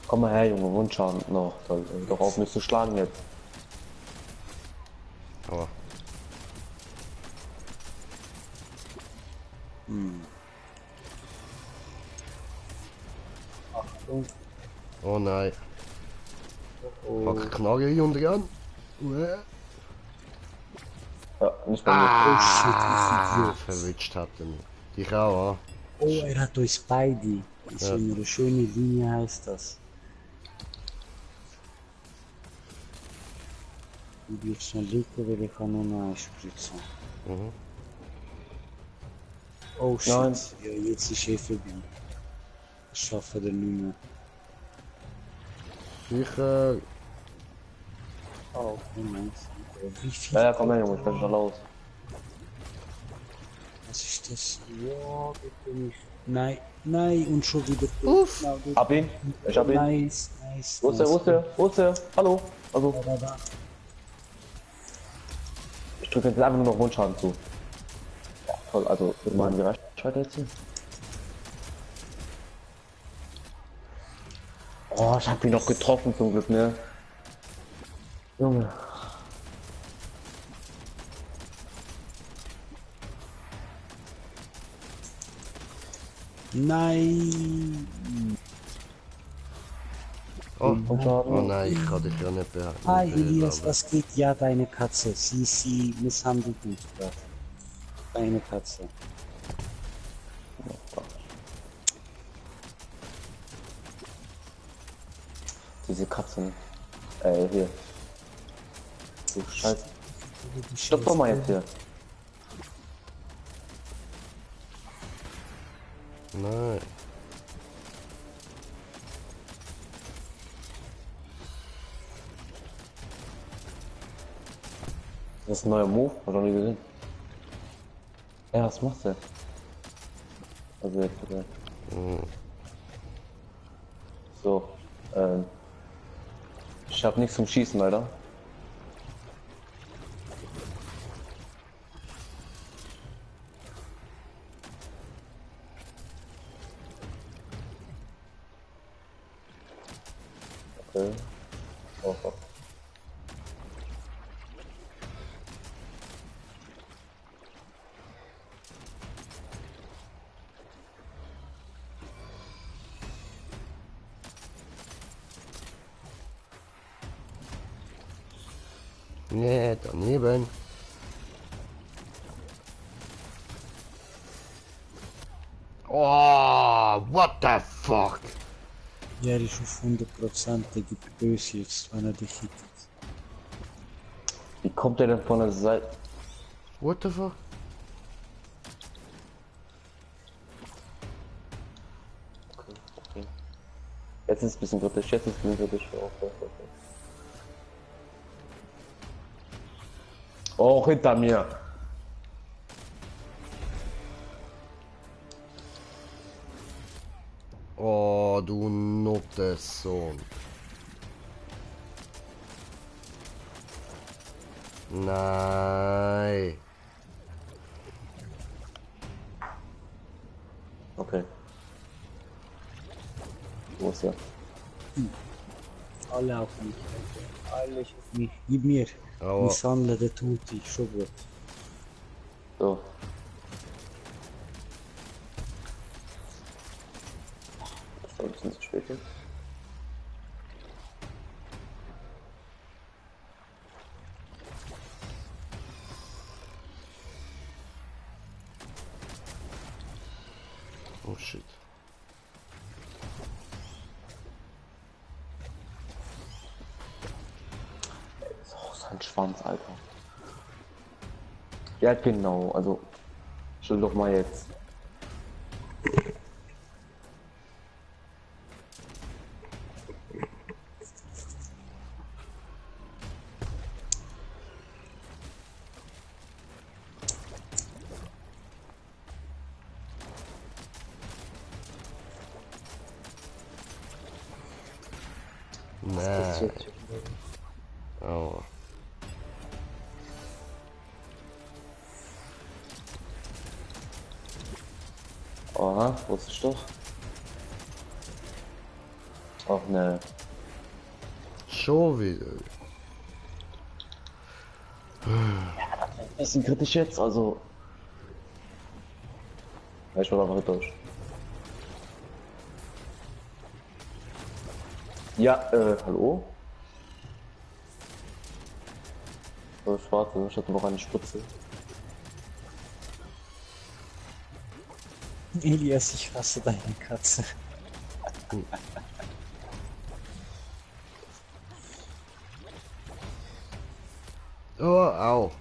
Speaker 3: komm mal her, Junge, Wundschaden noch. Doch auf mich zu schlagen jetzt.
Speaker 2: Aua.
Speaker 1: Achtung.
Speaker 2: Oh nein.
Speaker 1: Oh.
Speaker 2: Hack Knarre unter an. Uäh.
Speaker 3: Ja, nicht bei
Speaker 2: Ah, verwitscht hat er mich. Dich auch,
Speaker 1: Oh, er hat euch beide. Ist
Speaker 2: Ja.
Speaker 1: eine schöne Linie, heißt das. Die wird schnell liegen, weil ich kann nur noch einspritzen.
Speaker 2: Mhm.
Speaker 1: Oh shit.
Speaker 3: Nein.
Speaker 1: Ja, jetzt ist vorbei. Ich schaffe den nicht mehr.
Speaker 2: Sicher.
Speaker 1: Oh, Moment. Wie viel?
Speaker 3: Ja, komm her, Junge, ich bin schon los.
Speaker 1: Was ist das? Ja, bitte nicht. Nein, und schon wieder.
Speaker 2: Uff.
Speaker 3: Hab ihn, ich hab ihn.
Speaker 1: Nice.
Speaker 3: Wo ist der? Hallo? Also,
Speaker 1: Da.
Speaker 3: ich drücke jetzt einfach nur noch Wundschaden zu. Ja, toll, also, wir machen die Reichweite jetzt hier. Oh, ich hab ihn noch getroffen zum Glück, ne? Junge.
Speaker 1: Nein.
Speaker 2: Oh,
Speaker 3: Wundschaden.
Speaker 2: oh nein, ich kann dich ja nicht behalten.
Speaker 1: Hi Elias, was geht? Ja, deine Katze. Sie misshandelt mich gerade. Deine Katze.
Speaker 3: Diese Katzen. Hier. Du Scheiße. Stopp doch mal jetzt hier.
Speaker 2: Nein.
Speaker 3: Das ist ein neuer Move, hab ich noch nie gesehen. Ja, was macht der? Also jetzt bitte. So, ich hab nichts zum Schießen, leider. Okay. Oh, oh.
Speaker 2: Nee, daneben. Oh, what the fuck?
Speaker 1: Ja, die ist auf 100%, der gibt böse jetzt, wenn er dich hittet.
Speaker 3: Wie kommt der denn von der Seite?
Speaker 2: What the fuck?
Speaker 3: Okay, okay. Jetzt ist es ein bisschen kritisch, jetzt ist es ein bisschen kritisch. Oh, okay, okay. Oh, hinter mir.
Speaker 2: Oh, du Nuttensohn. Nein.
Speaker 3: Okay. Wo ist er?
Speaker 1: Alle auf mich, alle auf mich. Gib mir.
Speaker 2: Aber
Speaker 1: Misshandle der Tuti, schon gut.
Speaker 3: So. Das war ein bisschen zu spät jetzt.
Speaker 2: oh shit.
Speaker 3: Oh, sein Schwanz, Alter. Ja, genau, also. Stell doch mal jetzt. Das
Speaker 2: Nein.
Speaker 3: jetzt.
Speaker 2: Oh.
Speaker 3: Aha, wusste ich doch. Ach ne.
Speaker 2: Schon wieder.
Speaker 3: Bisschen kritisch jetzt, also. Ja, ich war einfach enttäuscht. Ja, hallo? So, schwarze, ich hatte noch eine Spritze.
Speaker 1: Elias, ich hasse deine Katze.
Speaker 2: Oh, au.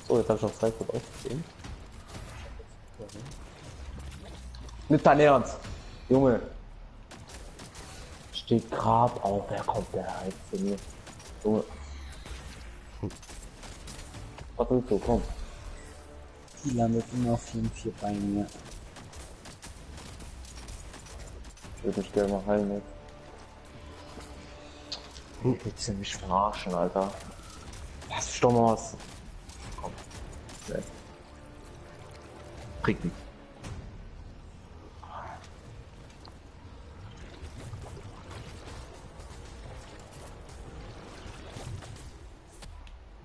Speaker 3: So, jetzt habe ich noch Zeit, kurz aufzustehen. Nicht dein Ernst! Junge! Steht grad auf, wer kommt der halt zu mir? Junge! Was willst du? Komm!
Speaker 1: Die landet immer auf jeden 4 Beinen, ja.
Speaker 3: Ich würde mich gerne mal heilen jetzt. Willst du mich verarschen, Alter? Lass mich doch mal was! Komm! Nee. Bringt nichts.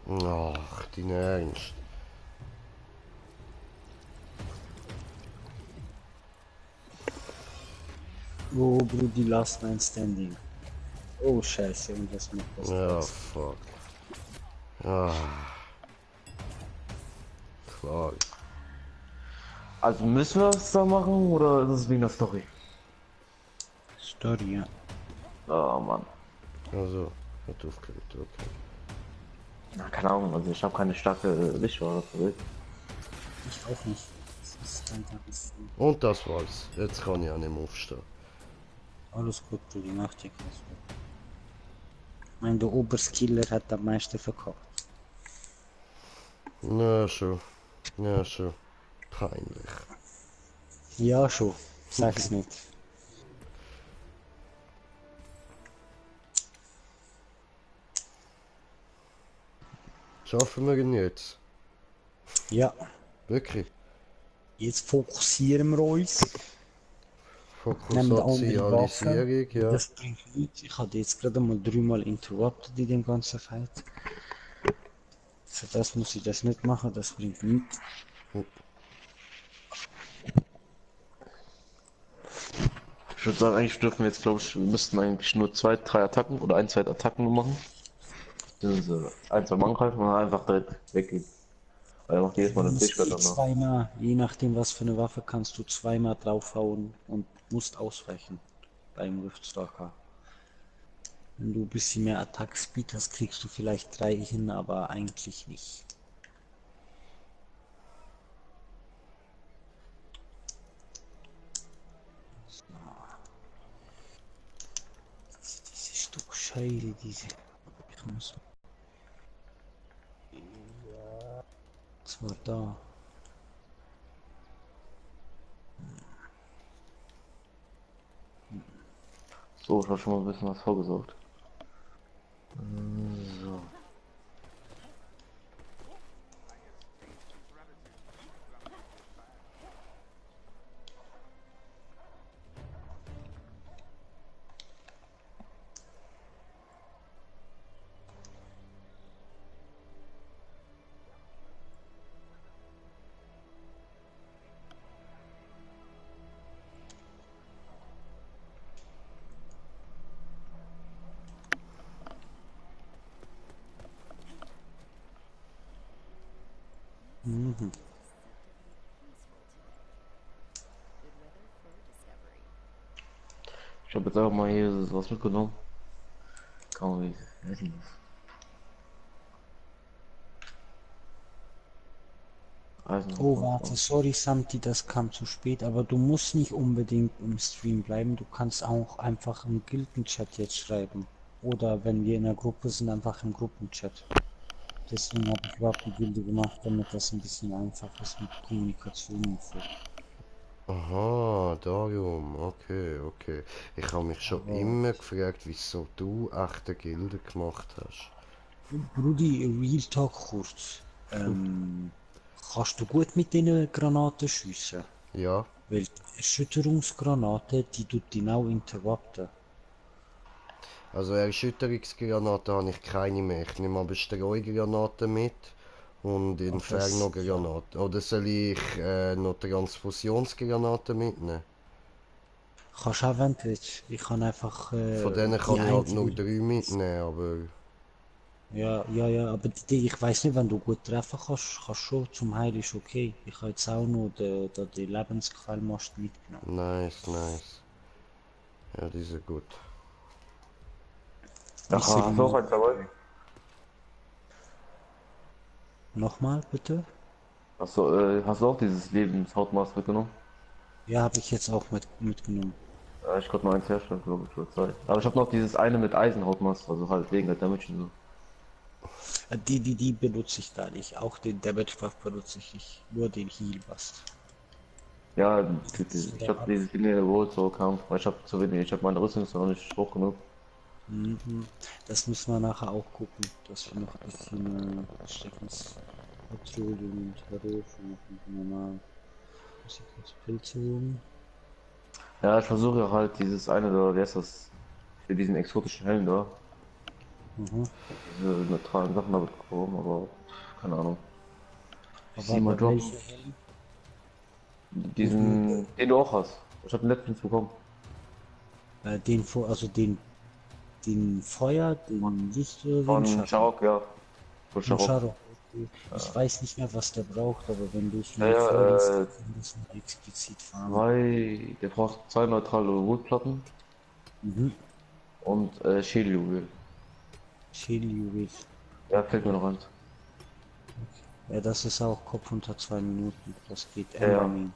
Speaker 2: Ach, die Ernst.
Speaker 1: Oh, Brudi, last man standing. Oh, scheiße, und das macht das
Speaker 2: Ja,
Speaker 1: draus.
Speaker 2: fuck. Ah. Klar.
Speaker 3: Also müssen wir es da machen oder ist es wegen der Story?
Speaker 1: Story, ja.
Speaker 3: Oh Mann.
Speaker 2: Also, hat aufgelegt, okay.
Speaker 3: Na, keine Ahnung, also ich habe keine starke Lichtwaffe.
Speaker 1: Ich auch nicht. Das ist halt alles so.
Speaker 2: Und das war's. Jetzt kann ich auch nicht mehr aufstehen.
Speaker 1: Alles gut, Brudi, mach dir keinen Sorgen. Ich meine, der Oberskiller hat am meisten verkauft.
Speaker 2: Na schon. Ja, schon. Peinlich.
Speaker 1: Ja, schon. Sag's nicht.
Speaker 2: Schaffen wir ihn jetzt?
Speaker 1: Ja,
Speaker 2: Wirklich?
Speaker 1: jetzt fokussieren wir uns. Nimm die andere Waffe.
Speaker 2: Fokussatialisierung, ja.
Speaker 1: Das bringt nichts. Ich habe jetzt gerade mal 3-mal interrupted in dem ganzen Fight. Für das muss ich das nicht machen, das bringt nichts.
Speaker 3: Ich würde sagen, eigentlich dürfen wir jetzt, glaube ich, wir müssten eigentlich nur 2, 3 Attacken oder 1, 2 Attacken nur machen. Also 1, 2 Mann greifen und dann einfach direkt weggehen. Weil er macht jedes Mal
Speaker 1: Du
Speaker 3: eine
Speaker 1: musst
Speaker 3: Fähigkeit
Speaker 1: eh
Speaker 3: danach.
Speaker 1: zweimal, je nachdem was für eine Waffe, kannst du zweimal draufhauen und musst ausweichen beim Riftstalker. Wenn du ein bisschen mehr Attack-Speed hast, kriegst du vielleicht 3 hin, aber eigentlich nicht. Diese Stück Scheide, diese. Ich muss. Zwar da.
Speaker 3: So, ich habe schon mal ein bisschen was vorgesorgt. So.
Speaker 1: Mhm.
Speaker 3: Ich habe jetzt einfach mal hier was mitgenommen. Kann man nicht. Weiß ich nicht.
Speaker 1: Oh, warte, sorry Santi, das kam zu spät, aber du musst nicht unbedingt im Stream bleiben, du kannst auch einfach im Gildenchat jetzt schreiben. Oder wenn wir in der Gruppe sind, einfach im Gruppenchat. Deswegen habe ich überhaupt die Gilde gemacht, damit das ein bisschen einfacher ist mit Kommunikation und so.
Speaker 2: Aha, darum, okay, okay. Ich habe mich schon
Speaker 1: Aber
Speaker 2: immer gefragt, wieso du echte Gilde gemacht hast.
Speaker 1: Brudi, Real Talk kurz. Kannst du gut mit den Granaten schiessen?
Speaker 2: Ja,
Speaker 1: Weil die Erschütterungsgranate, die tut genau interrupten.
Speaker 2: also Erschütterungsgranaten habe ich keine mehr. Ich nehme aber Streugranaten mit und
Speaker 1: Ja.
Speaker 2: Inferno-Granaten. Oder soll ich noch Transfusionsgranaten mitnehmen?
Speaker 1: Kannst auch, wenn du willst. Ich kann einfach
Speaker 2: Von denen
Speaker 1: die
Speaker 2: kann ich halt nur
Speaker 1: einzige.
Speaker 2: 3 mitnehmen, aber...
Speaker 1: Ja, aber ich weiß nicht, wenn du gut treffen kannst schon zum Heil ist okay. Ich habe jetzt auch nur die Lebensquellmast mitgenommen.
Speaker 2: Nice, nice. Ja, die sind gut.
Speaker 3: Ach,
Speaker 1: Wissen
Speaker 3: hast du auch
Speaker 1: genau.
Speaker 3: eins dabei?
Speaker 1: Nochmal bitte?
Speaker 3: Achso, hast du auch dieses Lebenshautmaß mitgenommen?
Speaker 1: Ja, habe ich jetzt auch mitgenommen.
Speaker 3: Ich konnte nur eins herstellen, glaube ich, oder 2. Aber ich habe noch dieses eine mit Eisenhautmaß, also halt wegen der Damage und so.
Speaker 1: Die benutze ich gar nicht. Auch den Damage Buff benutze ich nicht. Nur den Heal Bust.
Speaker 3: Ja, ich
Speaker 1: Der
Speaker 3: habe
Speaker 1: Buff.
Speaker 3: dieses Ding in der World so Kampf, weil ich habe zu wenig, ich habe meine Rüstung ist noch nicht hoch genug.
Speaker 1: Mhm. Das müssen wir nachher auch gucken, dass wir noch ein bisschen Steckens Petroleum und Herdöpfel machen. Normal. Muss ich kurz Pilze holen?
Speaker 3: Ja, ich versuche halt dieses eine da, wie heißt das, für diesen exotischen Helm da,
Speaker 1: Mhm.
Speaker 3: diese neutralen Sachen damit bekommen, aber keine Ahnung. Ich sehe mal
Speaker 1: Aber
Speaker 3: droppen.
Speaker 1: welche Helm? Mhm.
Speaker 3: Diesen, den du auch hast. Ich habe den letztens bekommen.
Speaker 1: Also den Feuer, den Licht oder den
Speaker 3: Von
Speaker 1: Schatten?
Speaker 3: Sharok, ja. Von
Speaker 1: Von
Speaker 3: Sharok.
Speaker 1: Shadow. Okay. Ich weiß nicht mehr, was der braucht, aber wenn du es
Speaker 3: Ja,
Speaker 1: mir
Speaker 3: ja,
Speaker 1: vorliest, dann kann ich das noch explizit fragen.
Speaker 3: der braucht 2 neutrale Woodplatten
Speaker 1: Mhm.
Speaker 3: und Schädeljuwel.
Speaker 1: Schädeljuwel.
Speaker 3: Ja, fällt mir
Speaker 1: Okay.
Speaker 3: noch ein.
Speaker 1: Ja, das ist auch Kopf unter 2 Minuten. Das geht
Speaker 3: Ja, ja.
Speaker 1: Emmermin.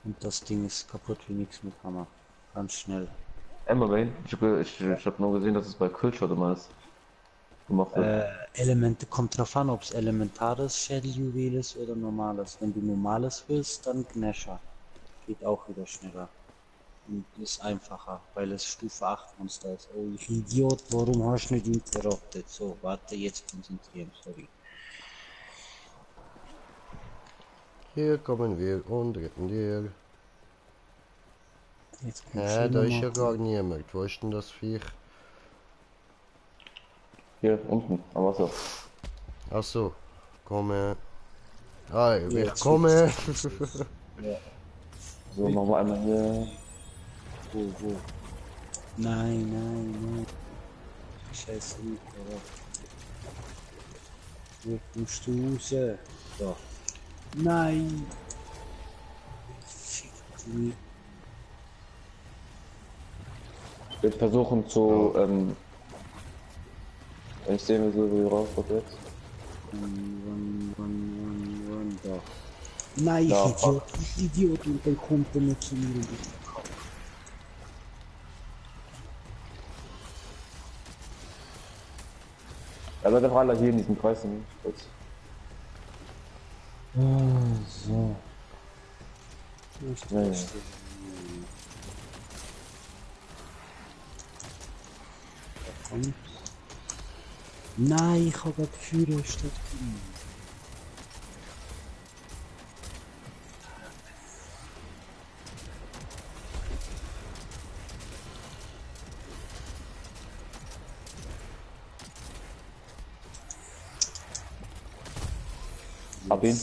Speaker 1: Und das Ding ist kaputt wie nichts mit Hammer. Ganz schnell.
Speaker 3: Emmermain. Ich hab nur gesehen, dass es bei Killshot immer ist, gemacht wird.
Speaker 1: Elemente kommt drauf an, ob es elementares Schädeljuwel ist oder normales. Wenn du normales willst, dann Gnasher. Geht auch wieder schneller. Und ist einfacher, weil es Stufe 8 Monster ist. Oh, ich Idiot, warum hast du nicht interrupted? So, warte, jetzt konzentrieren, sorry.
Speaker 2: Hier kommen wir und retten dir.
Speaker 1: Jetzt komm
Speaker 2: Ja, da
Speaker 1: schön
Speaker 2: ist ja
Speaker 1: nochmal.
Speaker 2: gar niemand. Wo ist denn das Viech?
Speaker 3: Hier unten am Wasser.
Speaker 2: Ach so. Komme. Ah,
Speaker 1: Ja,
Speaker 2: ich
Speaker 1: jetzt wird
Speaker 2: komme.
Speaker 1: es safe. Ja.
Speaker 3: So, machen wir einmal hier.
Speaker 1: Wo? Nein. Scheiße, Nico. Wo kommst du raus? Da. Nein! Fick mich.
Speaker 3: Ich will versuchen zu, wenn ich sehen will, so wie rauskommt jetzt.
Speaker 1: Run, da. Nein,
Speaker 3: Ja,
Speaker 1: ich Idiot, und dann kommt er nicht zu mir.
Speaker 3: Er bleibt einfach alle hier in diesem Kreis. Kurz.
Speaker 1: So. Nicht
Speaker 3: Ja, ja.
Speaker 1: richtig. Komm. Nein, ich habe gerade Führer statt.
Speaker 3: Hab ihn.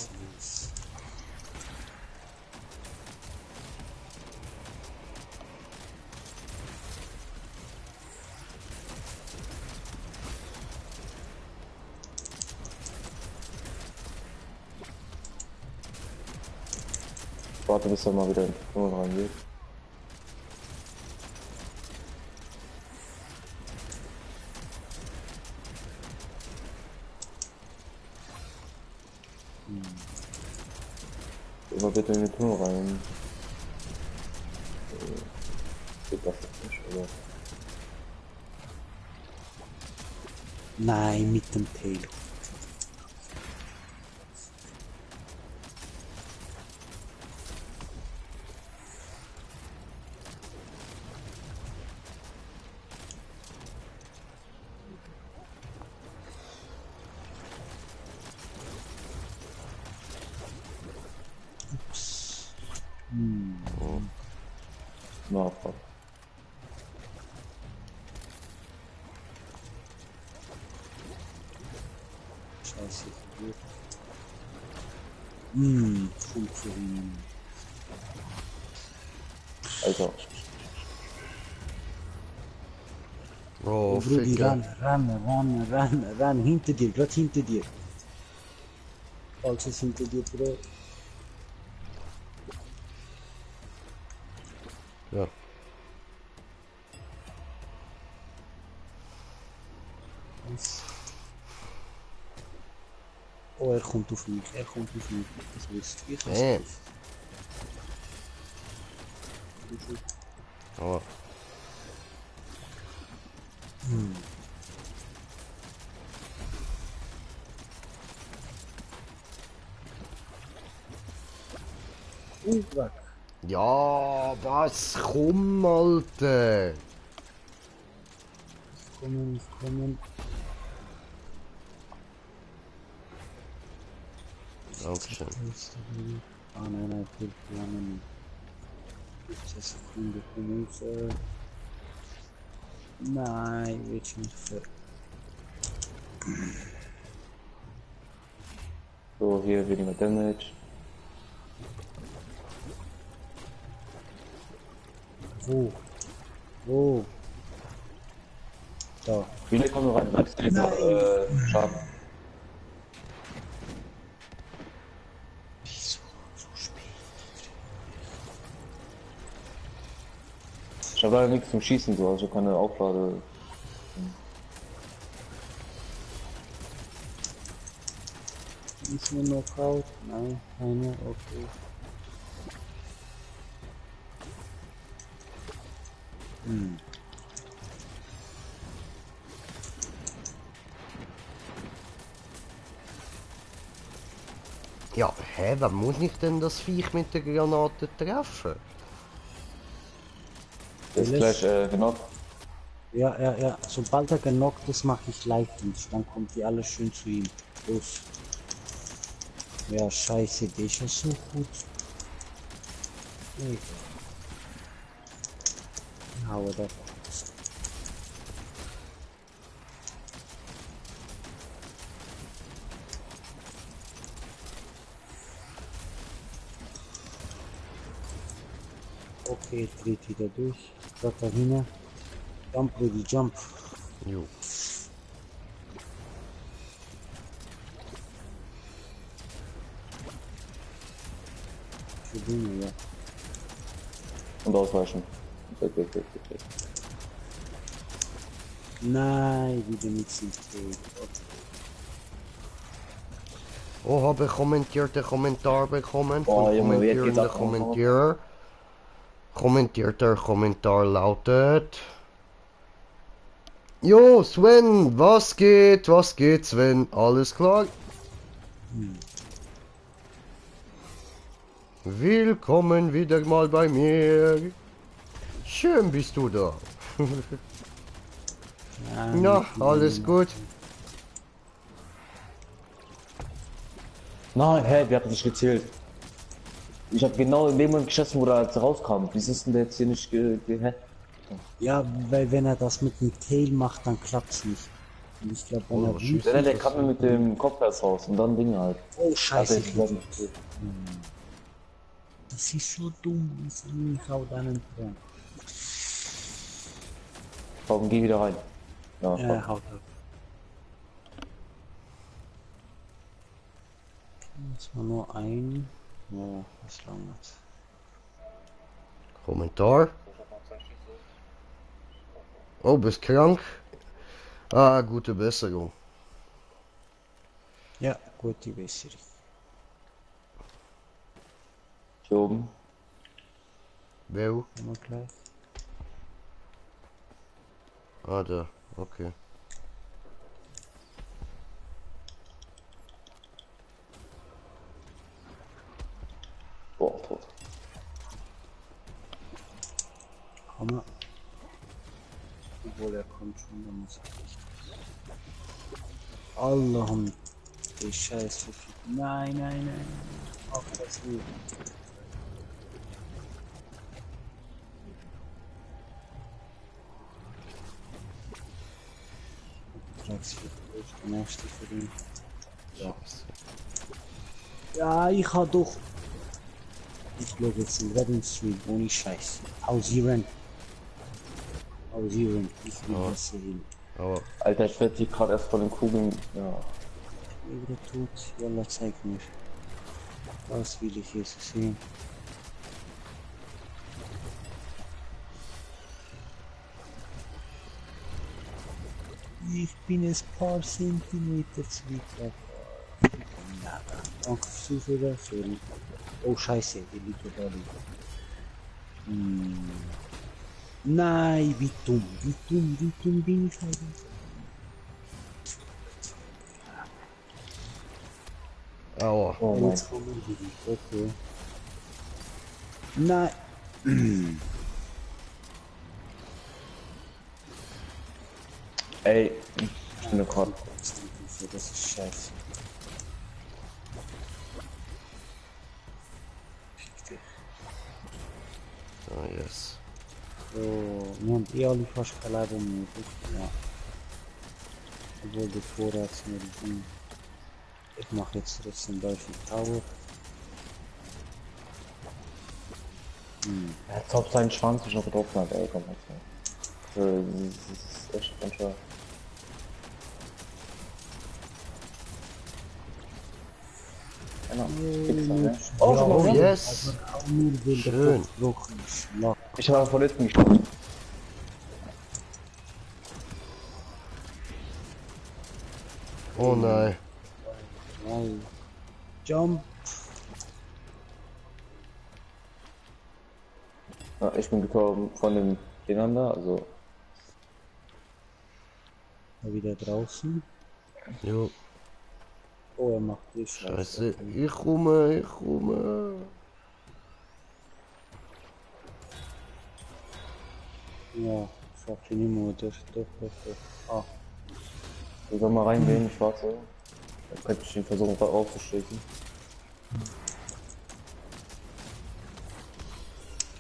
Speaker 3: Warte, bis er mal wieder in den Tunnel reingeht. Immer bitte in den Tunnel rein. Geht das jetzt nicht, oder?
Speaker 1: Nein, mit dem Tail. Ups.
Speaker 3: Na, fuck.
Speaker 1: Scheiße. Funktionieren.
Speaker 3: Alter.
Speaker 2: Oh,
Speaker 1: Brudi,
Speaker 2: Ficker.
Speaker 1: ran, hinter dir, gerade hinter dir. Falls es hinter dir, Bro.
Speaker 2: Ja.
Speaker 1: Oh, er kommt auf mich, Das wisst ihr, ich weiß
Speaker 2: Nee.
Speaker 1: nicht.
Speaker 2: Oh.
Speaker 1: Weg.
Speaker 2: Ja, was? Komm, Alter.
Speaker 1: Kommen.
Speaker 2: Dankeschön.
Speaker 1: Ah, nein, viel planen. 15 Sekunden, komm raus. Nein, wird schon für.
Speaker 3: So, hier weniger Damage.
Speaker 1: Wo? Da.
Speaker 3: Wie lange kommen wir rein? Schaden.
Speaker 1: Wieso so spät?
Speaker 3: Ich habe leider nichts zum Schießen, so, also keine Auflade.
Speaker 1: Ist mir Knockout? Nein, keine, okay.
Speaker 2: Ja, hä, wer muss ich denn das Viech mit der Granate treffen?
Speaker 3: Das ist
Speaker 1: Alles?
Speaker 3: gleich, genau.
Speaker 1: Ja. Sobald er genockt ist, mache ich Leitdienst. Dann kommt die alles schön zu ihm. Los. Ja, scheiße, der ist ja so gut. Egal. Hau da. Okay, dreht wieder durch. Dort dahin. Jump, Rudy, jump.
Speaker 2: Jo.
Speaker 1: Für Dinge, ja.
Speaker 3: Und ausweichen. Weg, weg, weg, weg, weg.
Speaker 1: Nein, wieder mit Synthet.
Speaker 2: Oh, habe ich kommentiert den Kommentar bekommen
Speaker 3: Oh,
Speaker 2: von
Speaker 3: Junge, jetzt geht's
Speaker 2: kommentierenden
Speaker 3: ab.
Speaker 2: Kommentierer. Kommentierter Kommentar lautet: Jo, Sven, was geht? Was geht, Sven? Alles klar? Willkommen wieder mal bei mir. Schön bist du da.
Speaker 1: Ja,
Speaker 2: Na, alles gut?
Speaker 3: Nein, hä, wir hatten nicht gezählt. Ich habe genau in dem Moment geschossen, wo er als rauskam. Wie ist denn der jetzt hier nicht hä?
Speaker 1: Ja, weil wenn er das mit dem Tail macht, dann klappt's nicht. Und ich glaube, wenn
Speaker 2: Oh,
Speaker 1: er
Speaker 2: was
Speaker 1: wütend
Speaker 3: Der
Speaker 1: ist-
Speaker 3: kam mir mit dem Kopf erst raus und dann Ding halt.
Speaker 1: Oh, scheiße.
Speaker 3: Also ich glaub nicht.
Speaker 1: Das ist so dumm. Ich hau deinen Traum.
Speaker 3: Warum geh wieder rein? Ja,
Speaker 1: Ja, haut ab. Jetzt mal nur ein. Ja, was langt.
Speaker 2: Kommentar. Oh, bist krank? Ah, gute Besserung.
Speaker 1: Ja, gut, die Besserung.
Speaker 3: hier oben.
Speaker 2: Wer?
Speaker 1: Immer gleich.
Speaker 2: Ah, da. Okay.
Speaker 3: Boah, tot.
Speaker 1: Hammer. Obwohl er kommt schon, dann muss er nicht. Allahum. Die Scheiße. Nein, nein, nein. Auch das nicht. Der nächste für ihn. Ja. Ja, ich hab doch. Ich glaube jetzt in Redding Street ohne Scheiß. Pausieren. Pausieren. Ich will das sehen.
Speaker 2: Aber
Speaker 3: Alter, ich werd hier gerade erst von den Kugeln. Ja.
Speaker 1: Wieder tot. Jalla, zeig mir. Was will ich jetzt sehen? Ich bin ein paar Zentimeter zu weit weg. Nada. Danke fürs Zuhören. Sorry. Oh Scheiße, die liegt da liegen. Nein, wie dumm bin ich eigentlich?
Speaker 2: aua.
Speaker 3: Oh mein.
Speaker 1: Jetzt kommen die. Okay. Nein.
Speaker 3: Ey, ich bin gerade.
Speaker 1: Das ist scheiße.
Speaker 2: Ah, yes.
Speaker 1: So, wir haben eh alle fast kein Leben mehr. Ja. Obwohl die Vorratsmittel sind. Ich mache jetzt trotzdem Dolphin Tower.
Speaker 3: Er hat auf seinen Schwanz schon getroffen hat, ey, komm jetzt. Das ist echt ganz schön. Genau. Fixer, ne? Oh, schon mal
Speaker 2: Oh,
Speaker 3: gewonnen.
Speaker 2: yes.
Speaker 1: Nur will
Speaker 2: Schön.
Speaker 1: der Kopf schlag.
Speaker 3: Ich habe von letzten gesprochen.
Speaker 2: Oh nein.
Speaker 1: Nein. Jump.
Speaker 3: Ja, ich bin gekommen von den Dingern da, also.
Speaker 1: Wieder draußen.
Speaker 2: Jo.
Speaker 1: Oh, er macht die
Speaker 2: Scheiße. Ich komme, ich komme.
Speaker 1: Ja, schafft ihn nicht mehr. Doch. Ah,
Speaker 3: Ich soll mal reingehen, ich warte. Dann könnte ich ihn versuchen rauszustechen.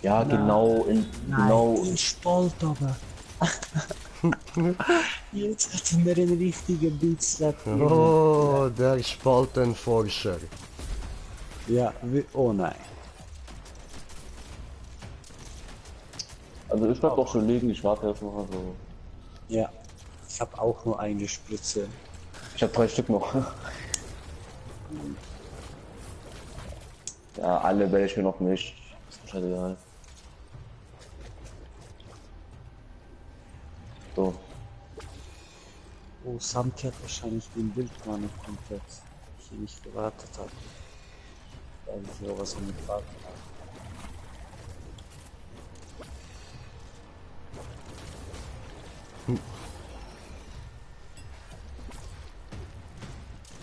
Speaker 3: Ja, genau, in,
Speaker 1: Nein,
Speaker 3: genau.
Speaker 1: in Spalt aber. Jetzt hat er einen richtigen Beatslap gegeben.
Speaker 2: Oh, der Spaltenforscher.
Speaker 1: Ja, oh nein.
Speaker 3: Also ich bleib doch schon liegen, ich warte erst mal so.
Speaker 1: Ja, ich habe auch nur eine Spritze.
Speaker 3: Ich habe 3 Stück noch. Ja, alle werde ich mir noch nicht. Ist mir scheißegal. So.
Speaker 1: Oh, Samke hat wahrscheinlich den Bild gar nicht komplett, ich hier nicht gewartet habe. Weil ich hier was mit Warten habe.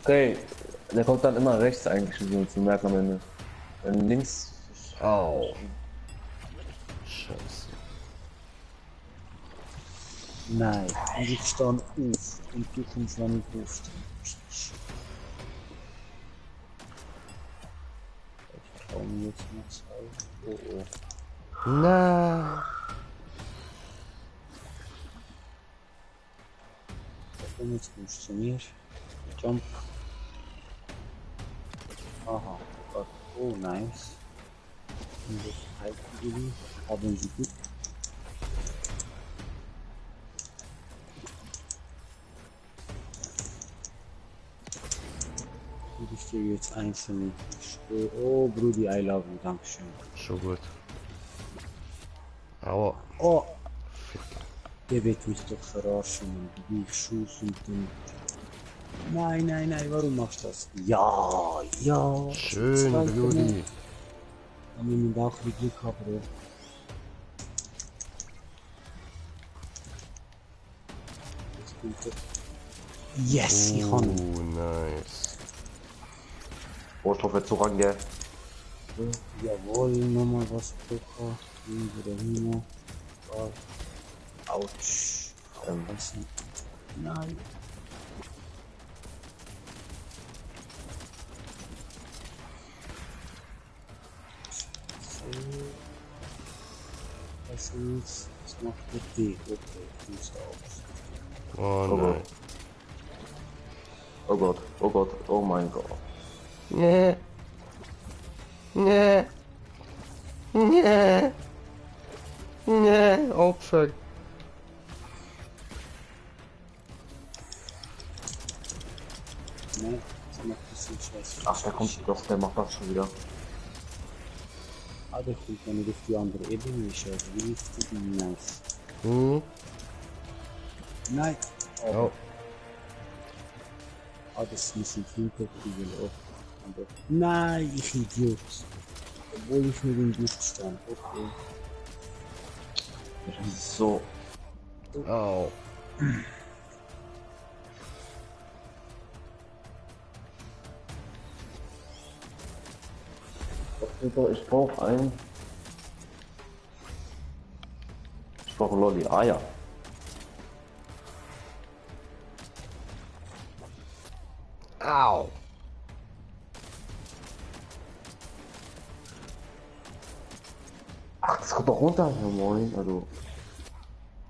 Speaker 3: Okay, der kommt dann immer rechts eigentlich, so zu merken am Ende. Wenn links.
Speaker 2: Au. Scheiße.
Speaker 1: Nein, und ich stand auf und du kommst dann nicht auf. Ich traue mir jetzt noch zwei. Oh oh.
Speaker 2: Na.
Speaker 1: Wenn jetzt funktioniert. Jump. Aha. Gott. Oh nice. Und das halten haben sie gut. Ich dir jetzt einzeln. Oh Brudi, I love you, Dankeschön.
Speaker 2: Schon gut. Aua.
Speaker 1: Oh! Der wird mich doch verarschen, wie ich Schuss und den. Nein, nein, nein, warum machst du das? Ja, ja.
Speaker 2: Schön, Brudi.
Speaker 1: Haben wir auch die Glück gehabt, oder? Jetzt kommt er. Yes, ich kann.
Speaker 2: Nice.
Speaker 3: Rohstoff wird so range.
Speaker 1: Jawohl, nochmal was Poker. Wieder hin. Autsch. Aufpassen. Nein. So. Was ist? Was macht der D? Okay, Fuß auf.
Speaker 2: Oh
Speaker 3: Oh
Speaker 2: nein.
Speaker 3: Oh Gott, oh Gott, oh mein Gott.
Speaker 2: Nee. Nee. Nee. Nee. Opfer.
Speaker 1: Ne? Das macht ein bisschen Scheiß.
Speaker 3: Ach, der kommt doch, der macht das schon wieder.
Speaker 1: Ah, der kommt dann auf die andere Ebene. Ich schaue richtig nice.
Speaker 2: Hm.
Speaker 1: Nein.
Speaker 2: Oh.
Speaker 1: Ah, das muss ich hinterkriegen. Oh. Aber nein, ich Idiot. Obwohl ich mit dem Gift stand. Okay.
Speaker 3: So.
Speaker 2: Au.
Speaker 3: Ich brauche ein. Ich brauche Lolli. Ah ja.
Speaker 2: Au.
Speaker 3: Ach, das kommt doch runter. Ja, moin. Also.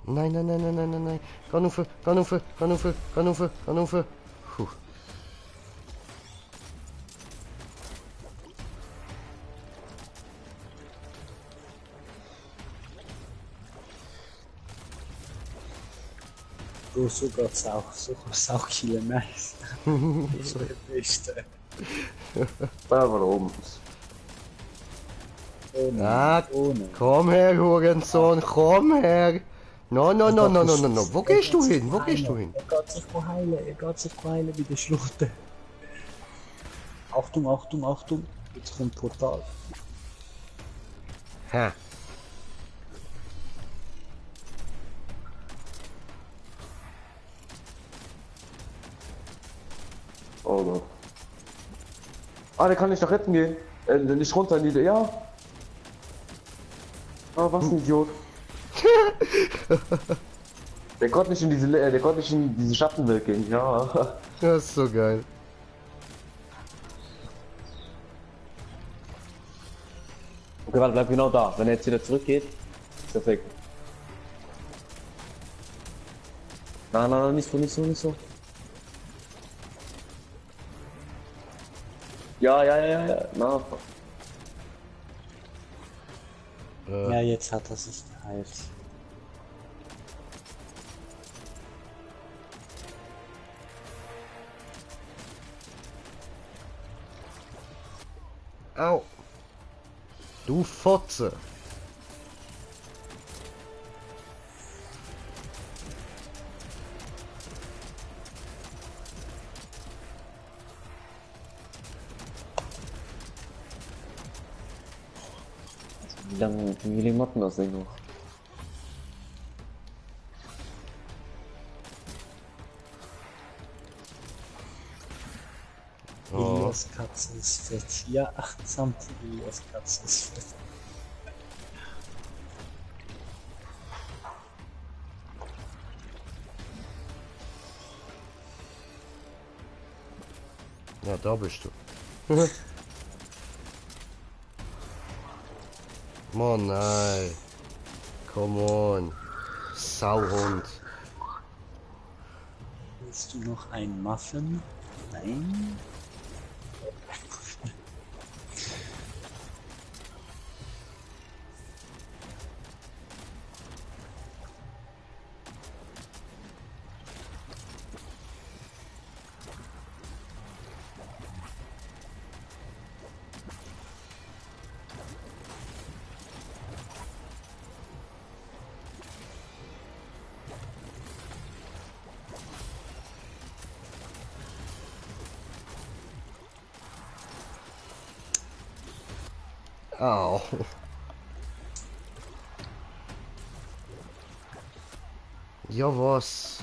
Speaker 2: Nein, nein, nein, nein, nein, nein, nein. Kanufe, Kanufe, Kanufe, Kanufe, Kanufe. Puh.
Speaker 1: Oh, sogar Saukiller, nice. So der Beste.
Speaker 3: Da war oben.
Speaker 1: Ohne,
Speaker 2: Ah,
Speaker 1: ohne.
Speaker 2: komm her, Hurensohn, komm her. No, no, no, no, no, no, no. Wo gehst du hin? Wo gehst du hin?
Speaker 1: Er geht sich heilen, er geht sich heilen wie der Schluchte. Achtung, Achtung, Achtung. Jetzt kommt Portal.
Speaker 2: Ha.
Speaker 3: Oh Gott. Ah, der kann nicht nach retten gehen. Nicht runter in die. Ja. Ah, was ein Idiot. Der konnte nicht in diese, der konnte nicht in diese Schattenwelt gehen. Ja.
Speaker 2: Das ist so geil.
Speaker 3: Okay, warte, bleib genau da. Wenn er jetzt wieder zurückgeht, ist perfekt. Nein, nein, nein, nicht so, nicht so, nicht so. Ja, ja, ja, ja. Na,
Speaker 1: Ja, jetzt hat er sich geheilt.
Speaker 2: Au! Du Fotze!
Speaker 3: wie lange macht denn das Ding noch?
Speaker 2: Oh.
Speaker 1: Elias Katze ist fett. Ja, achtsam, Elias Katze ist fett.
Speaker 2: Ja, da bist du. Mann, nein. Come on. Sauhund.
Speaker 1: Willst du noch ein Muffin? Nein?
Speaker 2: Au. Ja, was?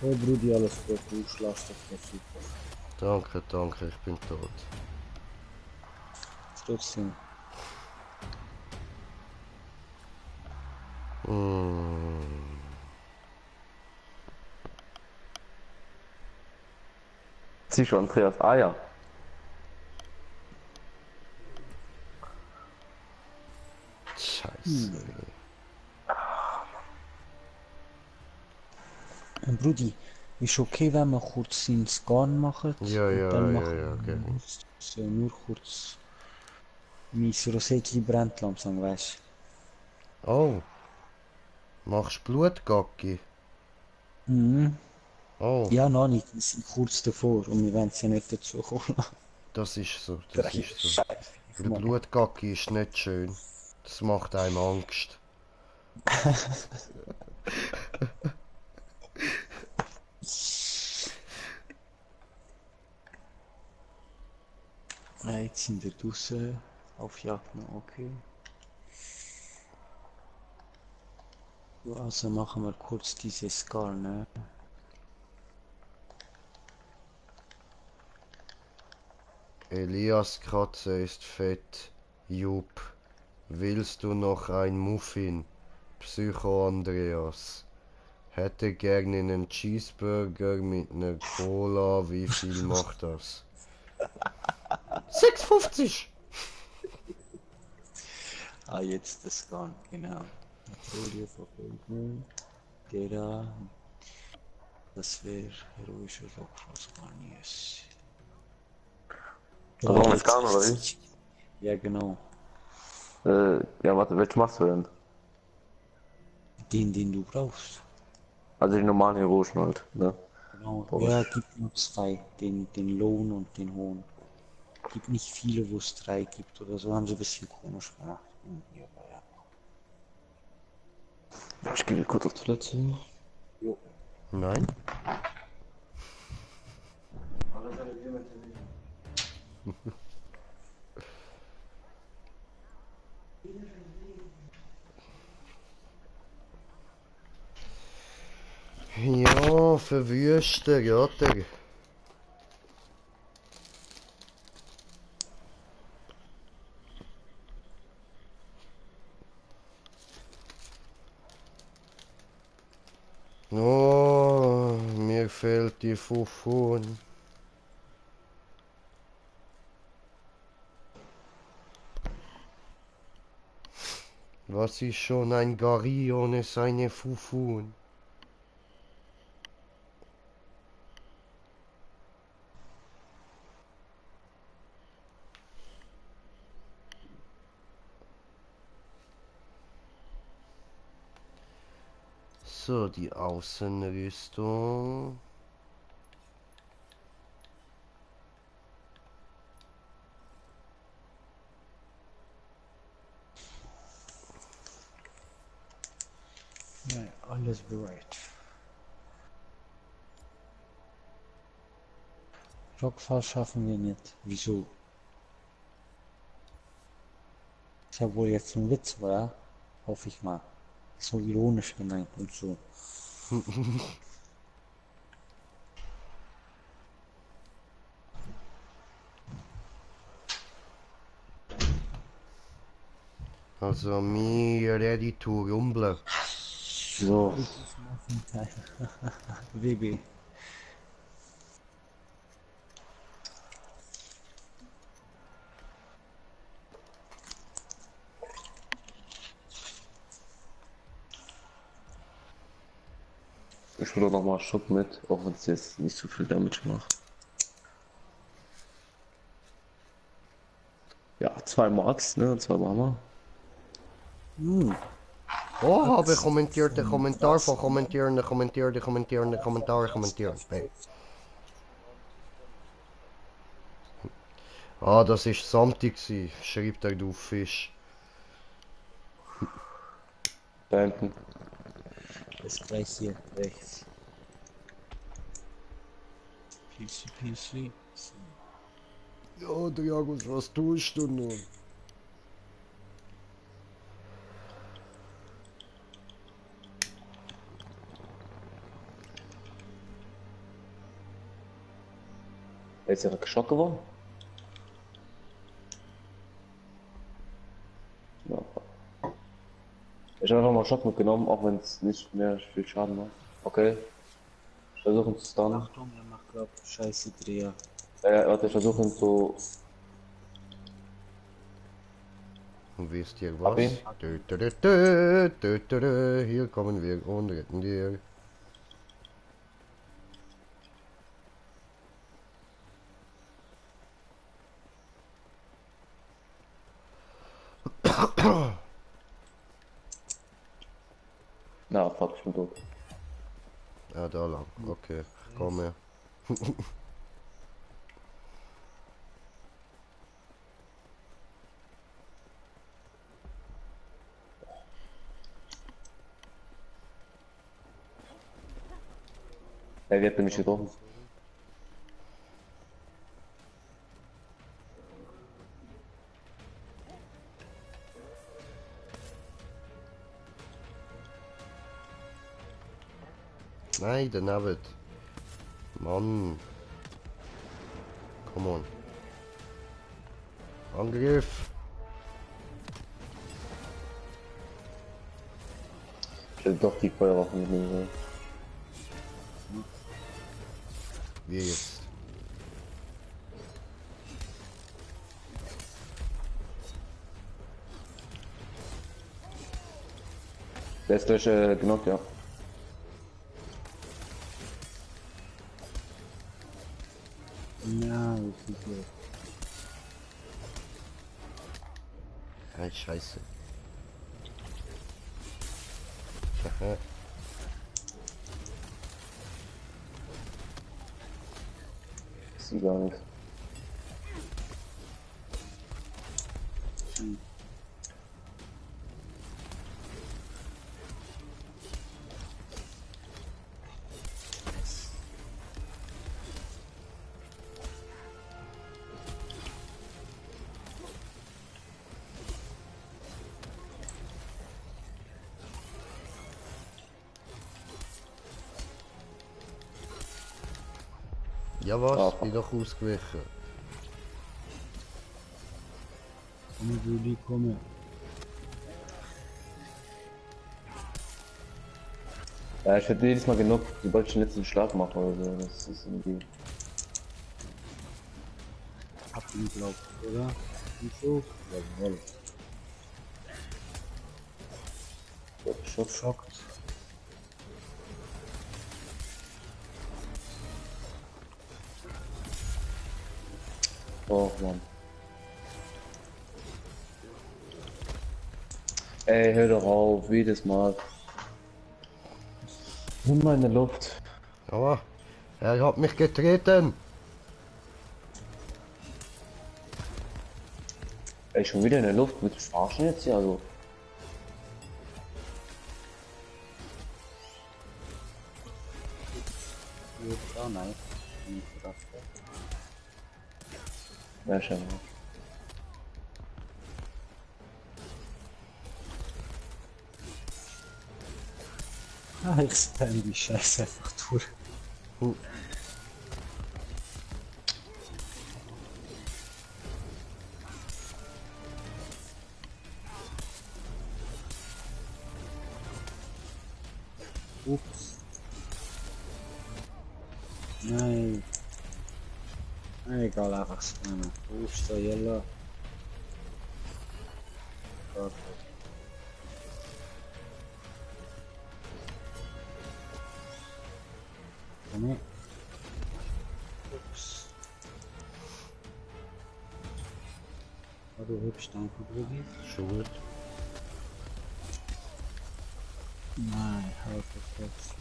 Speaker 1: Oh Brudi, alles gut, du schlafst doch noch super.
Speaker 2: Danke, danke, ich bin tot.
Speaker 1: Trotzdem.
Speaker 2: Mm.
Speaker 3: Siehst du, Andreas? Ah ja.
Speaker 2: Scheiße.
Speaker 1: Brudi, ist okay, wenn wir kurz den Scan machen
Speaker 2: Ja,
Speaker 1: und
Speaker 2: ja,
Speaker 1: dann
Speaker 2: ja,
Speaker 1: machen
Speaker 2: ja,
Speaker 1: wir
Speaker 2: gern.
Speaker 1: so nur kurz. Mein Rosetli brennt langsam, weißt
Speaker 2: Oh, machst Blutgacki?
Speaker 1: du? Mhm.
Speaker 2: Oh,
Speaker 1: Ja, noch nicht, wir sind kurz davor und wir werden es ja nicht dazu kommen.
Speaker 2: das ist so, das
Speaker 1: Drei
Speaker 2: ist so.
Speaker 1: Scheiße,
Speaker 2: Der
Speaker 1: Mann.
Speaker 2: Blutgacki ist nicht schön. Das macht einem Angst.
Speaker 1: Jetzt sind wir draußen auf Jagd noch, okay. Ja, also machen wir kurz dieses Scar, ne?
Speaker 2: Elias Katze ist fett. Jupp. Willst du noch ein Muffin? Psycho Andreas. Hätte gerne einen Cheeseburger mit einer Cola. Wie viel macht das? 6,50!
Speaker 1: Ah, jetzt das Scar, genau. Patrouille verfolgen. Der da, das wäre heroischer Lokros Garniers.
Speaker 3: Also
Speaker 1: Oh,
Speaker 3: machen wir
Speaker 1: jetzt
Speaker 3: Scan, oder
Speaker 1: ist
Speaker 3: wie?
Speaker 1: es. Ja, genau.
Speaker 3: Ja, warte, welchen machst du denn?
Speaker 1: Den du brauchst.
Speaker 3: Also die normalen Heroischen halt, ne?
Speaker 1: Genau.
Speaker 3: Brauch
Speaker 1: Ja,
Speaker 3: ich.
Speaker 1: gibt nur zwei. Den Lohn und den Hohn. Gibt nicht viele, wo es drei gibt oder so. Haben sie ein bisschen komisch gemacht. Ja, aber ja.
Speaker 3: Ich gehe kurz auf Toilette.
Speaker 1: Jo.
Speaker 2: Nein? Ja, verwüsten, oder? Oh, mir fehlt die Fufun. Was ist schon ein Gari ohne seine Fufun? So, die Außenrüstung.
Speaker 1: Ja, alles bereit. Blockfall schaffen wir nicht. Wieso? Ist ja wohl jetzt ein Witz, oder? Hoffe ich mal. So ironisch gemeint und so.
Speaker 2: Also, me ready to rumble.
Speaker 3: So,
Speaker 1: WB.
Speaker 3: ich will noch mal Schock mit, auch wenn es jetzt nicht so viel Damage macht. Ja, 2 Marks, ne? 2 Hammer.
Speaker 2: Oh, habe kommentiert den Kommentar von kommentieren, kommentieren, kommentieren, Kommentar, kommentieren. Hey. Ah, das ist Samtig gsi, schreibt er, du Fisch.
Speaker 3: Da hinten.
Speaker 1: Ist gleich hier rechts. PC.
Speaker 2: Ja, Dragos, was tust du nun?
Speaker 3: Er ist ja geschockt geworden. Ja. Ich habe einfach mal Schock mitgenommen, auch wenn es nicht mehr viel Schaden macht. Okay. Ich versuche ihn zu stunnen.
Speaker 1: Achtung, er macht glaub scheiße Dreher.
Speaker 3: Warte, ich versuche ihn zu.
Speaker 2: Und wisst ihr
Speaker 3: Hab
Speaker 2: was?
Speaker 3: ihn.
Speaker 2: Hier kommen wir und retten dir.
Speaker 3: Na, fuck, ich bin tot.
Speaker 2: Ja, da lang. Okay, komm her.
Speaker 3: Er wird nämlich getroffen.
Speaker 2: Nein, der Navet. Mann. Come on. Angriff.
Speaker 3: Ich hätte doch die Feuerwaffen mitnehmen sollen.
Speaker 2: Wie jetzt?
Speaker 3: Der ist gleich genockt, ja.
Speaker 1: Ja, das ist so.
Speaker 2: Hey, scheiße.
Speaker 3: Sie gar nichts.
Speaker 2: Ja was?
Speaker 3: Ah,
Speaker 2: Bin doch ausgewichen.
Speaker 1: Komm, Juli, komme.
Speaker 3: Ja, ich hätte jedes Mal genug, sobald ich den letzten Schlag mache oder so. Das ist irgendwie.
Speaker 1: Hab ihn glaubt, oder? Und so? Jawohl.
Speaker 3: Schuss.
Speaker 1: Schockt.
Speaker 3: Oh Mann. Ey, hör doch auf, jedes Mal. Nimm mal in der Luft.
Speaker 2: Aber er hat mich getreten.
Speaker 3: Ey, schon wieder in der Luft. Willst du verarschen jetzt hier? Also.
Speaker 1: Ja, nein. Nicht gedacht.
Speaker 3: Ja, schau mal.
Speaker 1: Ah, ich spam die Scheiße einfach durch.
Speaker 2: Hm.
Speaker 1: Ups. Nein. Egal, einfach spammen. Ups, da yellow. Perfect. Komm her. Ups. Ja, du hübsch, danke, Brudi.
Speaker 2: Schon gut.
Speaker 1: Nein, halt das jetzt.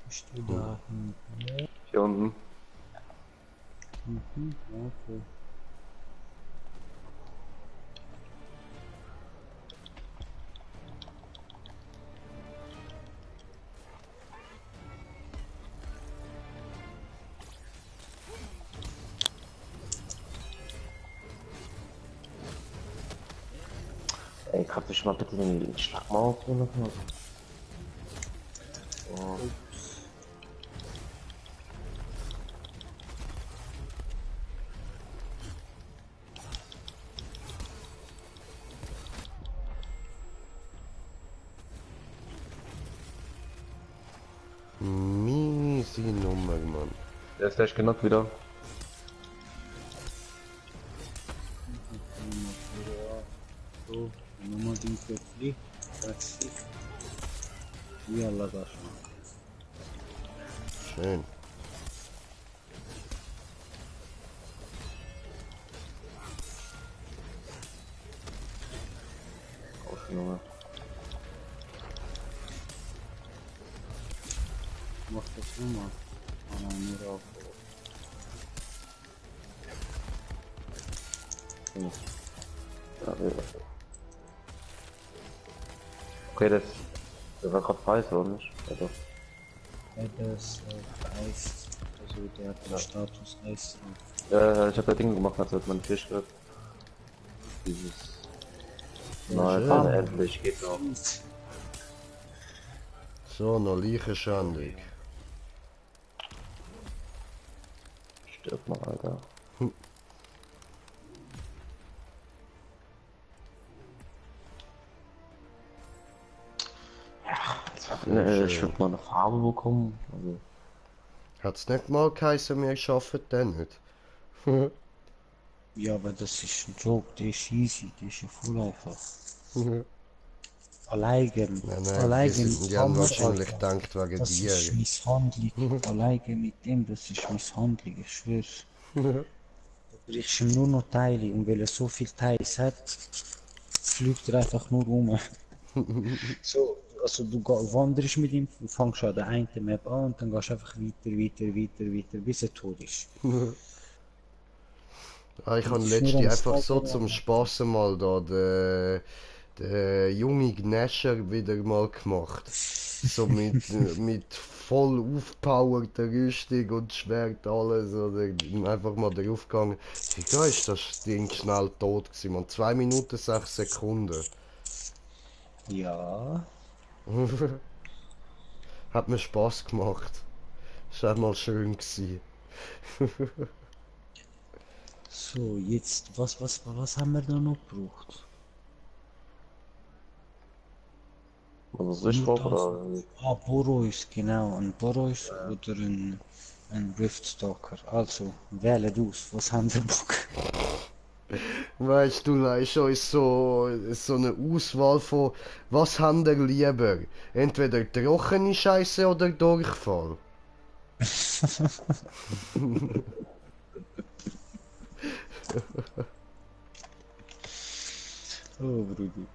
Speaker 1: Bist du da hinten?
Speaker 3: Hier unten.
Speaker 1: Mhm, ja, okay.
Speaker 3: Ey, kannst du schon mal bitte den Schlag mal aufnehmen? Oh.
Speaker 2: Miese Nummer, Mann.
Speaker 3: Der ist gleich genug wieder.
Speaker 1: So, nochmal den Köpfli. Taxi. Yalla da schon.
Speaker 2: Schön.
Speaker 3: Auf, Junge.
Speaker 1: Mach das nochmal. Nein, nur auf.
Speaker 3: Ja, ja. Okay, der war gerade weiß, oder nicht? Ja, doch.
Speaker 1: Das Eis. Also der hat den Status Eis.
Speaker 3: Ja, ich hab das Ding gemacht, als man Fisch wird. Dieses. Nein,
Speaker 2: schön.
Speaker 3: Fahne endlich, geht noch.
Speaker 2: So, noch Leichenschandung.
Speaker 3: Stirb mal, Alter. Ich würde mal eine Farbe bekommen. Also.
Speaker 2: Hat's nicht mal geheißen, wir schaffen den nicht.
Speaker 1: Ja, aber das ist ein Joke, der ist easy, der ist ja voll einfach. Alleine, alleine mit
Speaker 2: Die haben
Speaker 1: Hammer,
Speaker 2: wahrscheinlich
Speaker 1: Alter.
Speaker 2: gedacht wegen
Speaker 1: Das
Speaker 2: dir.
Speaker 1: ist Misshandlung. Alleine mit dem, das ist Misshandlung, ich schwör's. Du brichst ihm nur noch Teile und weil er so viel Teile hat, fliegt er einfach nur rum. So, also du wanderst mit ihm, du fängst an der einen Map an und dann gehst du einfach weiter, bis er tot ist.
Speaker 2: Ah, ich
Speaker 1: Und
Speaker 2: habe
Speaker 1: das ist nur am
Speaker 2: letztens einfach so
Speaker 1: Steigen,
Speaker 2: zum
Speaker 1: Alter.
Speaker 2: Spaß mal da den junge Gnasher wieder mal gemacht. So mit voll aufgepowerter Rüstung und Schwert alles. Oder einfach mal drauf gegangen. Wie geil ist das Ding schnell tot gewesen, man. 2 Minuten 6 Sekunden.
Speaker 1: Ja,
Speaker 2: Hat mir Spaß gemacht. Ist einmal schön gewesen.
Speaker 1: So, jetzt, was haben wir da noch gebraucht?
Speaker 3: Also Sichtdruck
Speaker 1: Nur das.
Speaker 3: oder.
Speaker 1: Ah, Boros, genau, ein Boros oder ein Riftstalker. Also, wähle aus, was haben wir Bock?
Speaker 2: Weißt du, leist uns so eine Auswahl von, was haben wir lieber? Entweder trockene Scheiße oder Durchfall.
Speaker 1: Oh, Brudi.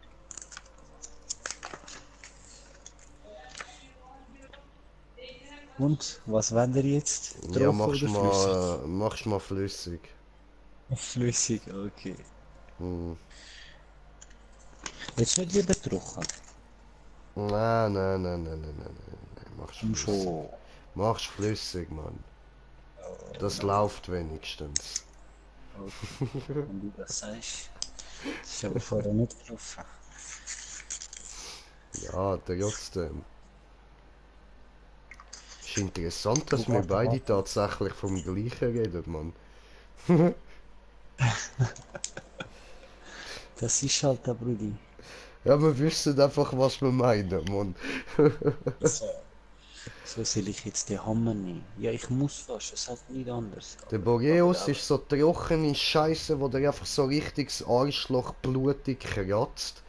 Speaker 1: Und, was wollen wir jetzt?
Speaker 2: Ja,
Speaker 1: Trocken oder flüssig?
Speaker 2: machst mal flüssig.
Speaker 1: Flüssig, okay.
Speaker 2: Hm.
Speaker 1: Jetzt wird lieber trocken.
Speaker 2: Nein, machst
Speaker 1: Komm
Speaker 2: flüssig.
Speaker 1: schon.
Speaker 2: Machst flüssig, Mann. Das läuft wenigstens.
Speaker 1: Okay. Wenn du das sagst. Das ist aber vorher nicht gelaufen.
Speaker 2: Ja, trotzdem. Ist interessant, dass wir
Speaker 1: Warte,
Speaker 2: beide
Speaker 1: warte.
Speaker 2: tatsächlich vom gleichen reden, Mann.
Speaker 1: Das ist halt der Brudi.
Speaker 2: Ja, wir wissen einfach, was wir meinen, Mann.
Speaker 1: So. So soll ich jetzt den Hammer nehmen? Ja, ich muss fast, es hat nicht anders.
Speaker 2: Der
Speaker 1: Aber
Speaker 2: Boreus
Speaker 1: auch.
Speaker 2: ist so trockene Scheiße, wo der einfach so richtig das Arschloch blutig kratzt.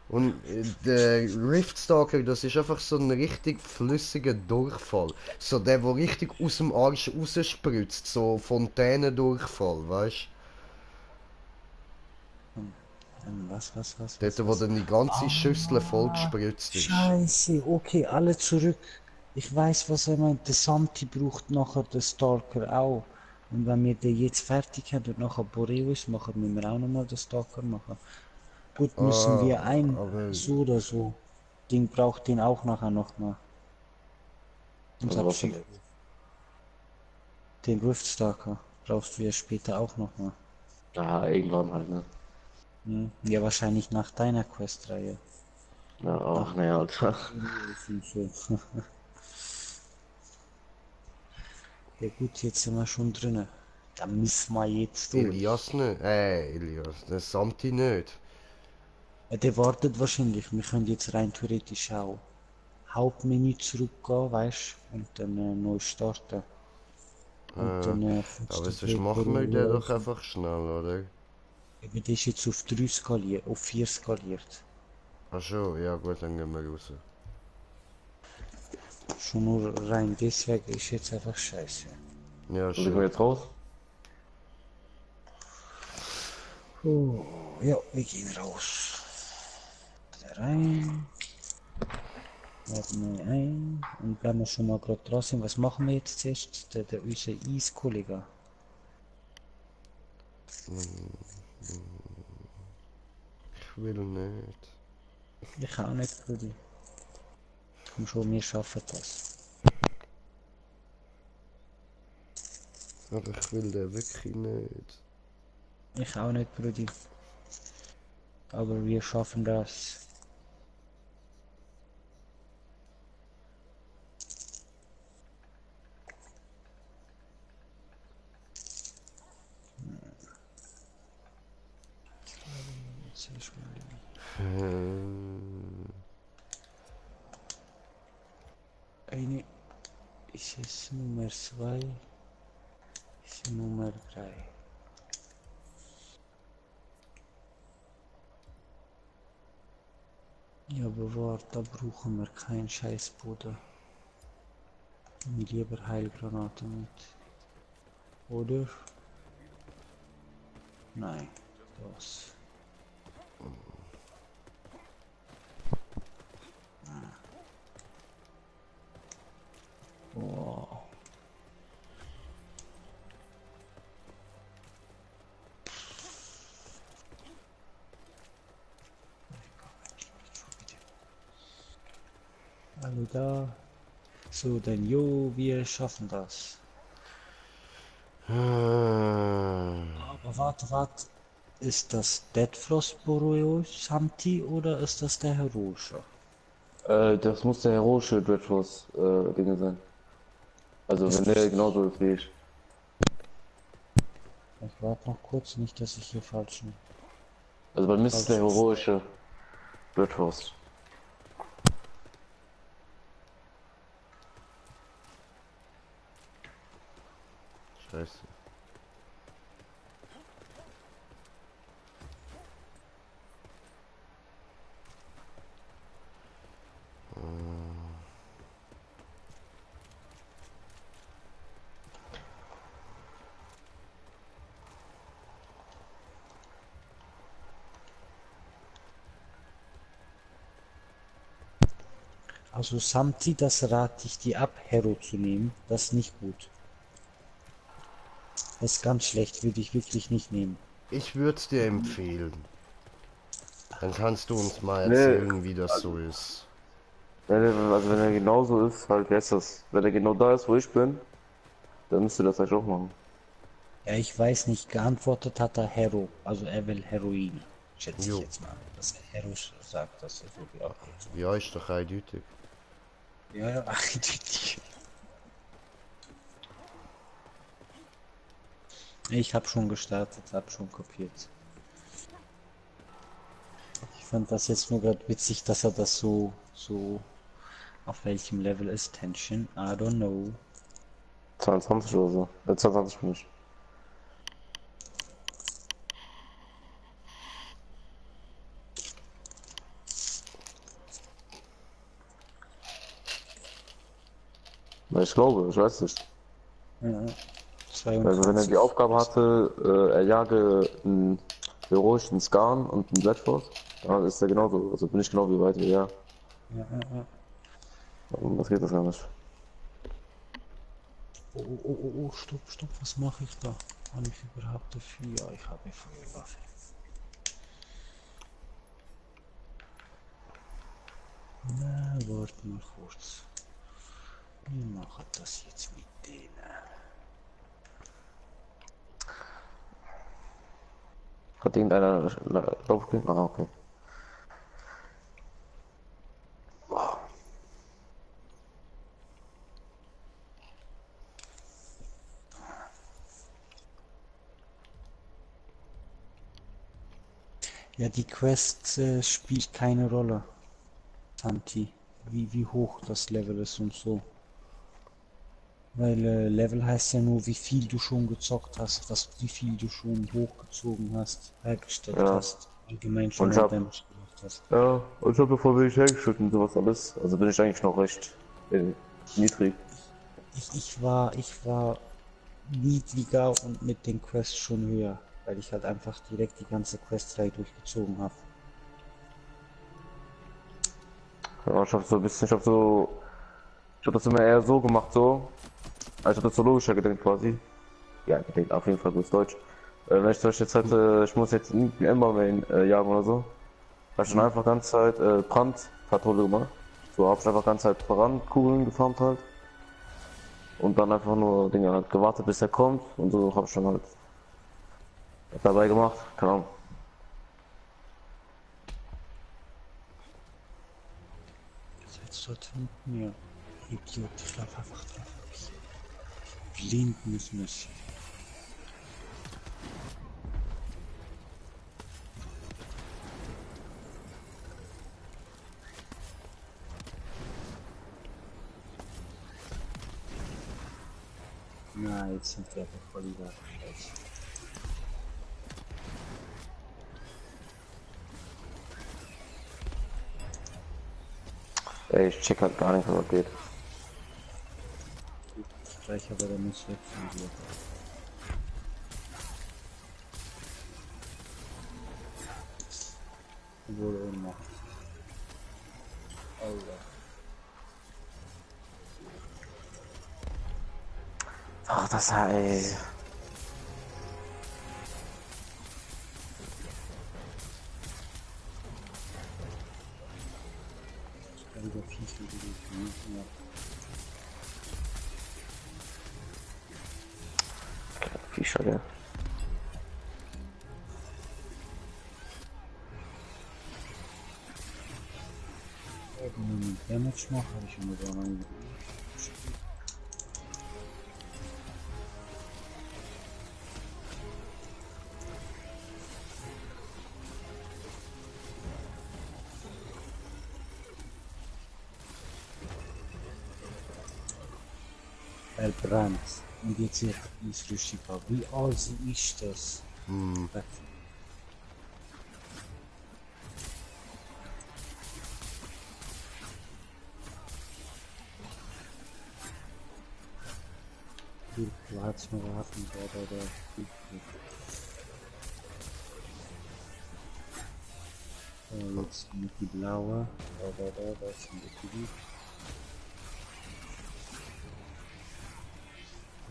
Speaker 2: Und der Riftstalker, das ist einfach so ein richtig flüssiger Durchfall. So der, wo richtig aus dem Arsch rausspritzt, so Fontänendurchfall, weißt
Speaker 1: Was,
Speaker 2: du? Dort, wo dann die ganze Schüssel voll
Speaker 1: Ah,
Speaker 2: gespritzt ist.
Speaker 1: Scheiße, okay, alle zurück. Ich weiß, was er meint. Der Santi braucht nachher den Stalker auch. Und wenn wir den jetzt fertig haben und nachher Boreus machen, müssen wir auch nochmal den Stalker machen. Gut, müssen
Speaker 2: Ah,
Speaker 1: wir ein,
Speaker 2: aber
Speaker 1: so oder so. Ding braucht den auch nachher nochmal.
Speaker 3: Also
Speaker 1: Unser
Speaker 3: was denn?
Speaker 1: Psycho. Den Rift Stalker brauchst du ja später auch nochmal.
Speaker 3: Ja, irgendwann halt, ne?
Speaker 1: Hm? Ja, wahrscheinlich nach deiner Questreihe.
Speaker 3: Ja, ach
Speaker 1: Nach
Speaker 3: ne, Alter.
Speaker 1: Boreus und so. Ja gut, jetzt sind wir schon drinnen. Da müssen wir jetzt durch.
Speaker 2: Elias nicht. Elias, der Santi nicht.
Speaker 1: Ja, der wartet wahrscheinlich. Wir können jetzt rein theoretisch auch Hauptmenü zurückgehen, weißt du, und dann neu starten. Und dann
Speaker 2: Aber
Speaker 1: 50
Speaker 2: sonst
Speaker 1: Blöcke
Speaker 2: machen wir den doch
Speaker 1: raus.
Speaker 2: einfach schnell, oder?
Speaker 1: Eben, der ist jetzt auf 3 skaliert, auf 4 skaliert.
Speaker 2: Ach so, ja gut, dann gehen wir raus.
Speaker 1: Schon nur rein deswegen ist jetzt einfach scheiße.
Speaker 2: Ja,
Speaker 3: Und ich will
Speaker 2: schön.
Speaker 3: jetzt raus.
Speaker 1: Oh, ja, wir gehen raus. Da rein. Laden wir ein. Und wenn wir schon mal gerade dran sind, was machen wir jetzt zuerst? Unser Eiskollege.
Speaker 2: Ich will nicht.
Speaker 1: Ich auch nicht, Brudi. Komm schon, wir schaffen das.
Speaker 2: Aber ich will den wirklich nicht.
Speaker 1: Ich auch nicht, Brudi. Aber wir schaffen das.
Speaker 2: Ähm,
Speaker 1: Eine ist es Nummer 2, ist Nummer 3. Ja, aber warte, da brauchen wir keinen Scheißboden. Nimm lieber Heilgranate mit. Oder? Nein, das. Wow. Alle da. So, dann jo, wir schaffen das. Aber warte. Ist das Deadfrost Boreos Santi oder ist das der heroische?
Speaker 3: Das muss der heroische Dreadforce Dinge sein. Also
Speaker 1: Das
Speaker 3: wenn der
Speaker 1: wusste
Speaker 3: genauso ist wie ich.
Speaker 1: ich warte noch kurz, nicht, dass ich hier
Speaker 3: Also bei mir ist es der
Speaker 1: falsch.
Speaker 3: heroische Dreadforce.
Speaker 2: Scheiße.
Speaker 1: Also Samti, das rate ich dir ab, Hero zu nehmen. Das ist nicht gut. Das ist ganz schlecht, würde ich wirklich nicht nehmen.
Speaker 2: Ich würde es dir empfehlen. Dann kannst du uns mal
Speaker 3: Nee,
Speaker 2: erzählen, wie das so ist.
Speaker 3: also wenn er genauso ist, halt, wer ist das? Wenn er genau da ist, wo ich bin, dann müsste das eigentlich auch machen.
Speaker 1: Ja, ich weiß nicht, geantwortet hat er Hero. Also er will Heroin. Schätze ich
Speaker 2: Jo,
Speaker 1: jetzt mal. Dass er Hero sagt, dass er so ja.
Speaker 2: ja, ist doch eindeutig.
Speaker 1: Ja, ja, eindeutig. Ich habe schon gestartet, habe schon kopiert. Ich fand das jetzt nur gerade witzig, dass er das so auf welchem Level ist. Tension? I don't know.
Speaker 3: 22 oder so. 22 bin ich. Na, ich glaube, ich weiß nicht.
Speaker 1: Ja,
Speaker 3: Also wenn er die
Speaker 1: 22.
Speaker 3: Aufgabe hatte, er jage einen heroischen Skarn und einen Dreadforce, dann ist er genauso, also bin ich genau wie weit, ja.
Speaker 1: Ja, ja, ja.
Speaker 3: Das geht das gar nicht.
Speaker 1: Oh, oh, oh, oh, oh, stopp, stopp, was mache ich da? Habe ich überhaupt dafür? Ja, ich habe Feuerwaffe. Na, warte mal kurz. Wie mache das jetzt mit denen?
Speaker 3: Hat irgendeiner draufgeklickt? Ah, okay.
Speaker 1: Ja, die Quest spielt keine Rolle, Santi. Wie hoch das Level ist und so. Weil Level heißt ja nur, wie viel du schon gezockt hast, wie viel du schon hochgezogen hast, hergestellt
Speaker 3: Ja.
Speaker 1: hast, allgemein
Speaker 3: Und
Speaker 1: schon
Speaker 3: ich
Speaker 1: an
Speaker 3: hab,
Speaker 1: Damage gemacht hast.
Speaker 3: ja, und ich hab davor wenig hergeschüttet und sowas alles. Also bin ich eigentlich noch recht niedrig.
Speaker 1: Ich war niedriger und mit den Quests schon höher, weil ich halt einfach direkt die ganze Questreihe durchgezogen habe.
Speaker 3: Ja, ich hab so ein bisschen, ich hab das immer eher so gemacht, so. Also ich hab das so logischer gedacht quasi. Ja, gedacht, auf jeden Fall gutes Deutsch. Wenn ich zum Beispiel jetzt hätte, ich muss jetzt irgendwie Embermain jagen oder so, hab ich dann einfach ganze Zeit Brandpatrouille gemacht. So hab ich einfach ganze Zeit Brandkugeln gefarmt halt. Und dann einfach nur Dinge halt gewartet, bis er kommt. Und so hab ich dann halt dabei gemacht. Keine Ahnung.
Speaker 1: Jetzt dort hinten, ja. Idiot, ich lauf einfach drauf. Blind müssen. Na, jetzt sind wir aber voll über. Scheiße.
Speaker 3: Ey, ich check halt gar nicht, was geht.
Speaker 1: Gleich aber der muss weg von dir. Obwohl immer. Allah.
Speaker 3: Ach, das ey.
Speaker 1: Ich habe über Viecher gerufen, ne?
Speaker 3: Fischer, ja.
Speaker 1: Ja. Moment. Damage mache, habe ich immer so meine. Er brennt. Und jetzt hier ist richtig ab. Wie alt ist das?
Speaker 2: Hm.
Speaker 1: Du hast mir Waffen, da. So, jetzt mit die blaue. Da ist ein Liquid.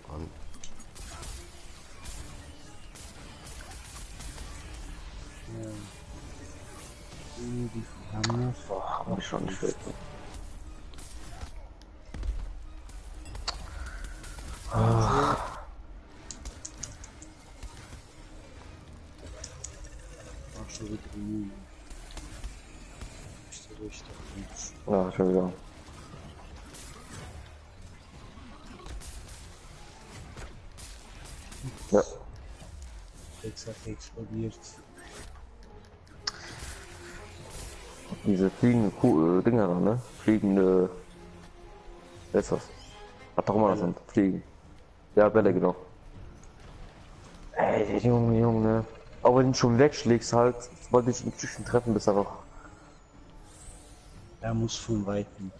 Speaker 2: Mann.
Speaker 1: Ja. Die haben noch.
Speaker 3: Boah, hab ich schon nicht weg.
Speaker 1: Ach, schon wieder Mühe. Ist der richtig gut.
Speaker 3: Ja, schon wieder. Ja.
Speaker 1: Jetzt hat explodiert.
Speaker 3: Diese fliegende Dinger da, ne? Fliegende. Wer ist das? Was auch immer das sind. Fliegen. Ja, Bälle, genau. Ey, Junge. Aber wenn du schon wegschlägst halt, sobald dich im Tüchen treffen, bist du einfach.
Speaker 1: Er muss von Weitem.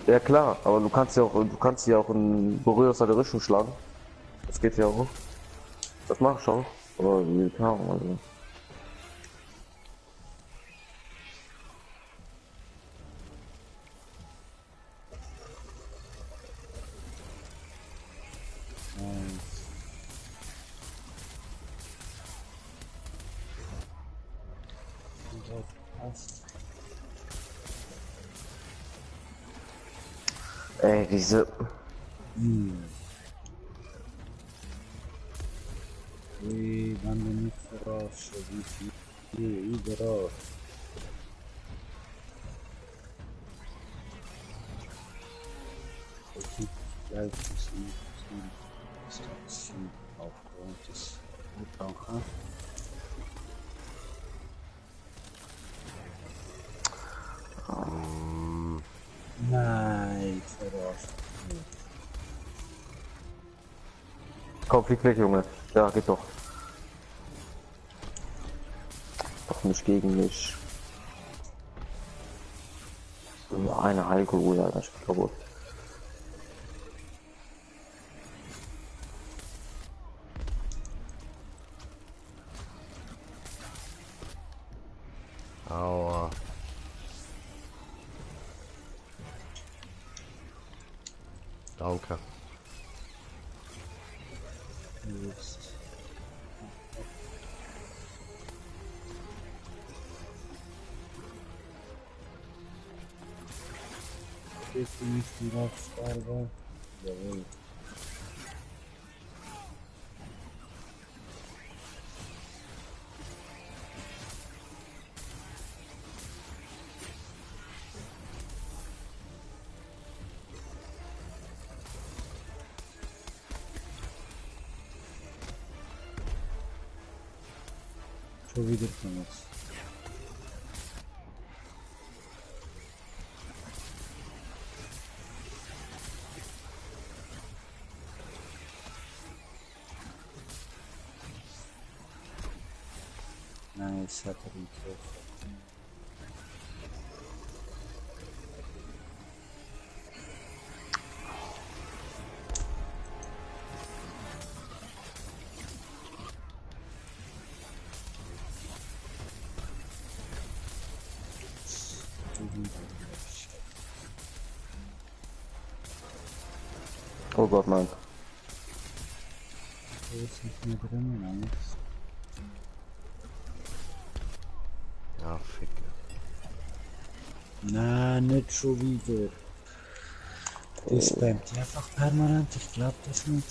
Speaker 3: Ja klar, aber du kannst ja auch in berührungsseite Richtung schlagen. Das geht ja auch. Das mach ich schon. Aber wie keine Ahnung, also. Ey, diese.
Speaker 1: Ui, wann bin ich voraus? Wie viel? Überall. Okay, gleich ist ein aufgeräumt ist. Gut auch, ne? Nein, voraus.
Speaker 3: Komm, flieg weg, Junge. Ja, geht doch. Doch nicht gegen mich. So, eine Heilkugel, Alter, ich bin kaputt.
Speaker 2: Aua. Danke.
Speaker 1: Jetzt. Jetzt bin ich die Radfarbe. Jawohl. Schon wieder von uns. Nice, hat er ihn getroffen.
Speaker 3: Oh Gott, nein.
Speaker 1: Der ist nicht mehr drin, nice.
Speaker 2: Ja, Ficke.
Speaker 1: Na, nicht schon wieder. Der spammt einfach permanent, ich glaub das nicht.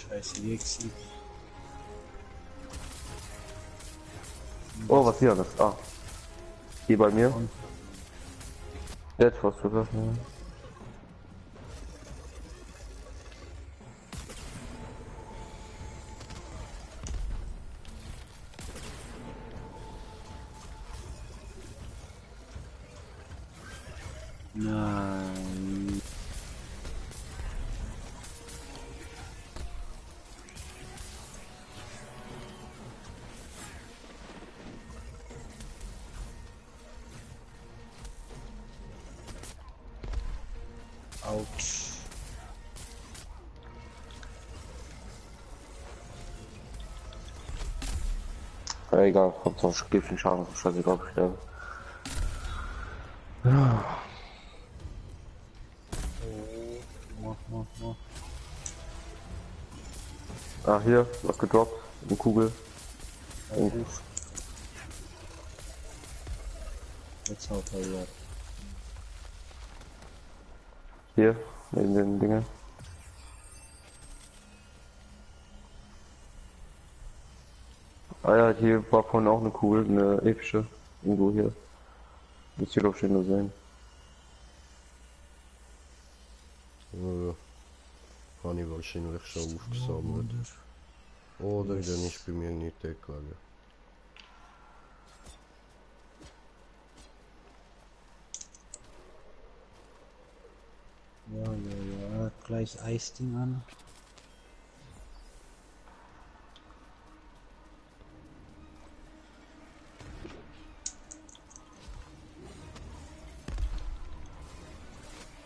Speaker 1: Scheiße, die Exil.
Speaker 3: Oh, was hier alles? Ah. Hier bei mir. Jetzt was du das?
Speaker 1: Nein. Autsch.
Speaker 3: Ja, egal, Hauptsache ich gebe den Schaden, scheißegal, ob ich sterbe.
Speaker 1: Mach.
Speaker 3: Ah, hier, was gedroppt, eine Kugel. Oh.
Speaker 1: Jetzt haut er wieder.
Speaker 3: Hier, neben den Dingen. Ah ja, hier war vorhin auch eine Kugel, eine epische. Irgendwo hier. Müsst ihr doch schon nur sehen.
Speaker 2: Habe ich wahrscheinlich schon aufgesammelt. Oder dann ist bei mir nicht weggegangen.
Speaker 1: Ja. Gleich Eisding an.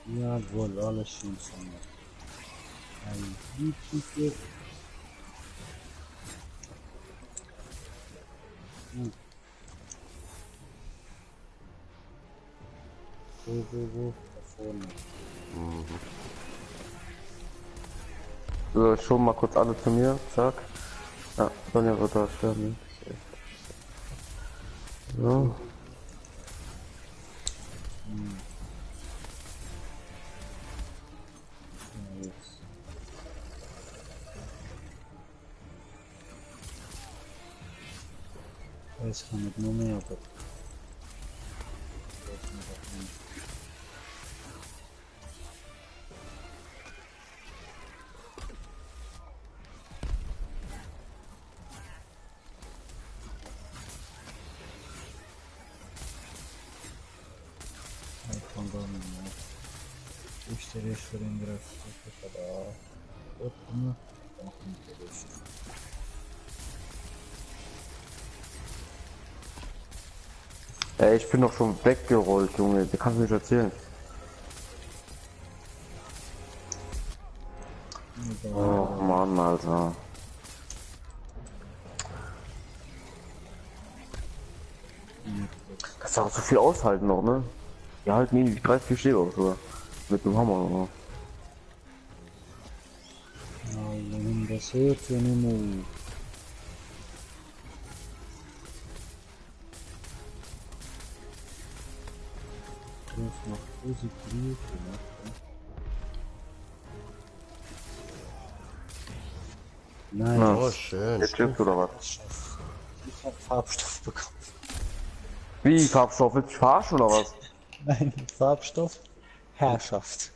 Speaker 1: Jawohl, alles schön von ein Liebchen. Wo, da vorne.
Speaker 3: So, schon mal kurz alle zu mir, zack. Ja, Sonja wird da sterben. So.
Speaker 1: Ja, jetzt. Jetzt kann ich nur mehr, aber. Ich kann gar nicht mehr. Ich stelle für den Griff. Da. Open. Dann kommt der Griff.
Speaker 3: Ey, ich bin doch schon weggerollt, Junge. Das kannst du nicht erzählen. Oh Mann, Alter. Kannst du auch so viel aushalten noch, ne? Die halten irgendwie 3-4 Schläge oder so. Mit dem Hammer oder so.
Speaker 1: Also, das hört ja nicht mehr auf. Das macht positiv. Nein,
Speaker 3: Ja.
Speaker 2: Oh, schön.
Speaker 3: Jetzt schimpft oder was?
Speaker 1: ich hab Farbstoff bekommen.
Speaker 3: Wie, Farbstoff? Willst du mich verarschen oder was?
Speaker 1: Nein, Farbstoff. Herrschaft.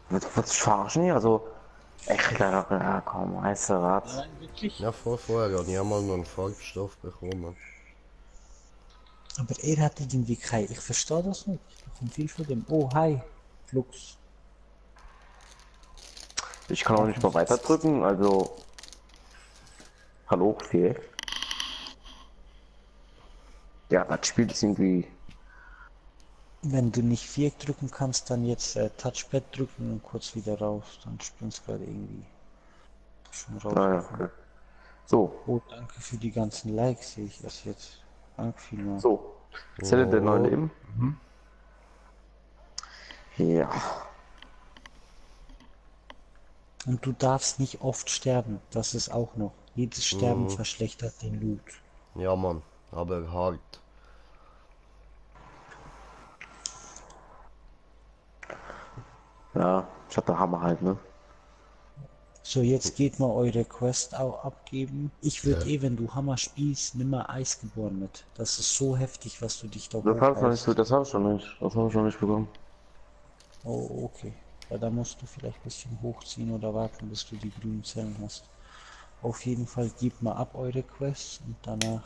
Speaker 3: Willst du mich verarschen hier? Also, echt, ja, komm, weißt du was?
Speaker 1: Nein, wirklich.
Speaker 2: Ja, vorher habe ich einmal noch einen Farbstoff bekommen.
Speaker 1: Aber er hat irgendwie kein. Ich verstehe das nicht. Da kommt viel von dem. Oh, hi. Flux.
Speaker 3: Ich kann auch nicht mal weiter drücken, also. Hallo, viel. Ja, das Spiel ist irgendwie.
Speaker 1: Wenn du nicht Viereck drücken kannst, dann jetzt Touchpad drücken und kurz wieder raus. Dann springst du gerade irgendwie schon raus.
Speaker 3: Naja, okay. So,
Speaker 1: Oh, danke für die ganzen Likes, sehe ich das jetzt. Danke vielmals.
Speaker 3: so. Zelle der neue
Speaker 2: Oh.
Speaker 3: Leben. Ja.
Speaker 1: Und du darfst nicht oft sterben, das ist auch noch. Jedes Sterben verschlechtert den Loot.
Speaker 2: Ja, Mann, aber hart.
Speaker 3: Ja, ich hatte Hammer halt, ne?
Speaker 1: So, jetzt geht mal eure Quest auch abgeben. Ich würde wenn du Hammer spielst, nimm mal Eisgeboren mit. Das ist so heftig, was du dich da
Speaker 3: Das habe ich noch nicht,
Speaker 1: hochhaust.
Speaker 3: das habe ich schon nicht. Das habe ich noch nicht bekommen.
Speaker 1: Oh, okay. Ja, da musst du vielleicht ein bisschen hochziehen oder warten, bis du die grünen Zellen hast. Auf jeden Fall gebt mal ab eure Quests und danach.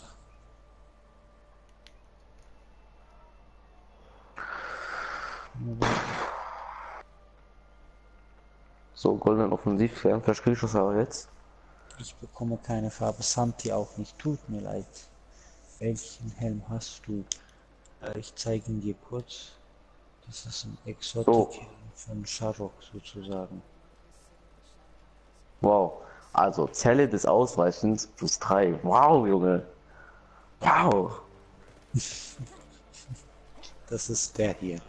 Speaker 3: So, goldenen Offensivkern, vielleicht krieg ich das aber jetzt.
Speaker 1: Ich bekomme keine Farbe, Santi auch nicht. Tut mir leid. Welchen Helm hast du? Ich zeige ihn dir kurz. Das ist ein
Speaker 3: So,
Speaker 1: Exotic-Helm von Sharrock sozusagen.
Speaker 3: wow. Also, Zelle des Ausweichens plus 3. Wow, Junge. Wow.
Speaker 1: Das ist der hier.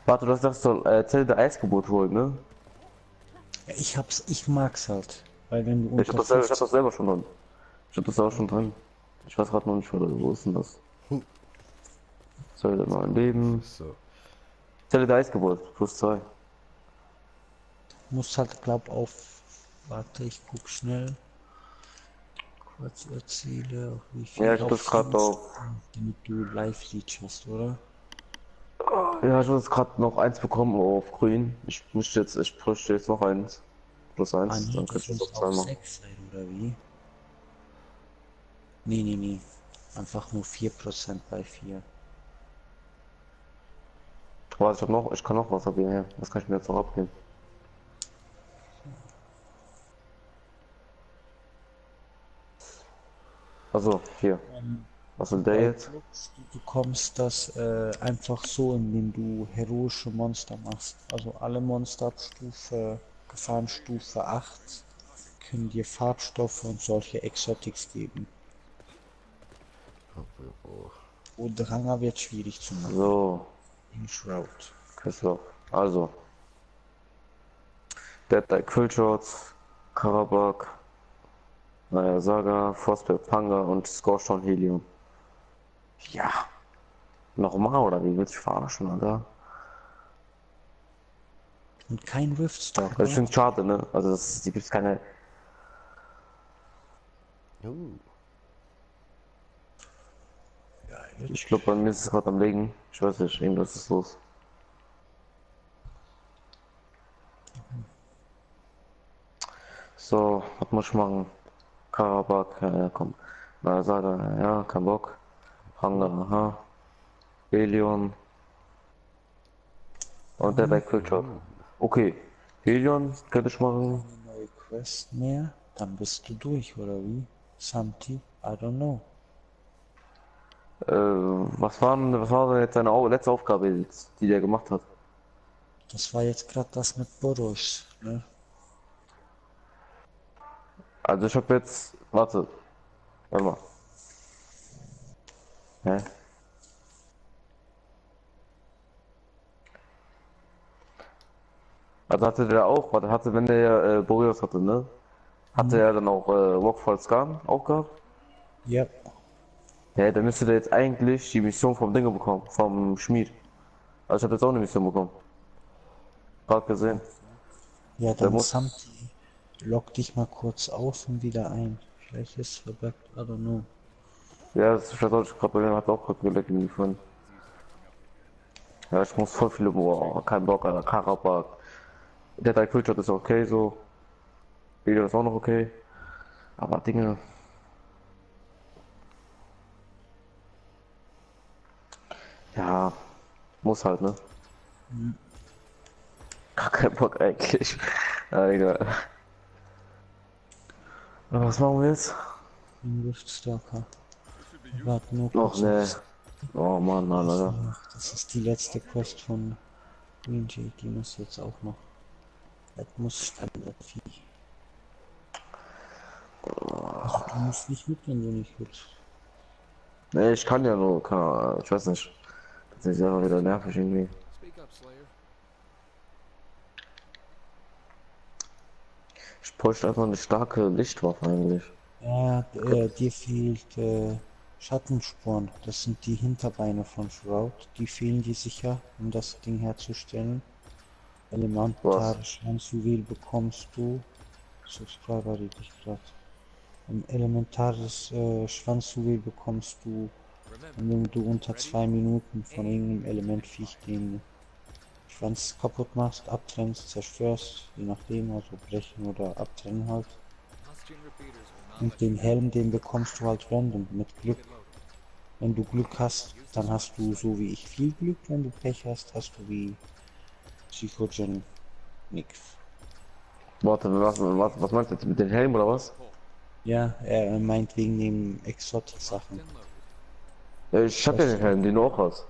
Speaker 3: Warte, du hast doch Zelle der Eisgeburt holen, ne?
Speaker 1: Ja, ich mag's halt. Weil wenn du
Speaker 3: Ich
Speaker 1: unter
Speaker 3: hab das
Speaker 1: 50,
Speaker 3: selber schon drin. Ich hab das auch schon drin. Ich weiß gerade noch nicht, wo ist denn das? Zelle der neuen Leben.
Speaker 2: So.
Speaker 3: Zelle der Eisgeburt plus 2.
Speaker 1: musst halt glaub auf. Warte, ich guck schnell. Kurz erzähle, auf wie
Speaker 3: Ja,
Speaker 1: viel.
Speaker 3: ich hab
Speaker 1: Auf
Speaker 3: das gerade
Speaker 1: 4
Speaker 3: auf.
Speaker 1: Stunden, damit du Live-Leech hast, oder?
Speaker 3: Ja, ich habe jetzt gerade noch eins bekommen auf grün. Ich bräuchte jetzt noch eins. Plus
Speaker 1: Ah
Speaker 3: eins,
Speaker 1: nee,
Speaker 3: dann könnte
Speaker 1: das
Speaker 3: ich das
Speaker 1: muss
Speaker 3: auf zwei
Speaker 1: auf
Speaker 3: machen.
Speaker 1: 6 sein, oder wie? Nee, nee, nee. Einfach nur 4% bei 4.
Speaker 3: Warte, ich kann noch was abgeben, ja. Was kann ich mir jetzt noch abgeben? Also, hier. Was will der
Speaker 1: Bei
Speaker 3: jetzt?
Speaker 1: Clubs, du bekommst das einfach so, indem du heroische Monster machst. Also alle Monster ab Stufe, Gefahrenstufe 8 können dir Farbstoffe und solche Exotics geben. Und Dranger wird schwierig zu machen.
Speaker 3: So,
Speaker 1: In Shroud.
Speaker 3: Kreislauf. Also, Deadeye Quillshorts, Karabak, naja, Saga, Frostbear Panga und Scorchstone Helium. Ja. Nochmal, oder wie willst du dich verarschen, Alter?
Speaker 1: Und kein
Speaker 3: Also ich
Speaker 1: Riftstalker.
Speaker 3: finde schade, ne? Also die gibt's keine. Ich glaube, bei mir ist es gerade am Legen. Ich weiß nicht, irgendwas ist los. So, was muss ich machen? Karabak, ja, komm. Na, Saga, ja, kein Bock. Panga, aha. Helion und der Quillshot. Okay, Helion könnte ich machen.
Speaker 1: Keine neue Quest mehr. Dann bist du durch, oder wie? Samti? I don't know.
Speaker 3: Was war denn jetzt seine letzte Aufgabe, die der gemacht hat?
Speaker 1: Das war jetzt gerade das mit Boros, ne?
Speaker 3: Also ich habe jetzt, warte mal. Hä? Also hatte der auch, wenn der Boreas hatte, ne? Hatte er dann auch Rockfall Scan auch gehabt?
Speaker 1: Ja.
Speaker 3: Ja, dann müsste der jetzt eigentlich die Mission vom Dinge bekommen, vom Schmied. Also ich habe jetzt auch eine Mission bekommen. Gerade gesehen.
Speaker 1: Ja,
Speaker 3: Der
Speaker 1: dann
Speaker 3: muss.
Speaker 1: Samti, log dich mal kurz aus und wieder ein. Vielleicht ist es verbuggt, I don't know.
Speaker 3: Ja, das ist gerade bei mir hat auch gerade geleckt gefunden. Ja, ich muss voll viele, boah, kein Bock, Alter, Karabak. Der Dark Filter ist okay so. Video ist auch noch okay. Aber Dinge. Ja, muss halt, ne? Gar kein Bock eigentlich. Ja, egal. Was machen wir jetzt?
Speaker 1: Den Riftstalker. Warte nur
Speaker 3: Och
Speaker 1: kurz
Speaker 3: ne.
Speaker 1: aufs.
Speaker 3: Oh Mann, Alter.
Speaker 1: Ach, das ist die letzte Quest von Green Jay, die muss jetzt auch noch. Das muss Standardvieh. Also du musst nicht mit, wenn du nicht willst.
Speaker 3: Ne, ich kann ja nur, ich weiß nicht. Das ist einfach wieder nervig irgendwie.
Speaker 4: Speak up, Slayer.
Speaker 3: Ich bräuchte einfach eine starke Lichtwaffe eigentlich.
Speaker 1: Ja, dir fehlt Schattensporn. Das sind die Hinterbeine von Shroud. Die fehlen dir sicher, um das Ding herzustellen. Elementare Schwanzjuwel bekommst du. Subscriber rede ich gerade. Ein elementares Schwanzjuwel bekommst du, indem du unter 2 Minuten von irgendeinem Elementviech den Schwanz kaputt machst, abtrennst, zerstörst, je nachdem, also brechen oder abtrennen halt. Und den Helm, den bekommst du halt random, mit Glück. Wenn du Glück hast, dann hast du so wie ich viel Glück, wenn du Pech hast, hast du wie Psychogen nix.
Speaker 3: Warte, was meinst du jetzt mit dem Helm oder was?
Speaker 1: Ja, er meint wegen den Exotik-Sachen.
Speaker 3: Ja, ich hab ja den Helm, den du auch hast.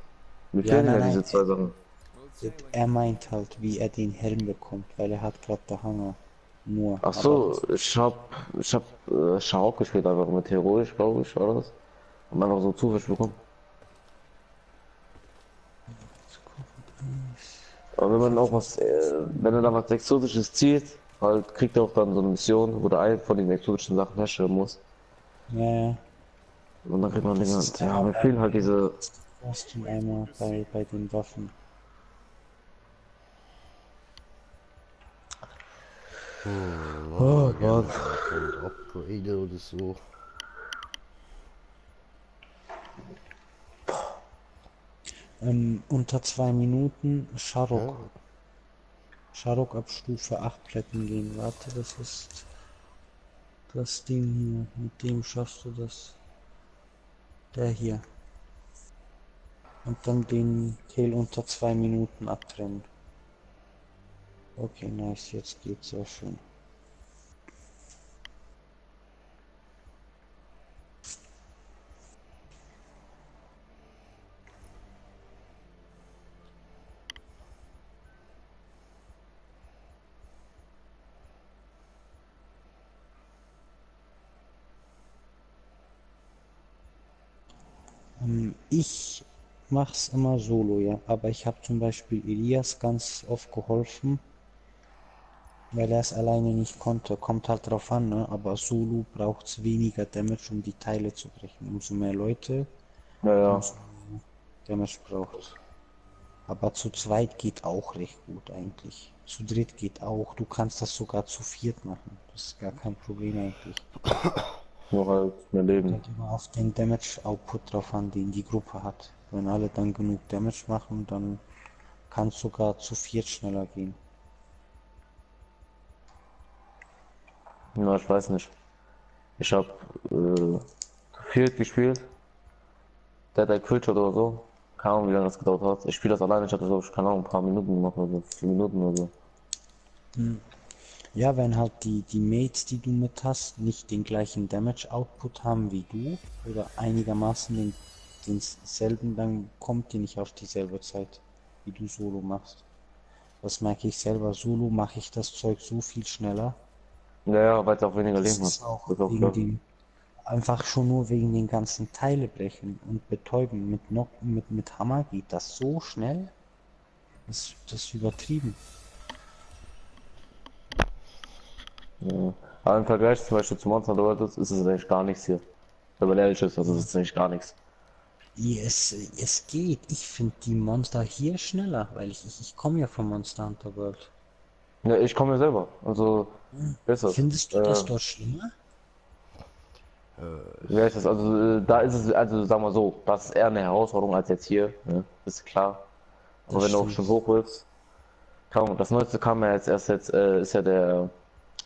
Speaker 3: Mir
Speaker 1: Ja,
Speaker 3: fehlen
Speaker 1: nein,
Speaker 3: ja
Speaker 1: nein,
Speaker 3: diese zwei Sachen.
Speaker 1: er meint halt, wie er den Helm bekommt, weil er hat gerade der Hanger. Nur,
Speaker 3: Ach
Speaker 1: aber
Speaker 3: so, ich hab Scharock gespielt, einfach mit heroisch, glaube ich, war das. Und einfach so zufällig bekommen. Aber wenn man auch was, wenn er da was Exotisches zieht, halt kriegt er auch dann so eine Mission, wo der einen von den exotischen Sachen herstellen muss.
Speaker 1: ja,
Speaker 3: Und dann kriegt man
Speaker 1: das
Speaker 3: Dinge.
Speaker 1: ist
Speaker 3: Ja,
Speaker 1: einmal
Speaker 3: mir fehlen halt diese.
Speaker 1: erst und einmal bei den Waffen.
Speaker 2: Oh Gott. Und Upgrade oder so.
Speaker 1: Unter 2 Minuten
Speaker 2: Ja.
Speaker 1: Sharok. Sharok ab Stufe 8 Plätten gehen. Warte, das ist das Ding hier. Mit dem schaffst du das. Der hier. Und dann den Tail unter 2 Minuten abtrennen. Okay, nice, jetzt geht's sehr schön. Ich mach's immer solo, ja, aber ich habe zum Beispiel Elias ganz oft geholfen, weil er es alleine nicht konnte. Kommt halt drauf an, ne? Aber solo braucht's weniger Damage, um die Teile zu brechen. Umso mehr Leute,
Speaker 3: Ja, ja.
Speaker 1: umso mehr Damage braucht. Aber zu zweit geht auch recht gut eigentlich. Zu dritt geht auch. Du kannst das sogar zu viert machen. Das ist gar kein Problem eigentlich.
Speaker 3: Nur halt mehr Leben.
Speaker 1: Kommt immer auf den Damage Output drauf an, den die Gruppe hat. Wenn alle dann genug Damage machen, dann kann es sogar zu viert schneller gehen.
Speaker 3: Ja, ich weiß nicht. Ich hab viel gespielt. Dead Eye Crit oder so. Keine Ahnung, wie lange das gedauert hat. Ich spiele das alleine, ich hatte glaube ich, keine Ahnung, ein paar Minuten gemacht oder so. 4 Minuten oder so.
Speaker 1: Ja, wenn halt die Mates, die du mit hast, nicht den gleichen Damage Output haben wie du oder einigermaßen denselben, dann kommt die nicht auf dieselbe Zeit, wie du Solo machst. Das merke ich selber. Solo mache ich das Zeug so viel schneller.
Speaker 3: Ja, ja, weil es auch weniger
Speaker 1: Das
Speaker 3: Leben hat.
Speaker 1: ist auch
Speaker 3: Das ist auch
Speaker 1: wegen
Speaker 3: klar.
Speaker 1: dem, einfach schon nur wegen den ganzen Teilebrechen und Betäuben. Mit Hammer geht das so schnell. Das ist übertrieben.
Speaker 3: Ja. Aber im Vergleich zum Beispiel zu Monster Hunter World ist es eigentlich gar nichts hier. Wenn man ehrlich ist, also es ist eigentlich gar nichts.
Speaker 1: Ja, es geht. Ich finde die Monster hier schneller, weil ich komme ja von Monster Hunter World.
Speaker 3: Ja, ich komme ja selber, also besser.
Speaker 1: Findest du das dort schlimmer?
Speaker 3: Wie heißt das? Also da ist es, also sagen wir so, das ist eher eine Herausforderung als jetzt hier, ne? Ist klar. Aber
Speaker 1: Das
Speaker 3: wenn du auch
Speaker 1: stimmt.
Speaker 3: schon hoch willst, kaum, das neueste kam ja jetzt, ist ja der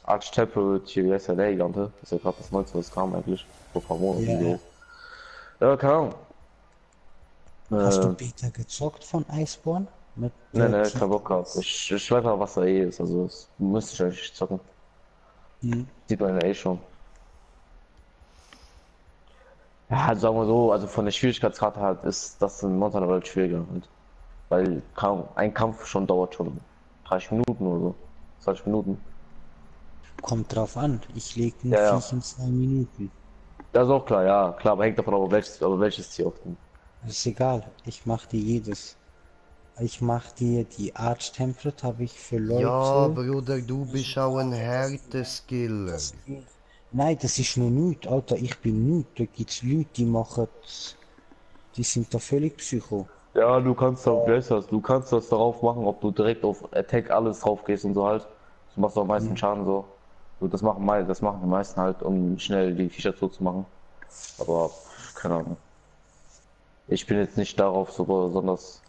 Speaker 3: Arch-Temple, hier, wie heißt der, der Gigante? Ist ja gerade das neueste, was kam eigentlich, vor ein paar Monaten
Speaker 1: Ja, ja.
Speaker 3: so. Ja, keine Ahnung.
Speaker 1: Hast du
Speaker 3: Äh,
Speaker 1: Beta gezockt von Iceborne? Mit
Speaker 3: ne,
Speaker 1: der
Speaker 3: ne, kein Bock gehabt.
Speaker 1: T-Rex?
Speaker 3: Ich weiß auch, was da eh ist, also das müsste ich eigentlich zocken.
Speaker 1: Hm.
Speaker 3: Sieht man ja eh schon. Ja, halt sagen wir so, also von der Schwierigkeitsgrad halt ist das in Monster Hunter World schwieriger halt. Weil kaum, ein Kampf schon dauert schon 30 Minuten oder so. 20 Minuten.
Speaker 1: Kommt drauf an. Ich leg ein
Speaker 3: Ja, ja.
Speaker 1: Viech in 2 Minuten.
Speaker 3: Das ist auch klar, ja, klar, aber hängt davon ab, welches Tier auf dem.
Speaker 1: Ist egal. Ich mach dir jedes. Ich mach dir die Arch Template, habe ich für
Speaker 2: Ja,
Speaker 1: Leute.
Speaker 2: Bruder, du bist auch ein Härteskill.
Speaker 1: Nein, das ist noch nichts, Alter. Ich bin nichts. Da gibt's Leute, die machen. Die sind da völlig psycho.
Speaker 3: Ja, du kannst da, wie heißt das? Du kannst das darauf machen, ob du direkt auf Attack alles drauf gehst und so halt. Du machst auch am meisten
Speaker 1: Hm.
Speaker 3: Schaden so. So, das machen die meisten halt, um schnell die Viecher zu machen. Aber, keine Ahnung. Ich bin jetzt nicht darauf so besonders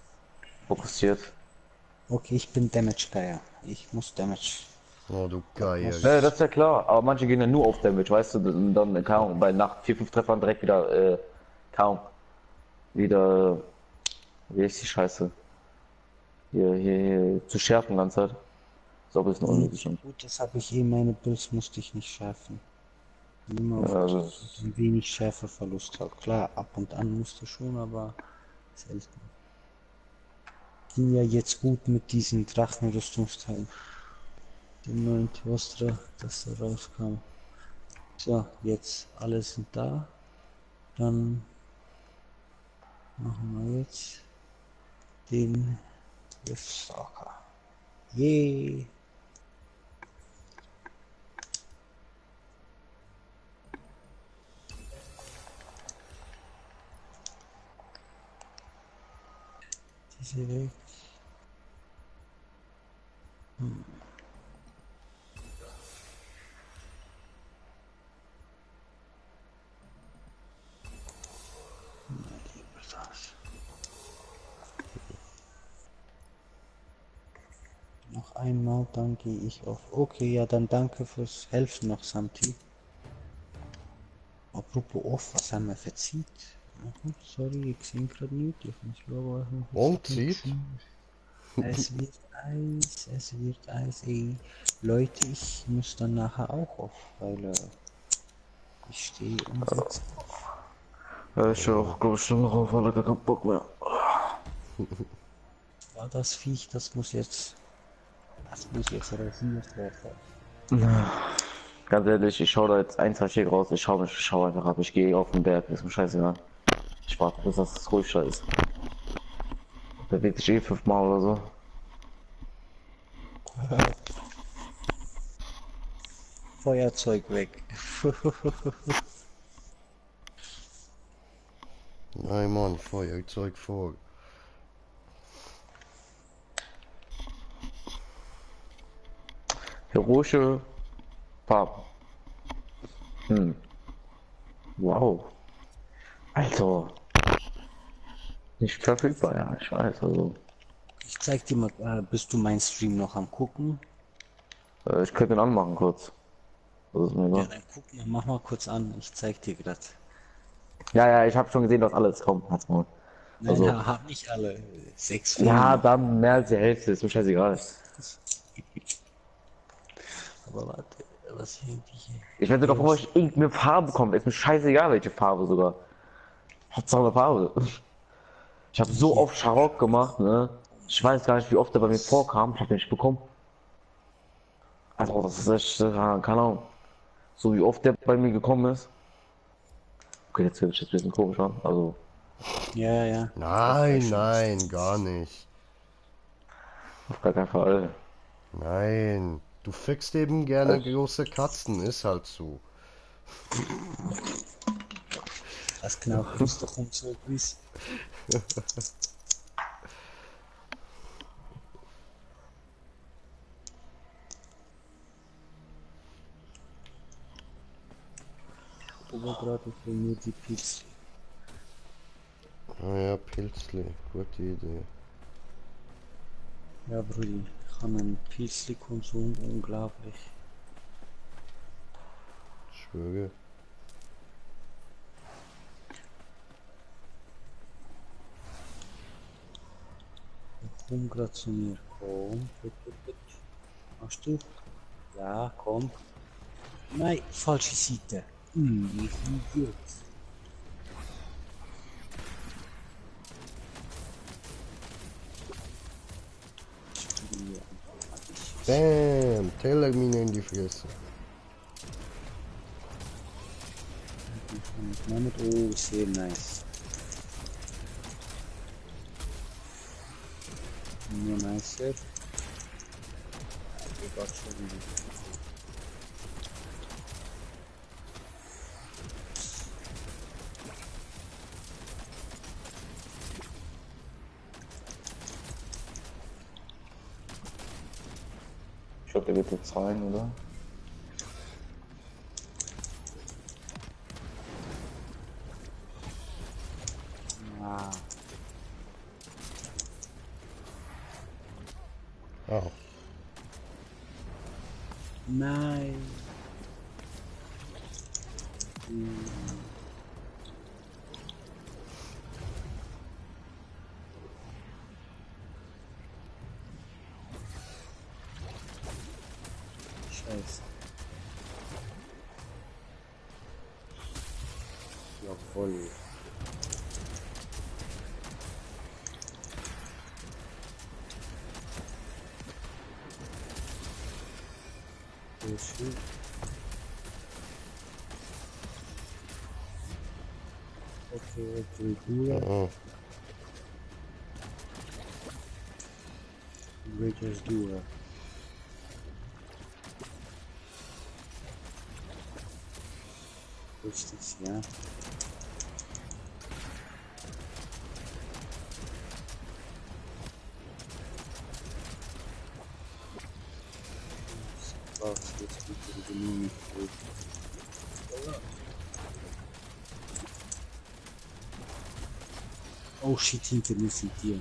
Speaker 3: fokussiert.
Speaker 1: Okay, ich bin Damage Guy. Ich muss Damage.
Speaker 2: Oh, du
Speaker 1: Das
Speaker 2: Geier.
Speaker 3: Ne, das
Speaker 1: muss.
Speaker 3: ist ja klar, aber manche gehen ja nur auf Damage, weißt du, und dann, keine Ahnung, bei nach 4, 5 Treffern direkt wieder, kaum, wieder, wie ist die Scheiße, hier, zu schärfen ganze Zeit. Ist auch ein bisschen
Speaker 1: Nee,
Speaker 3: unnötig. Und,
Speaker 1: gut, das habe ich eh. Meine Bills musste ich nicht schärfen. Immer
Speaker 3: ja,
Speaker 1: auf
Speaker 3: also,
Speaker 1: ein wenig Schärfeverlust halt. Klar, ab und an musste schon, aber selten. Ging ja jetzt gut mit diesen Drachenrüstungsteilen. Den neuen Toaster, das da rauskam. So, jetzt alle sind da. Dann machen wir jetzt den Riffstalker. Yay! Diese weg. Lieber das. Noch einmal, dann gehe ich auf. Okay, ja, dann danke fürs Helfen noch, Samti. Apropos off, was haben wir verzieht? Na gut, sorry, ich sehe gerade nicht. Ich muss aber
Speaker 2: Und zieht?
Speaker 1: Es wird Eis, es wird Eis, ey. Leute, ich muss dann nachher auch auf, weil ich stehe und sitze.
Speaker 3: ja, ich höre auch, glaube ich, schon drauf, weil gar keinen Bock mehr.
Speaker 1: War das Viech, das muss jetzt rasiert werden.
Speaker 3: Ganz ehrlich, ich schaue da jetzt ein, zwei Stück raus, ich schau einfach ab, ich gehe auf den Berg, ist mir scheißegal. Ich warte, bis das ruhig da ist. Bewegt sich eh 5-mal oder so.
Speaker 1: Feuerzeug weg.
Speaker 2: Nein, Mann, Feuerzeug vor.
Speaker 3: Heroische Farben. Hm. Wow. Alter. Nicht verfügbar, ja, ich weiß, also.
Speaker 1: Ich zeig dir mal, bist du mein Stream noch am gucken?
Speaker 3: Ich könnte ihn anmachen kurz. Das ist mir
Speaker 1: Ja,
Speaker 3: egal.
Speaker 1: dann guck mal, mach mal kurz an. Ich zeig dir grad.
Speaker 3: Ja, ja, ich habe schon gesehen, dass alles kommt. Halt's Maul.
Speaker 1: Nein,
Speaker 3: Also,
Speaker 1: hab nicht alle. 6 fehlen
Speaker 3: ja,
Speaker 1: noch.
Speaker 3: dann mehr als die Hälfte, ist mir scheißegal.
Speaker 1: Aber warte, was hier die
Speaker 3: Ich werde doch, bevor ich irgendeine Farbe bekomme, ist mir scheißegal, welche Farbe sogar. Hauptsache eine Farbe. Ich habe so
Speaker 1: hier
Speaker 3: oft Scharok gemacht, ne? Ich weiß gar nicht, wie oft der bei mir vorkam. Ich habe den nicht bekommen. Also, das ist echt, keine Ahnung. So wie oft der bei mir gekommen ist. Okay, jetzt hört sich das ein bisschen komisch an. Also,
Speaker 1: Ja, ja.
Speaker 2: Nein, nein, gar nicht.
Speaker 3: auf gar keinen Fall.
Speaker 2: Nein. Du fickst eben gerne große Katzen, ist halt so.
Speaker 1: Das genau ist doch unser Quiz. Aber gerade für mir die Pilze.
Speaker 2: Ah ja, Pilzli, gute Idee.
Speaker 1: Ja, Brudi, ich habe einen Pilzli-Konsum unglaublich.
Speaker 2: Schwöre.
Speaker 1: Komm grad zu mir. Komm, bitte. Machst du? Ja, komm. Nein, falsche Seite. Ich Idiot.
Speaker 2: Bam, Tellermine in die Fresse.
Speaker 1: Damit, oh, sehr nice. Nur nicer. Oh Gott, schon wieder.
Speaker 3: glaube, der wird jetzt rein, oder?
Speaker 1: Ah,
Speaker 2: Oh.
Speaker 1: nein. Hm. Scheiße. Jawohl. Sehr schön. Okay, okay, cool.
Speaker 2: Oh.
Speaker 1: Greatest Duo. Richtig, ja. Brauchst du jetzt bitte die Genehmigung? Oh shit, hinter mir sind die.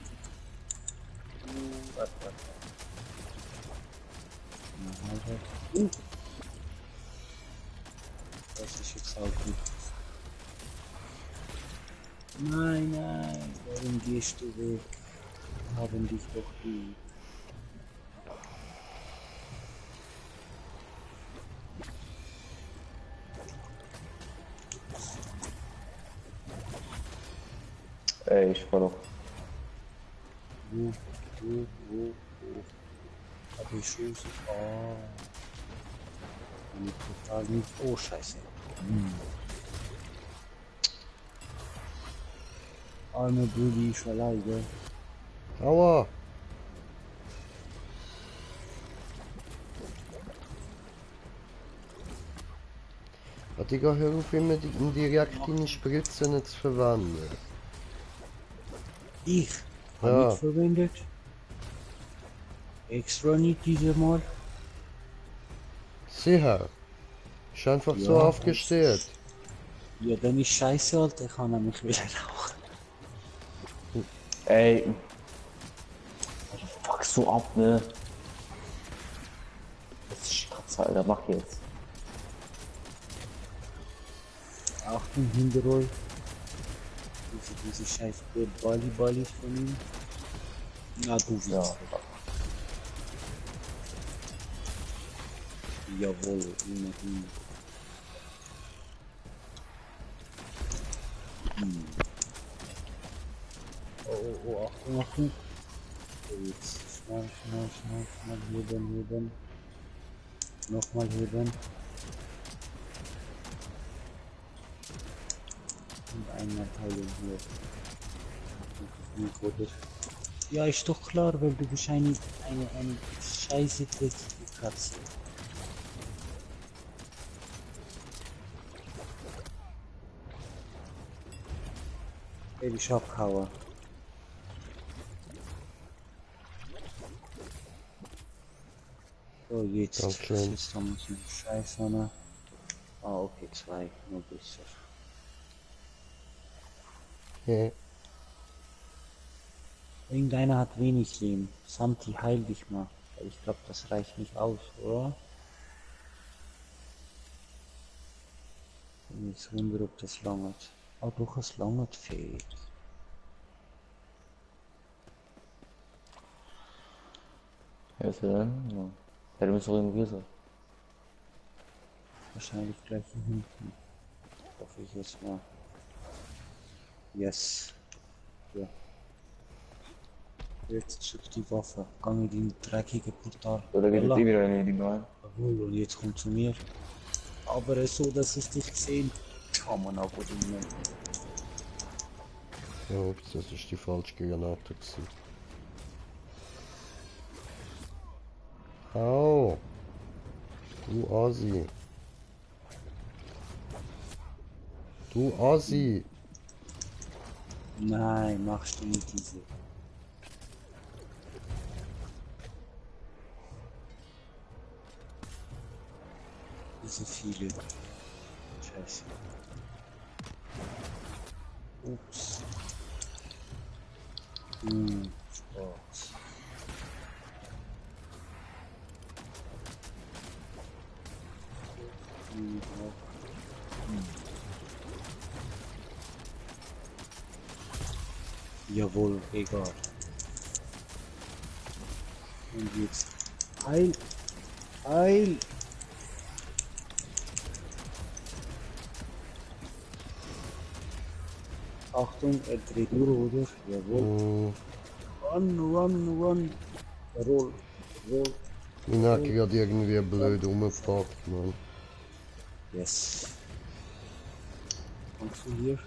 Speaker 1: Na, halt. Das ist jetzt auch gut. Nein, nein, warum gehst du weg? Haben dich doch lieb.
Speaker 3: Ey, ich war doch.
Speaker 1: Wo, wo? Hab ich Schuss? Oh. Bin ich total nicht. Oh, scheiße. Arme Brudi, ich war leide.
Speaker 2: Aua! Digga, hör auf immer direkt deine Spritzen zu verwenden.
Speaker 1: Ich hab
Speaker 2: Ja.
Speaker 1: nicht verwendet. Extra nicht dieses Mal.
Speaker 2: Sicher. Ist einfach so
Speaker 1: Ja,
Speaker 2: aufgestellt.
Speaker 1: Ja, dann ist scheiße, Alter. Ich kann nämlich wieder rauchen.
Speaker 3: Ey. Fuck so ab, ne? Das ist Schatz, Alter, mach jetzt.
Speaker 1: Achtung, Hinterroll. Diese scheiß Ballis von ihm. Na, du willst.
Speaker 3: Ja.
Speaker 1: Jawohl, immerhin. Oh, Achtung. So, jetzt schnell, heben. Nochmal heben. Und einmal teilen hier. Ja, ist doch klar, weil du bist eine scheiße dreckige Katze. Ey, ich abhauen. So, jetzt.
Speaker 2: Dankeschön.
Speaker 1: Jetzt haben wir so einen Scheiß, ne? Ah, okay, 2, nur besser.
Speaker 2: Ja.
Speaker 1: Irgendeiner hat wenig Leben. Samti, heil dich mal. Ich glaube, das reicht nicht aus, oder? Ich bin jetzt wundern, ob das langert. Ah, doch, es langert fehlt.
Speaker 3: Ja, ist er denn? Ja. Ja, du bist doch irgendwie so.
Speaker 1: Wahrscheinlich gleich hier hinten. Hoffe ich jetzt mal. Yes. Ja. Jetzt zück die Waffe. Gang in die dreckige Portal.
Speaker 3: Oder geht jetzt
Speaker 1: Yalla.
Speaker 3: eh wieder in die Ding rein?
Speaker 1: Jawohl, und jetzt kommt zu mir. Aber es ist so, dass ich dich gesehen kann, aber nicht.
Speaker 2: Ja, ups, das ist die falsche Granate gewesen. Au! Du Asi! Du Asi!
Speaker 1: Nein, machst du nicht diese. Diese viele. Scheiße. Ups. Sport. Jawohl, egal. Und jetzt Heil. Heil. Achtung, er dreht nur, oder? Jawohl. Run. Roll.
Speaker 2: Den Nacken hat irgendwie blöd umgepackt, man.
Speaker 1: Yes. Kommst du hier?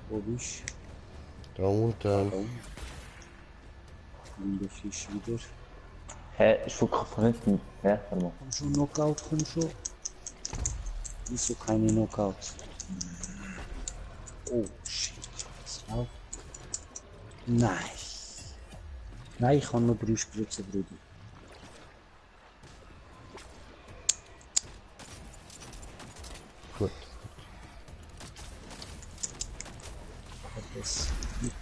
Speaker 1: Wo bist
Speaker 2: Da unten.
Speaker 1: du? Linda Fisch wieder.
Speaker 3: Hä? Ich wurde gerade von hinten. Hä? Warte mal.
Speaker 1: Komm schon, Knockout, komm schon. Wieso keine Knockout? Oh, shit. Was läuft? Nein. Nein, ich habe nur 3 Spritzen, Bruder.
Speaker 2: Gut.
Speaker 1: Aber das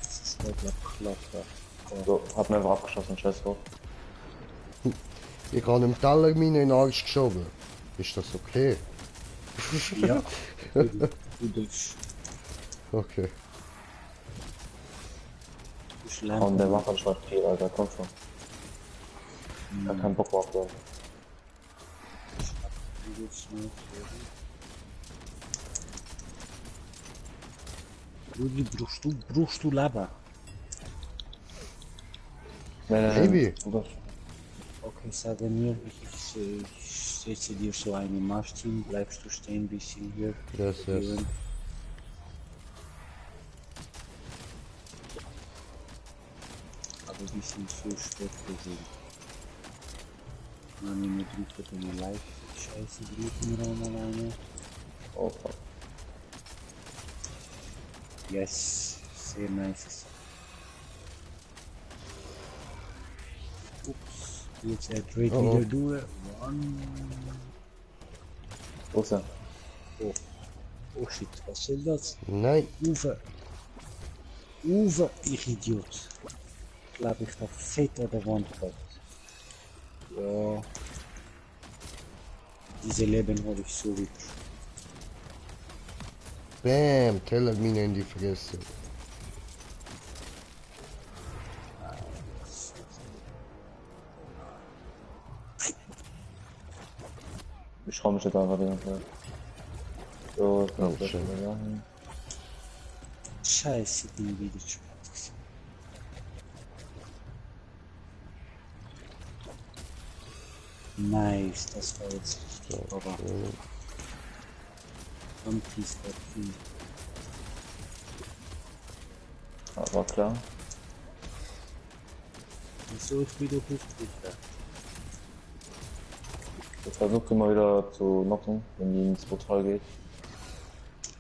Speaker 1: ist ja, glaube ich, klar.
Speaker 3: So, hat mir einfach abgeschossen, scheiß drauf.
Speaker 2: Ich habe dem Teller meine in den Arsch geschoben. Ist das okay?
Speaker 1: Ja, du bist
Speaker 2: Okay.
Speaker 1: schlecht.
Speaker 3: Und der macht anscheinend viel, Alter, komm schon. Ich hab keinen Bock mehr auf den.
Speaker 1: Rudi, brauchst du Leben?
Speaker 2: Baby.
Speaker 1: Okay, sage mir, ich setze dir so eine Marschteam, bleibst du stehen, bisschen hier.
Speaker 2: Yes.
Speaker 1: Aber ein bisschen zu spät gesehen. Meine Mutter tut mir leid, scheiße, im Raum alleine.
Speaker 3: Oh, fuck.
Speaker 1: Yes, sehr nice. Ups, jetzt er dreht wieder durch.
Speaker 3: Wo ist er?
Speaker 1: Oh shit, was soll das?
Speaker 2: Nein.
Speaker 1: Uwe, ich Idiot. Ich glaube, ich habe fett an der Wand gehabt. Ja. Diese Leben habe ich so lieb.
Speaker 2: Bam. Teller meine in die Fresse.
Speaker 3: Ich schau mich jetzt einfach den. So, ich
Speaker 2: Oh,
Speaker 3: kann das
Speaker 2: schön.
Speaker 3: wieder machen.
Speaker 1: Scheiße, bin wieder zu spät. Nice, das war jetzt richtig. Aber Antis war viel.
Speaker 3: Ja, war klar.
Speaker 1: Wieso ich wieder hochkriege?
Speaker 3: Jetzt versucht immer wieder zu knocken, wenn die ins Portal geht.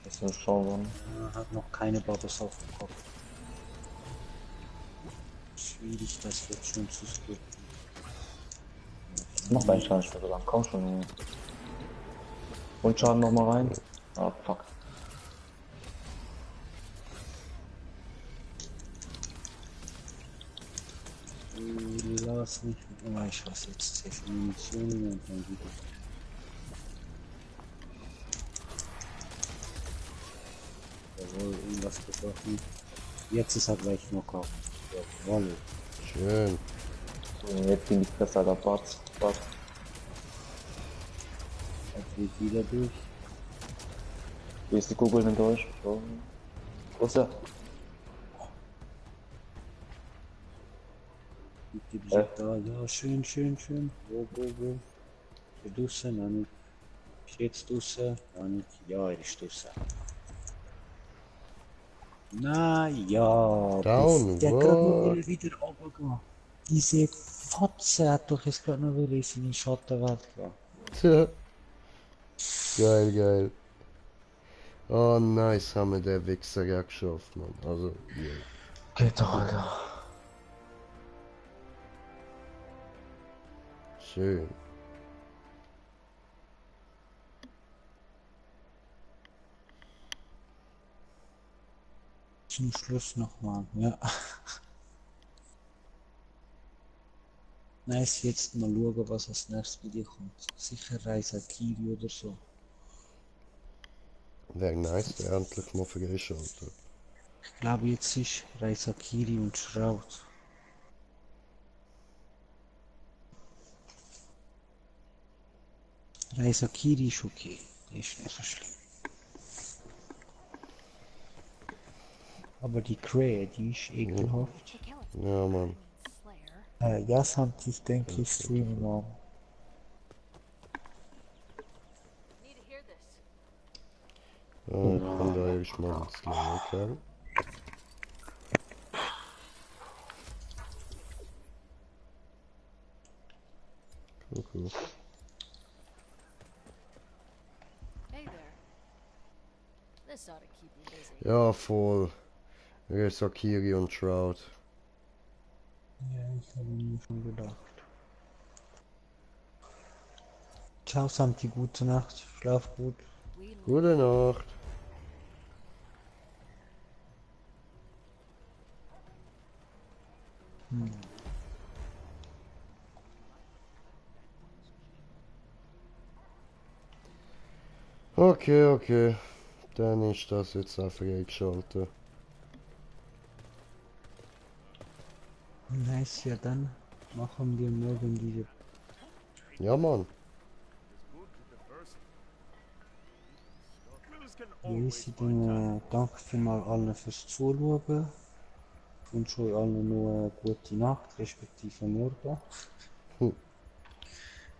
Speaker 3: Dass wir schauen wollen.
Speaker 1: Hat noch keine Babas auf dem Kopf. Schwierig, das wird schon zu spät.
Speaker 3: Das macht eigentlich gar nicht mehr so lang. Komm schon, Junge. Und Schaden noch mal rein. Ah, fuck.
Speaker 1: Lass mich, oh, ich weiß jetzt sehr viel Munition und dann wieder. Jawohl, irgendwas gebrochen. Jetzt ist er gleich Knockout. Jawohl.
Speaker 2: Schön.
Speaker 3: So, jetzt ging die Presse, Alter. Batz.
Speaker 1: Er dreht wieder durch.
Speaker 3: Wie ist die Kugel in Deutsch? So. Wo ist er?
Speaker 1: Die bleibt da, ja, schön. Wo? Ist er draussen? Noch nicht. Ist jetzt draussen? Noch nicht. Ja, er ist draussen. Na ja,
Speaker 2: Down,
Speaker 1: der kann nur
Speaker 2: what?
Speaker 1: wieder runtergehen. Diese Fotze hat doch jetzt gerade noch wieder in seine Schattenwelt gehen.
Speaker 2: Tja. Geil. Oh, nice, haben wir den Wichser ja geschafft, man. Also, yeah.
Speaker 3: Geht doch, Alter.
Speaker 2: Schön.
Speaker 1: zum Schluss nochmal, ja. Nice, jetzt mal schauen, was als nächstes bei dir kommt. Sicher Reisakiri oder so.
Speaker 2: Wäre nice, der endlich mal freischalten.
Speaker 1: Ich glaube, jetzt ist Reisakiri und Shroud. Reisakiri ist okay. Der ist nicht so schlimm. Aber die Krähe, die ist ekelhaft.
Speaker 2: Ja, Mann.
Speaker 1: Ja, Santi, ich denke, ich streame morgen.
Speaker 2: Ja, ich kann da erstmal ins Lager. Cool, cool.
Speaker 4: Hey there. This ought to keep you busy.
Speaker 2: Ja, voll. Resakiri und Shroud.
Speaker 1: Ja, ich habe mir schon gedacht. Ciao, Santi, gute Nacht. Schlaf gut.
Speaker 4: We
Speaker 2: Gute Nacht. Okay, okay. Dann ist das jetzt auch freigeschaltet.
Speaker 1: Nice, ja dann machen wir morgen diese.
Speaker 2: Ja, Mann.
Speaker 1: Wie ist sie denn? Danke vielmals allen fürs Zuschauen. Ich wünsche euch allen noch eine gute Nacht, respektive morgen.
Speaker 2: Hm.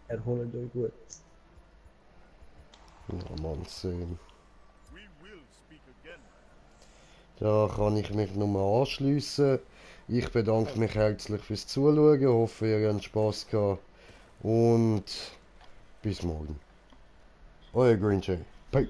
Speaker 1: Erholt euch gut.
Speaker 2: Ja, Mann, sehen. Da kann ich mich nur anschliessen. Ich bedanke mich herzlich fürs Zuschauen. Hoffe, ihr habt Spaß gehabt. Und bis morgen. Euer Green Jay. Bye.